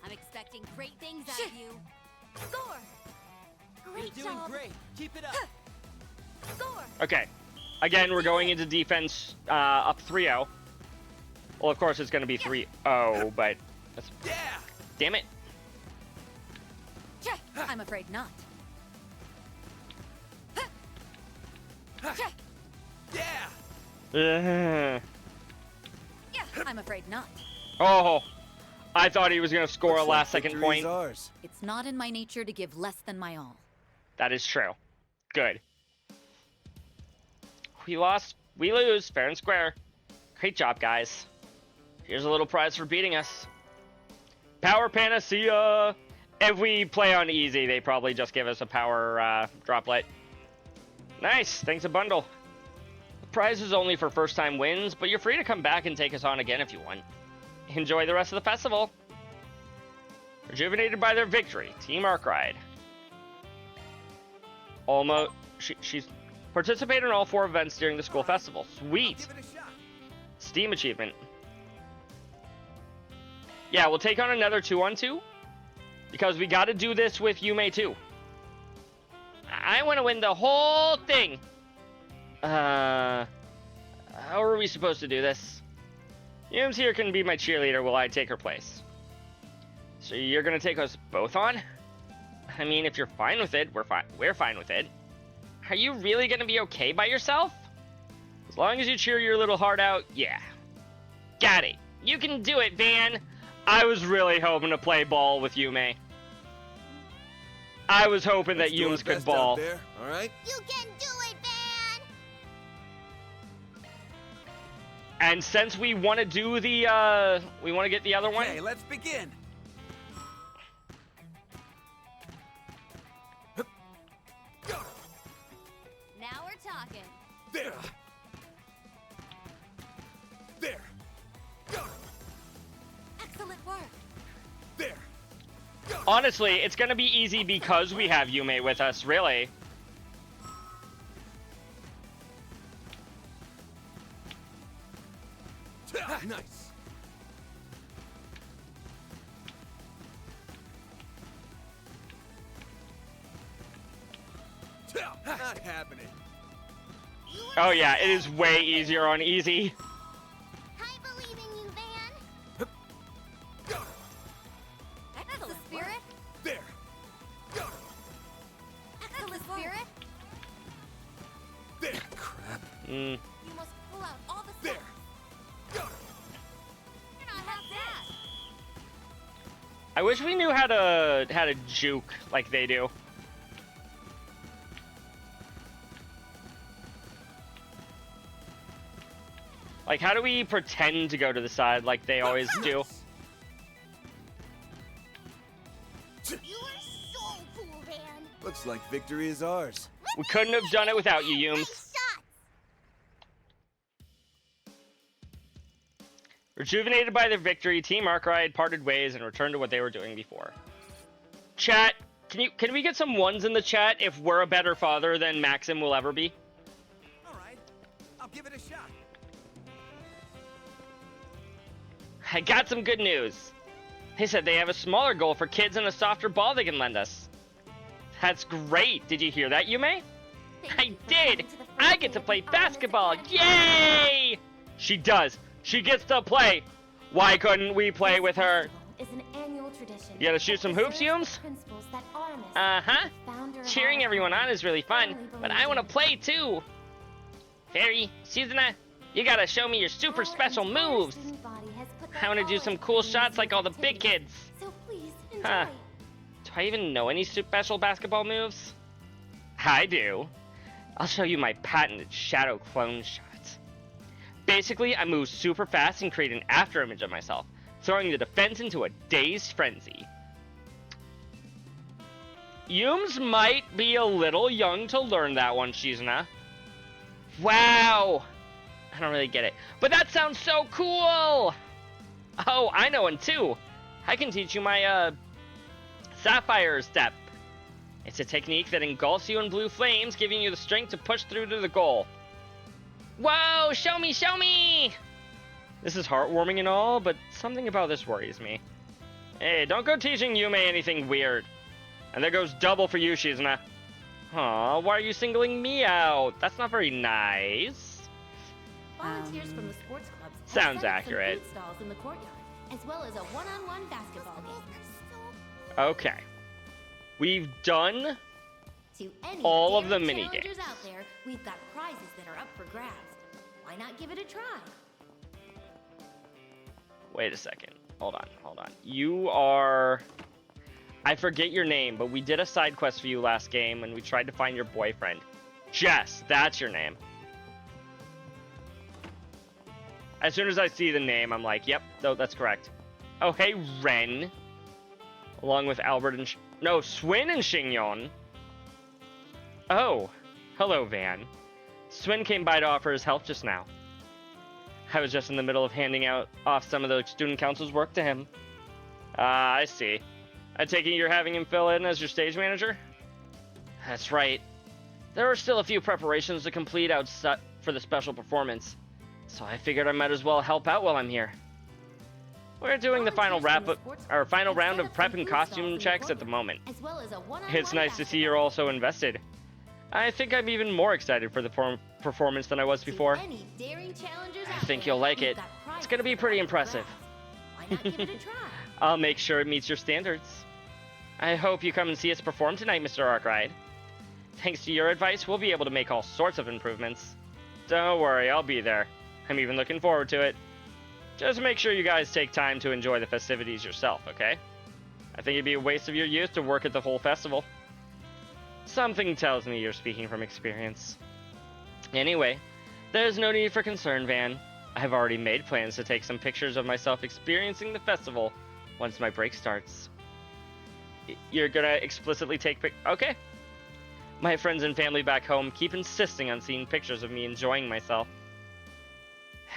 I'm expecting great things out of you. Score. Great You're doing job. great. Keep it up. Score. Okay, again, we're going into defense up 3-0. Well, of course, it's going to be 3-0, but that's... Yeah. Damn it. I'm afraid not. Yeah. I'm afraid not. Oh, I thought he was going to score a Looks like last-second victory point. is ours. It's not in my nature to give less than my all. That is true. Good. We lost. We lose. Fair and square. Great job, guys. Here's a little prize for beating us. Power Panacea. If we play on easy, they probably just give us a power droplet. Nice. Thanks a bundle. The prize is only for first-time wins, but you're free to come back and take us on again if you want. Enjoy the rest of the festival. Rejuvenated by their victory, Team Arkride. Almost. She's participated in all 4 events during the school festival. Sweet. Give it a shot. Steam achievement. Yeah, we'll take on another 2-on-2 because we got to do this with Yume too. I want to win the whole thing. How are we supposed to do this? Yume's here can be my cheerleader while I take her place. So you're gonna take us both on? I mean, if you're fine with it, we're fine with it. Are you really gonna be okay by yourself? As long as you cheer your little heart out, yeah. Got it. You can do it, Van. I was really hoping to play ball with Yume. I was hoping that Let's do our Yumes could best ball. out there, all right? You can do it, Van. And since we want to do the, we want to get the other one. Okay, let's begin. Now we're talking. There. There. Excellent work. There. Honestly, it's gonna be easy because we have Yume with us, really. Nice. Not happening. Oh yeah, it is way easier on easy. I believe in you, Van. Excellent spirit. There. Excellent spirit. There. Crap. Mm. You must pull out all the There. stops. You're not half bad. I wish we knew how to juke like they do. Like, how do we pretend to go to the side like they always do? You are so cool, Van. Looks like victory is ours. We couldn't have done it without you, Yumes. Nice shots. Rejuvenated by their victory, Team Arkride parted ways and returned to what they were doing before. Chat, can we get some ones in the chat if we're a better father than Maxim will ever be? All right. I'll give it a shot. I got some good news. They said they have a smaller goal for kids and a softer ball they can lend us. That's great. Did you hear that, Yume? I did. I get to play basketball. Yay! She does. She gets to play. Why couldn't we play with her? Is an annual tradition. You gotta shoot some hoops, Yumes? Principles that are missing. Uh-huh. Founder of Cheering our everyone on academy is really fun, firmly but believes I want to in play too. Fairy, Susanna, you gotta show me your super Our special entire moves. student body has put I their want to all do some into cool these shots like all the big activities. kids. So please enjoy. Huh. Do I even know any special basketball moves? I do. I'll show you my patented shadow clone shot. Basically, I move super fast and create an afterimage of myself, throwing the defense into a dazed frenzy. Yums might be a little young to learn that one, Shizuna. Wow! I don't really get it, but that sounds so cool! Oh, I know one too. I can teach you my, Sapphire Step. It's a technique that engulfs you in blue flames, giving you the strength to push through to the goal. Whoa, show me, show me! This is heartwarming and all, but something about this worries me. Hey, don't go teaching Yume anything weird. And there goes double for you, Shizuna. Aw, why are you singling me out? That's not very nice. Volunteers from the sports clubs sounds have set up some accurate. food stalls in the courtyard, as well as a one-on-one basketball game. Okay. We've done To any all of the daring mini challengers games. out there, we've got prizes that are up for grabs. Why not give it a try? Wait a second. Hold on, hold on. You are... I forget your name, but we did a side quest for you last game, and we tried to find your boyfriend. Jess, that's your name. As soon as I see the name, I'm like, yep, no, that's correct. Oh, hey, Ren. Along with Albert and... No, Swin and Xingyon. Oh, hello, Van. Swin came by to offer his help just now. I was just in the middle of handing off some of the student council's work to him. Ah, I see. I take it you're having him fill in as your stage manager? That's right. There are still a few preparations to complete outside for the special performance, so I figured I might as well help out while I'm here. We're doing the final final round of prep and costume checks at the moment. As well as a one-on-one It's nice to see you're also invested. I think I'm even more excited for the performance than I was before. Any daring challengers I out think there, you'll like we've it. got prizes It's gonna be that are pretty up for impressive. grabs. Why not give it a try? I'll make sure it meets your standards. I hope you come and see us perform tonight, Mr. Arkwright. Thanks to your advice, we'll be able to make all sorts of improvements. Don't worry, I'll be there. I'm even looking forward to it. Just make sure you guys take time to enjoy the festivities yourself, okay? I think it'd be a waste of your youth to work at the whole festival. Something tells me you're speaking from experience. Anyway, there's no need for concern, Van. I've already made plans to take some pictures of myself experiencing the festival once my break starts. You're gonna explicitly take okay. My friends and family back home keep insisting on seeing pictures of me enjoying myself.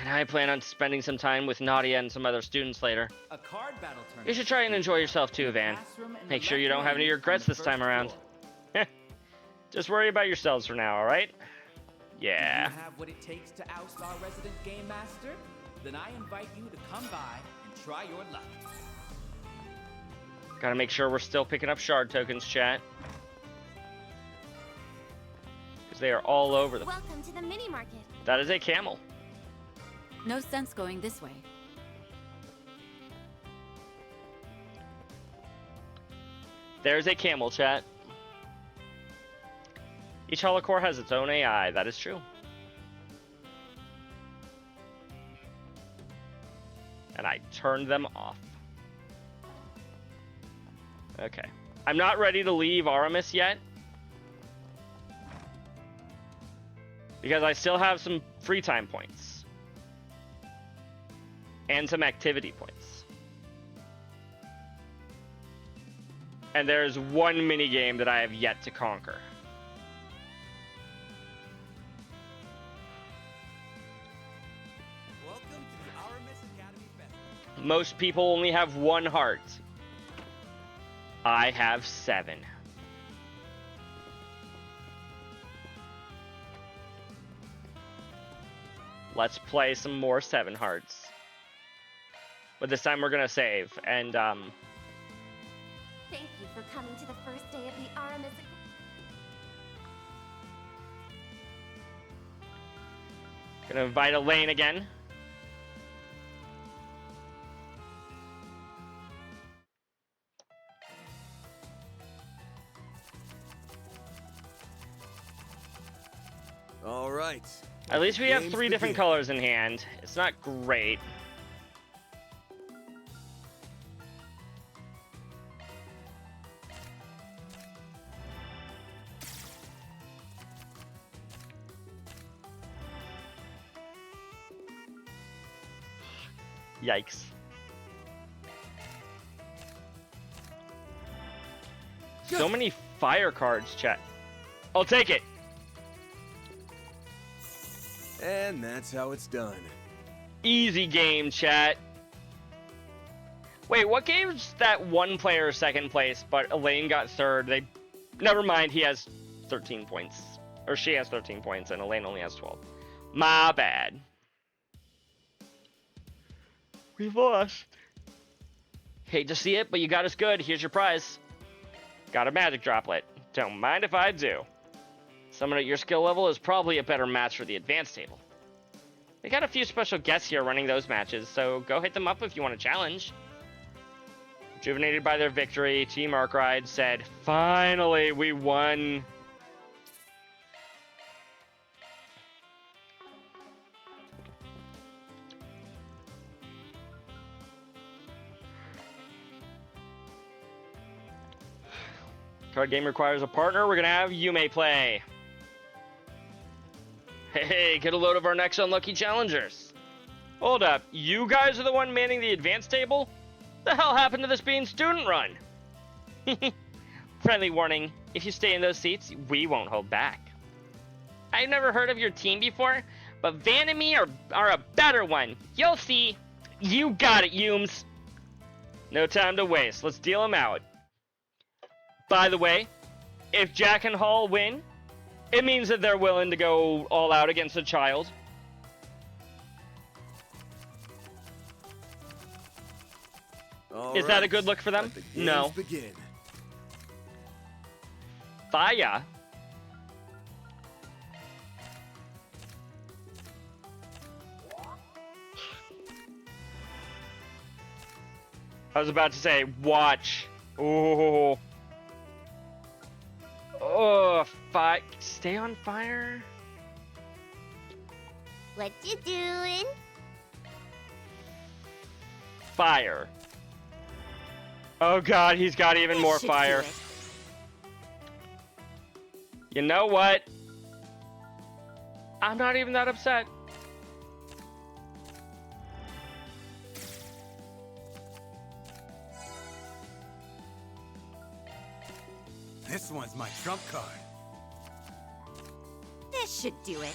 And I plan on spending some time with Nadia and some other students later. A card battle tournament. You should try and enjoy yourself too, Van. Make sure you don't have any regrets this time around. Just worry about yourselves for now, alright? Yeah. Do you have what it takes to oust our resident game master? Then I invite you to come by and try your luck. Gotta make sure we're still picking up shard tokens, chat. Because they are all over the... Welcome to the mini market. That is a camel. No sense going this way. There's a camel, chat. Each holocore has its own AI, that is true. And I turned them off. Okay. I'm not ready to leave Aramis yet. Because I still have some free time points. And some activity points. And there's one minigame that I have yet to conquer. Welcome to the Aramis Academy Festival. Most people only have one heart. I have 7. Let's play some more 7 hearts. But this time we're gonna save, and Thank you for coming to the first day of the Aramis. gonna invite Elaine again. All right. At least we have Games 3 different begin. colors in hand. It's not great. Yikes. So many fire cards, chat. I'll take it. And that's how it's done. Easy game, chat. Wait, what game's that one player second place, but Elaine got third? Never mind, he has 13 points. Or she has 13 points, and Elaine only has 12. My bad. We've lost. Hate to see it, but you got us good. Here's your prize. Got a magic droplet. Don't mind if I do. Someone at your skill level is probably a better match for the advanced table. They got a few special guests here running those matches, so go hit them up if you want to challenge. Rejuvenated by their victory, Team Arkride said, "Finally, we won." Card game requires a partner. We're gonna have Yume play. Hey, get a load of our next unlucky challengers. Hold up, you guys are the one manning the advanced table? The hell happened to this being student run? Friendly warning, if you stay in those seats, we won't hold back. I've never heard of your team before, but Van and me are a better one. You'll see. You got it, Yumes. No time to waste. Let's deal them out. By the way, if Jack and Hall win, it means that they're willing to go all out against a child. Is that a good look for them? No. Begin. Fire. I was about to say, watch. Oh. Oh, stay on fire. What you doing? Fire. Oh god, he's got even more fire. You know what? I'm not even that upset. This one's my trump card. This should do it.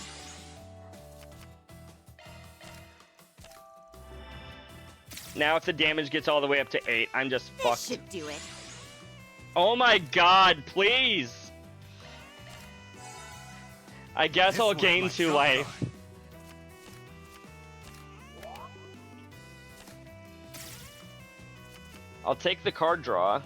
Now if the damage gets all the way up to 8, I'm just fucked. This should do it. Oh my god, please! I guess I'll gain 2 life. I'll take the card draw.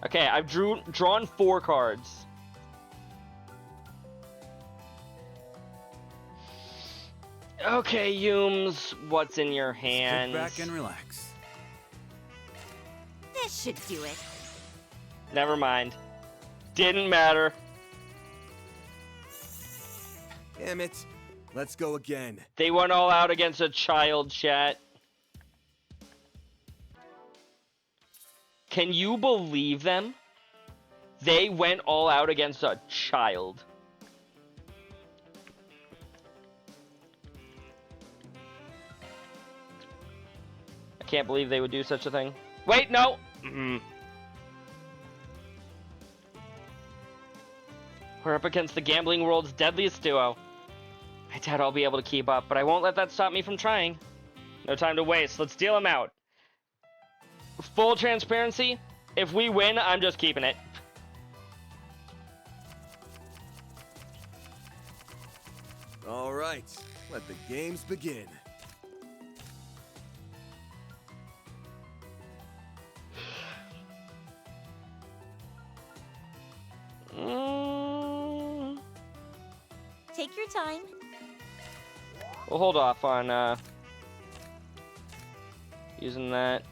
Okay, I've drawn 4 cards. Okay, Yumes, what's in your hands? Sit back and relax. This should do it. Never mind. Didn't matter. Damn it. Let's go again. They went all out against a child, chat. Can you believe them? They went all out against a child. I can't believe they would do such a thing. Wait, no! We're up against the gambling world's deadliest duo. I doubt I'll be able to keep up, but I won't let that stop me from trying. No time to waste. Let's deal them out. Full transparency, if we win, I'm just keeping it. All right, let the games begin. Take your time. We'll hold off on using that.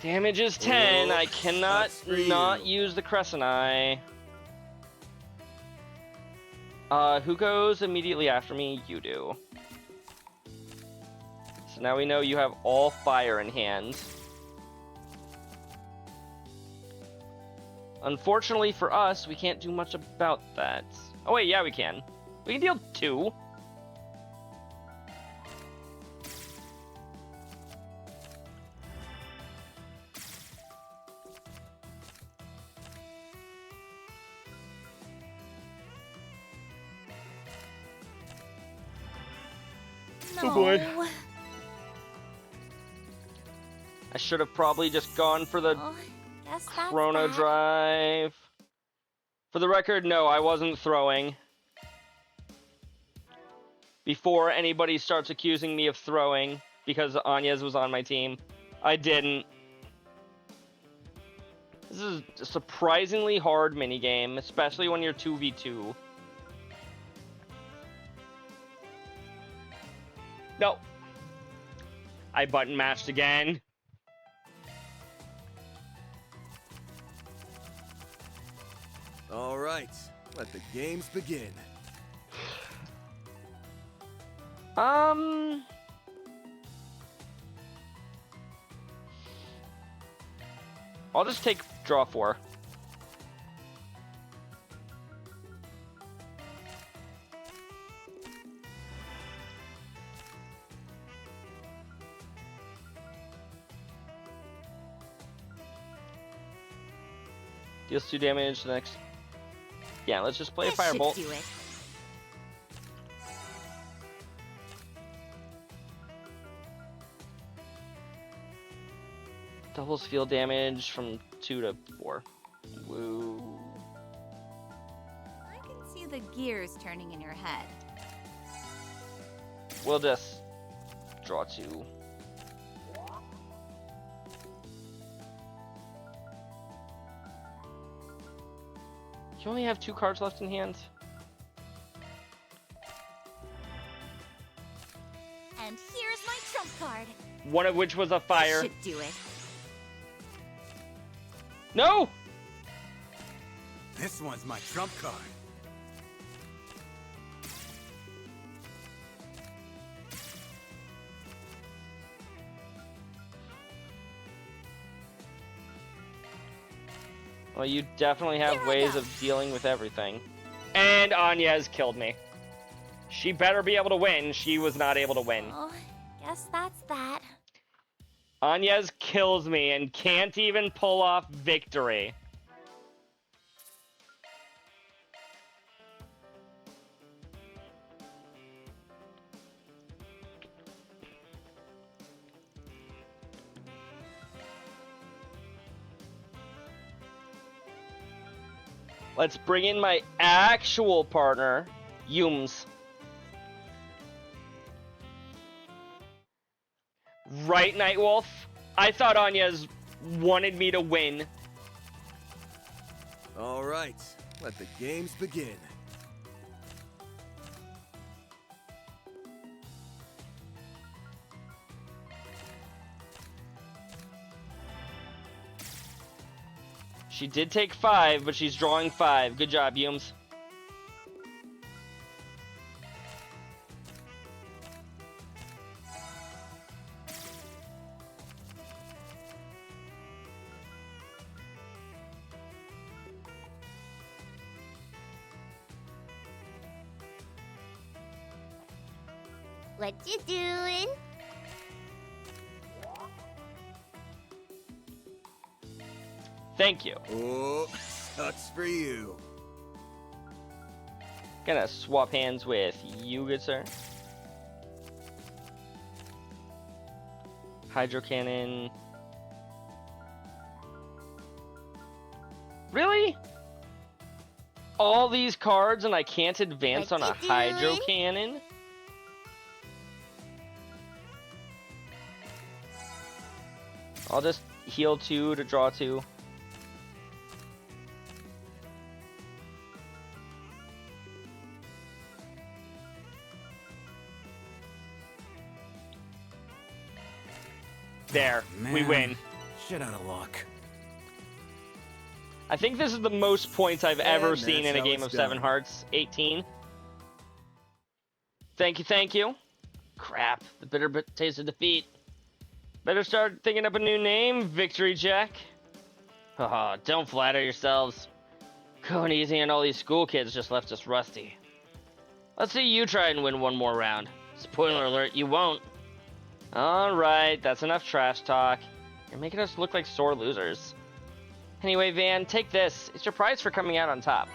Damage is 10. I cannot sucks for not you. use the Crescent Eye. Who goes immediately after me? You do. So now we know you have all fire in hand. Unfortunately for us, we can't do much about that. Oh wait, yeah we can. We can deal 2. No. Oh boy. I should have probably just gone for the Oh, guess that's Chrono that. Drive. For the record, no, I wasn't throwing. Before anybody starts accusing me of throwing, because Anya's was on my team, I didn't. This is a surprisingly hard minigame, especially when you're 2v2. No. I button mashed again. All right, let the games begin. I'll just take draw 4. Deals 2 damage to the next. Yeah, let's just play a firebolt. Should do it. Doubles field damage from 2 to 4. Woo. I can see the gears turning in your head. We'll just draw 2. You only have 2 cards left in hand? And here's my trump card. One of which was a fire. Should do it. No! This one's my trump card. Well, you definitely have Here I ways go. of dealing with everything. And Anya's killed me. She better be able to win. She was not able to win. Oh, guess that's that. Anya's kills me and can't even pull off victory. Let's bring in my actual partner, Yums. Right, Nightwolf? I thought Anya's wanted me to win. All right, let the games begin. She did take 5, but she's drawing 5. Good job, Yums. What you doing? Thank you. Oh, sucks for you. Gonna swap hands with you, good sir. Hydro Cannon. Really? All these cards and I can't advance What on a you Hydro doing? Cannon? I'll just heal 2 to draw 2. There, we Man, win. shit out of luck. I think this is the most points I've ever And seen that's in a how game it's of Seven done. Hearts. 18. Thank you, thank you. Crap, the bitter taste of defeat. Better start thinking up a new name, Victory Jack. Haha, don't flatter yourselves. Going easy on all these school kids just left us rusty. Let's see you try and win one more round. Spoiler alert, you won't. Alright, that's enough trash talk. You're making us look like sore losers. Anyway, Van, take this. It's your prize for coming out on top.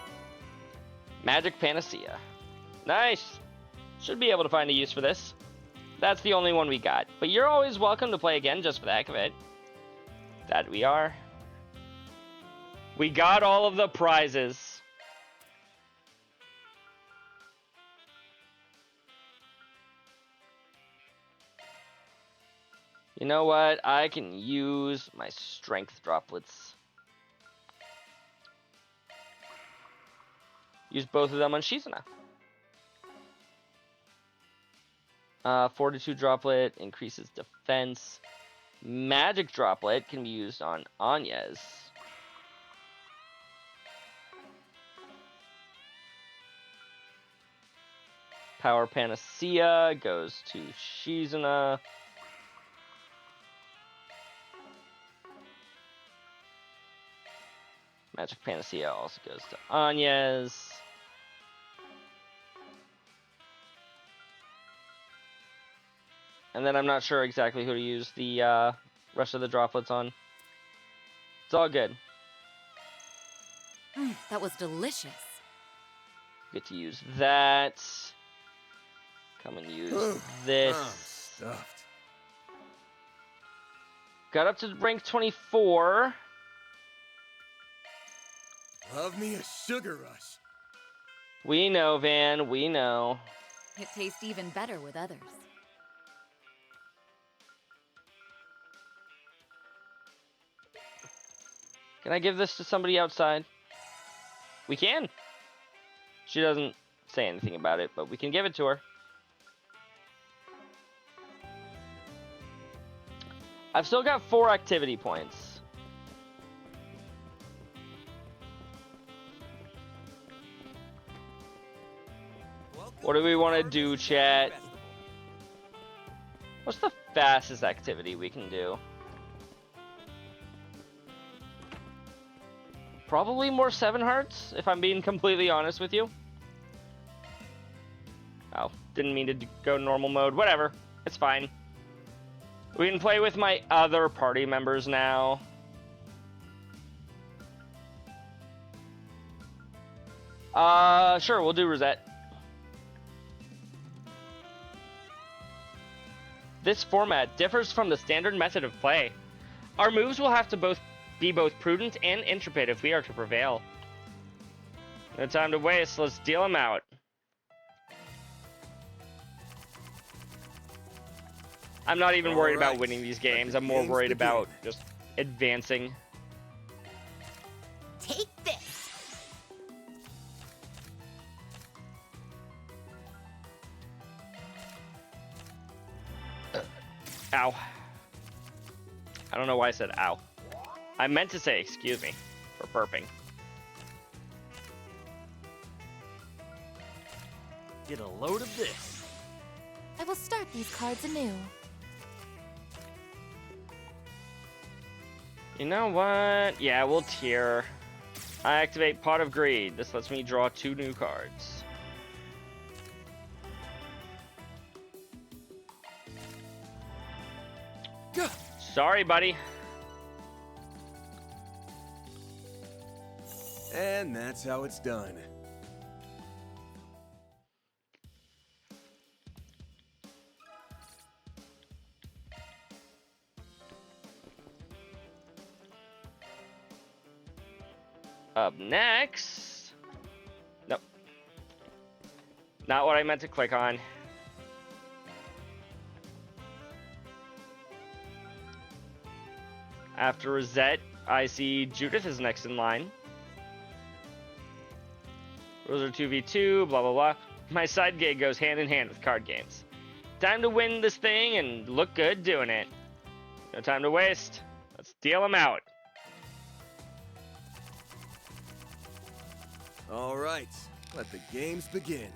Magic Panacea. Nice. Should be able to find a use for this. That's the only one we got. But you're always welcome to play again just for the heck of it. That we are. We got all of the prizes. You know what? I can use my strength droplets. Use both of them on Shizuna. Fortitude droplet increases defense. Magic droplet can be used on Anyes. Power Panacea goes to Shizuna. Magic Panacea also goes to Anyes. And then I'm not sure exactly who to use the rest of the droplets on. It's all good. That was delicious. Get to use that. Come and use this. Stuffed. Got up to rank 24. Love me a sugar rush. We know, Van. We know. It tastes even better with others. Can I give this to somebody outside? We can. She doesn't say anything about it, but we can give it to her. I've still got 4 activity points. What do we want to do, chat? What's the fastest activity we can do? Probably more 7 hearts, if I'm being completely honest with you. Oh, didn't mean to go normal mode. Whatever, it's fine. We can play with my other party members now. Sure, we'll do Rosette. This format differs from the standard method of play. Our moves will have to be both prudent and intrepid if we are to prevail. No time to waste, let's deal them out. I'm not even worried about winning these games. I'm more worried about just advancing. Take this. Ow. I don't know why I said ow. I meant to say excuse me for burping. Get a load of this. I will start these cards anew. You know what? Yeah, we'll tier. I activate Pot of Greed. This lets me draw 2 new cards. Sorry, buddy. And that's how it's done. Up next. Nope. Not what I meant to click on. After Rosette, I see Judith is next in line. Those are 2v2, blah, blah, blah. My side gig goes hand in hand with card games. Time to win this thing and look good doing it. No time to waste. Let's deal him out. All right, let the games begin.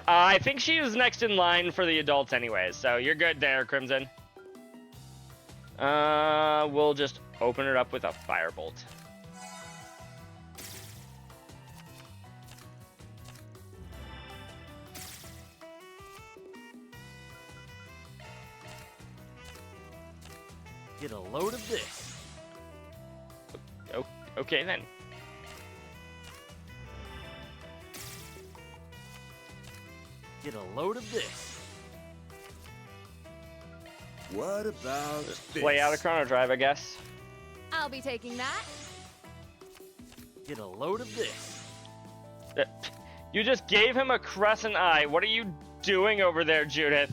I think she is next in line for the adults anyways, so you're good there, Crimson. We'll just open it up with a firebolt. Get a load of this. Okay then. Get a load of this. What about Play out a Chrono Drive, I guess. I'll be taking that. Get a load of this. You just gave him a crescent eye. What are you doing over there, Judith?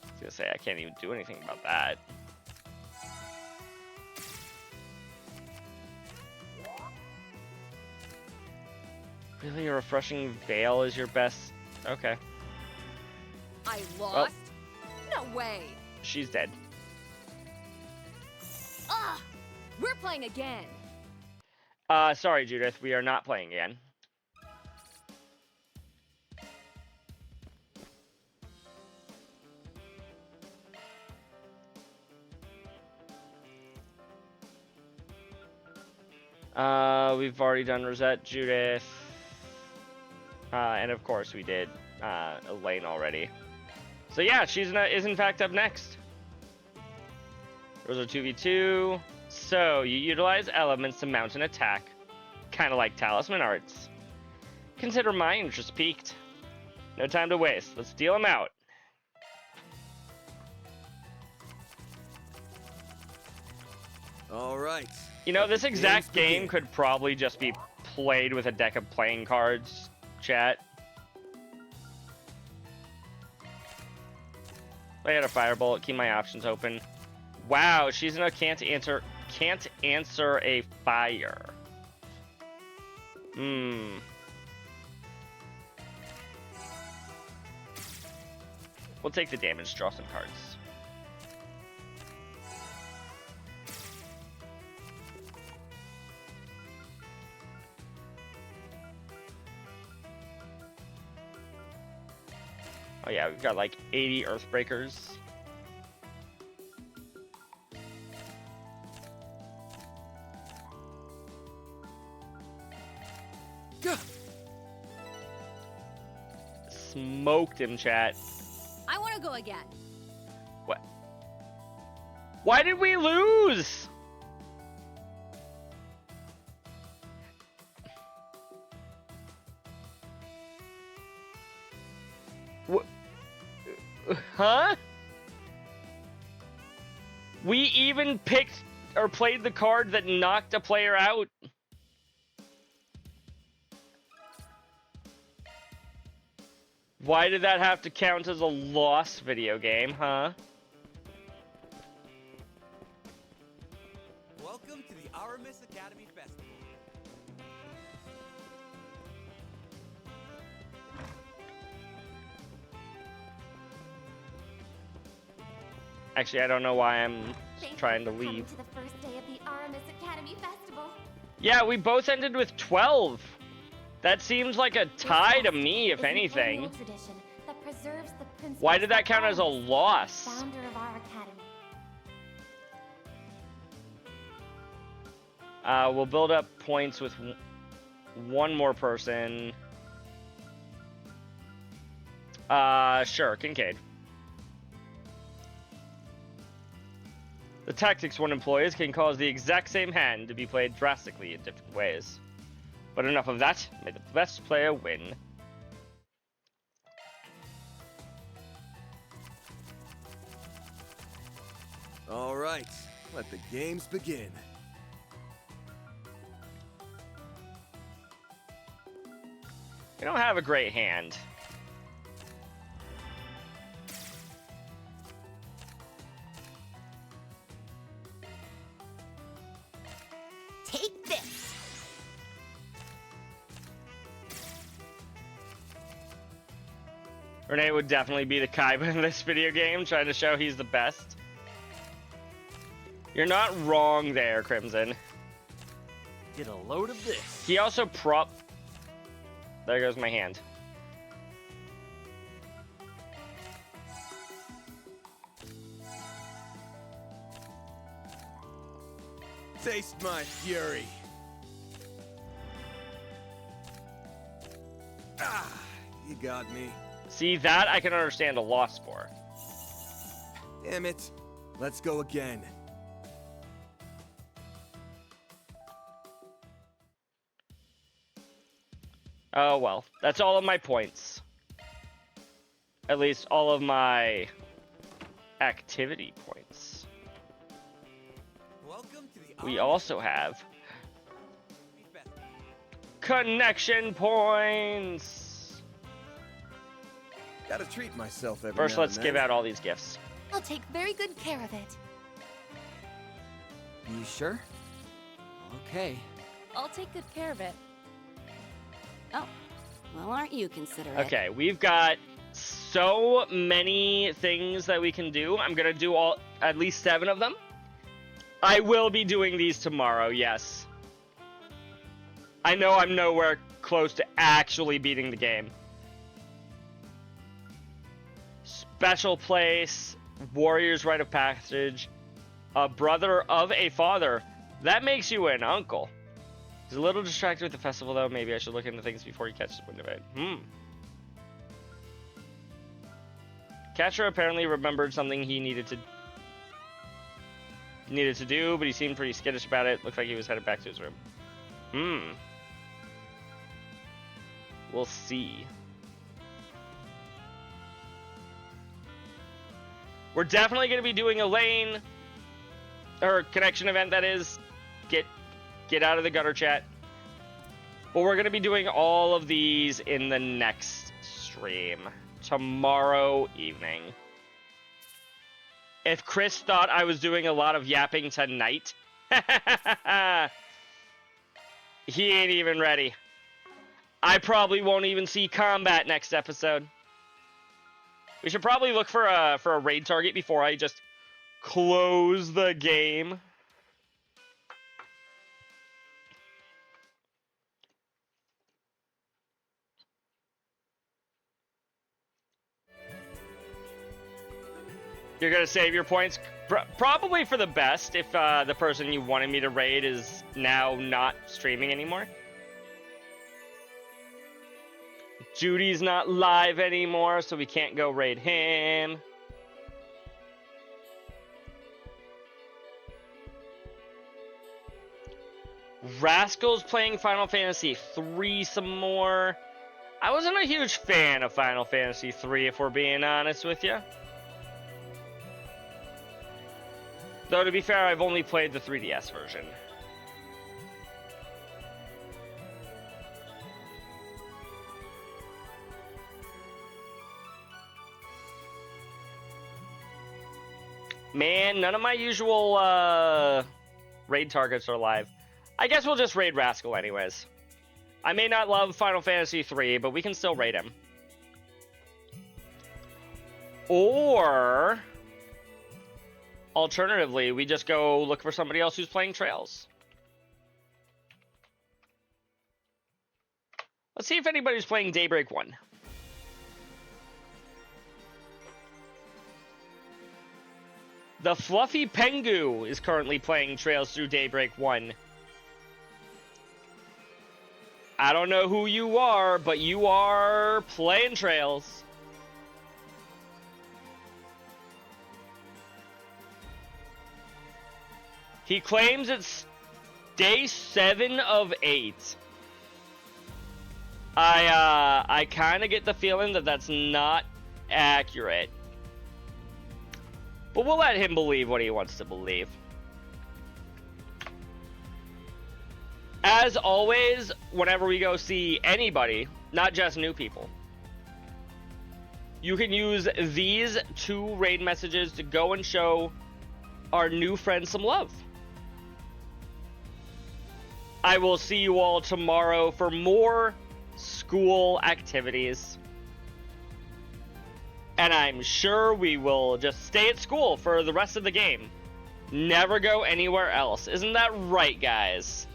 I was gonna say, I can't even do anything about that. Really, a refreshing veil is your best? Okay. I lost? No way. She's dead. Ugh! We're playing again. Sorry, Judith. We are not playing again. We've already done Rosette, Judith. And of course we did Elaine already. So yeah, she's is in fact up next. Rosa 2v2. So you utilize elements to mount an attack, kind of like Talisman Arts. Consider my interest piqued. No time to waste. Let's deal him out. All right. You know, this exact game could probably just be played with a deck of playing cards, chat. I had a firebolt, keep my options open. Wow, she's in a can't answer a fire. We'll take the damage, draw some cards. Oh yeah, we've got like 80 Earthbreakers. Smoked him, chat. I want to go again. What? Why did we lose? What? Huh? We even picked or played the card that knocked a player out. Why did that have to count as a loss video game, huh? Welcome to the Aramis Academy Festival. Actually, I don't know why I'm Thank trying you to for coming leave. to the first day of the Aramis Academy Festival. Yeah, we both ended with 12. That seems like a tie to me, if It's an anything. annual tradition that preserves the principles Why did that count as a Aramis, loss? founder of our academy. We'll build up points with one more person. Sure, Kincaid. The tactics one employs can cause the exact same hand to be played drastically in different ways. But enough of that. May the best player win. All right, let the games begin. We don't have a great hand. Take this. Renee would definitely be the Kaiba in this video game, trying to show he's the best. You're not wrong there, Crimson. Get a load of this. He also There goes my hand. Taste my fury. Ah, you got me. See, that I can understand a loss for. Damn it. Let's go again. Oh well, that's all of my points. At least all of my activity points. Welcome to the We also have connection points. Gotta treat myself every First, now let's and give then. out all these gifts. I'll take very good care of it. You sure? Okay. I'll take good care of it. Oh, well, aren't you considerate? Okay, we've got so many things that we can do. I'm gonna do at least 7 of them. I will be doing these tomorrow, yes. I know I'm nowhere close to actually beating the game. Special place, warrior's rite of passage, a brother of a father. That makes you an uncle. He's a little distracted with the festival, though. Maybe I should look into things before he catches wind of it. Catcher apparently remembered something he needed to do, but he seemed pretty skittish about it. Looked like he was headed back to his room. We'll see. We're definitely going to be doing a lane, or connection event, that is. Get out of the gutter chat. But we're going to be doing all of these in the next stream. Tomorrow evening. If Chris thought I was doing a lot of yapping tonight, he ain't even ready. I probably won't even see combat next episode. We should probably look for a raid target before I just close the game. You're gonna save your points? Probably for the best if the person you wanted me to raid is now not streaming anymore. Judy's not live anymore, so we can't go raid him. Rascal's playing Final Fantasy 3 some more. I wasn't a huge fan of Final Fantasy 3, if we're being honest with you. Though, to be fair, I've only played the 3DS version. Man, none of my usual raid targets are live. I guess we'll just raid Rascal anyways. I may not love Final Fantasy 3, but we can still raid him. Or, alternatively, we just go look for somebody else who's playing Trails. Let's see if anybody's playing Daybreak 1. The Fluffy Pengu is currently playing Trails through Daybreak 1. I don't know who you are, but you are playing Trails. He claims it's day 7 of 8. I kind of get the feeling that that's not accurate. But we'll let him believe what he wants to believe. As always, whenever we go see anybody, not just new people, you can use these 2 raid messages to go and show our new friends some love. I will see you all tomorrow for more school activities. And I'm sure we will just stay at school for the rest of the game. Never go anywhere else. Isn't that right, guys?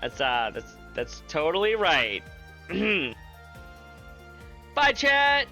That's totally right. Bye, chat!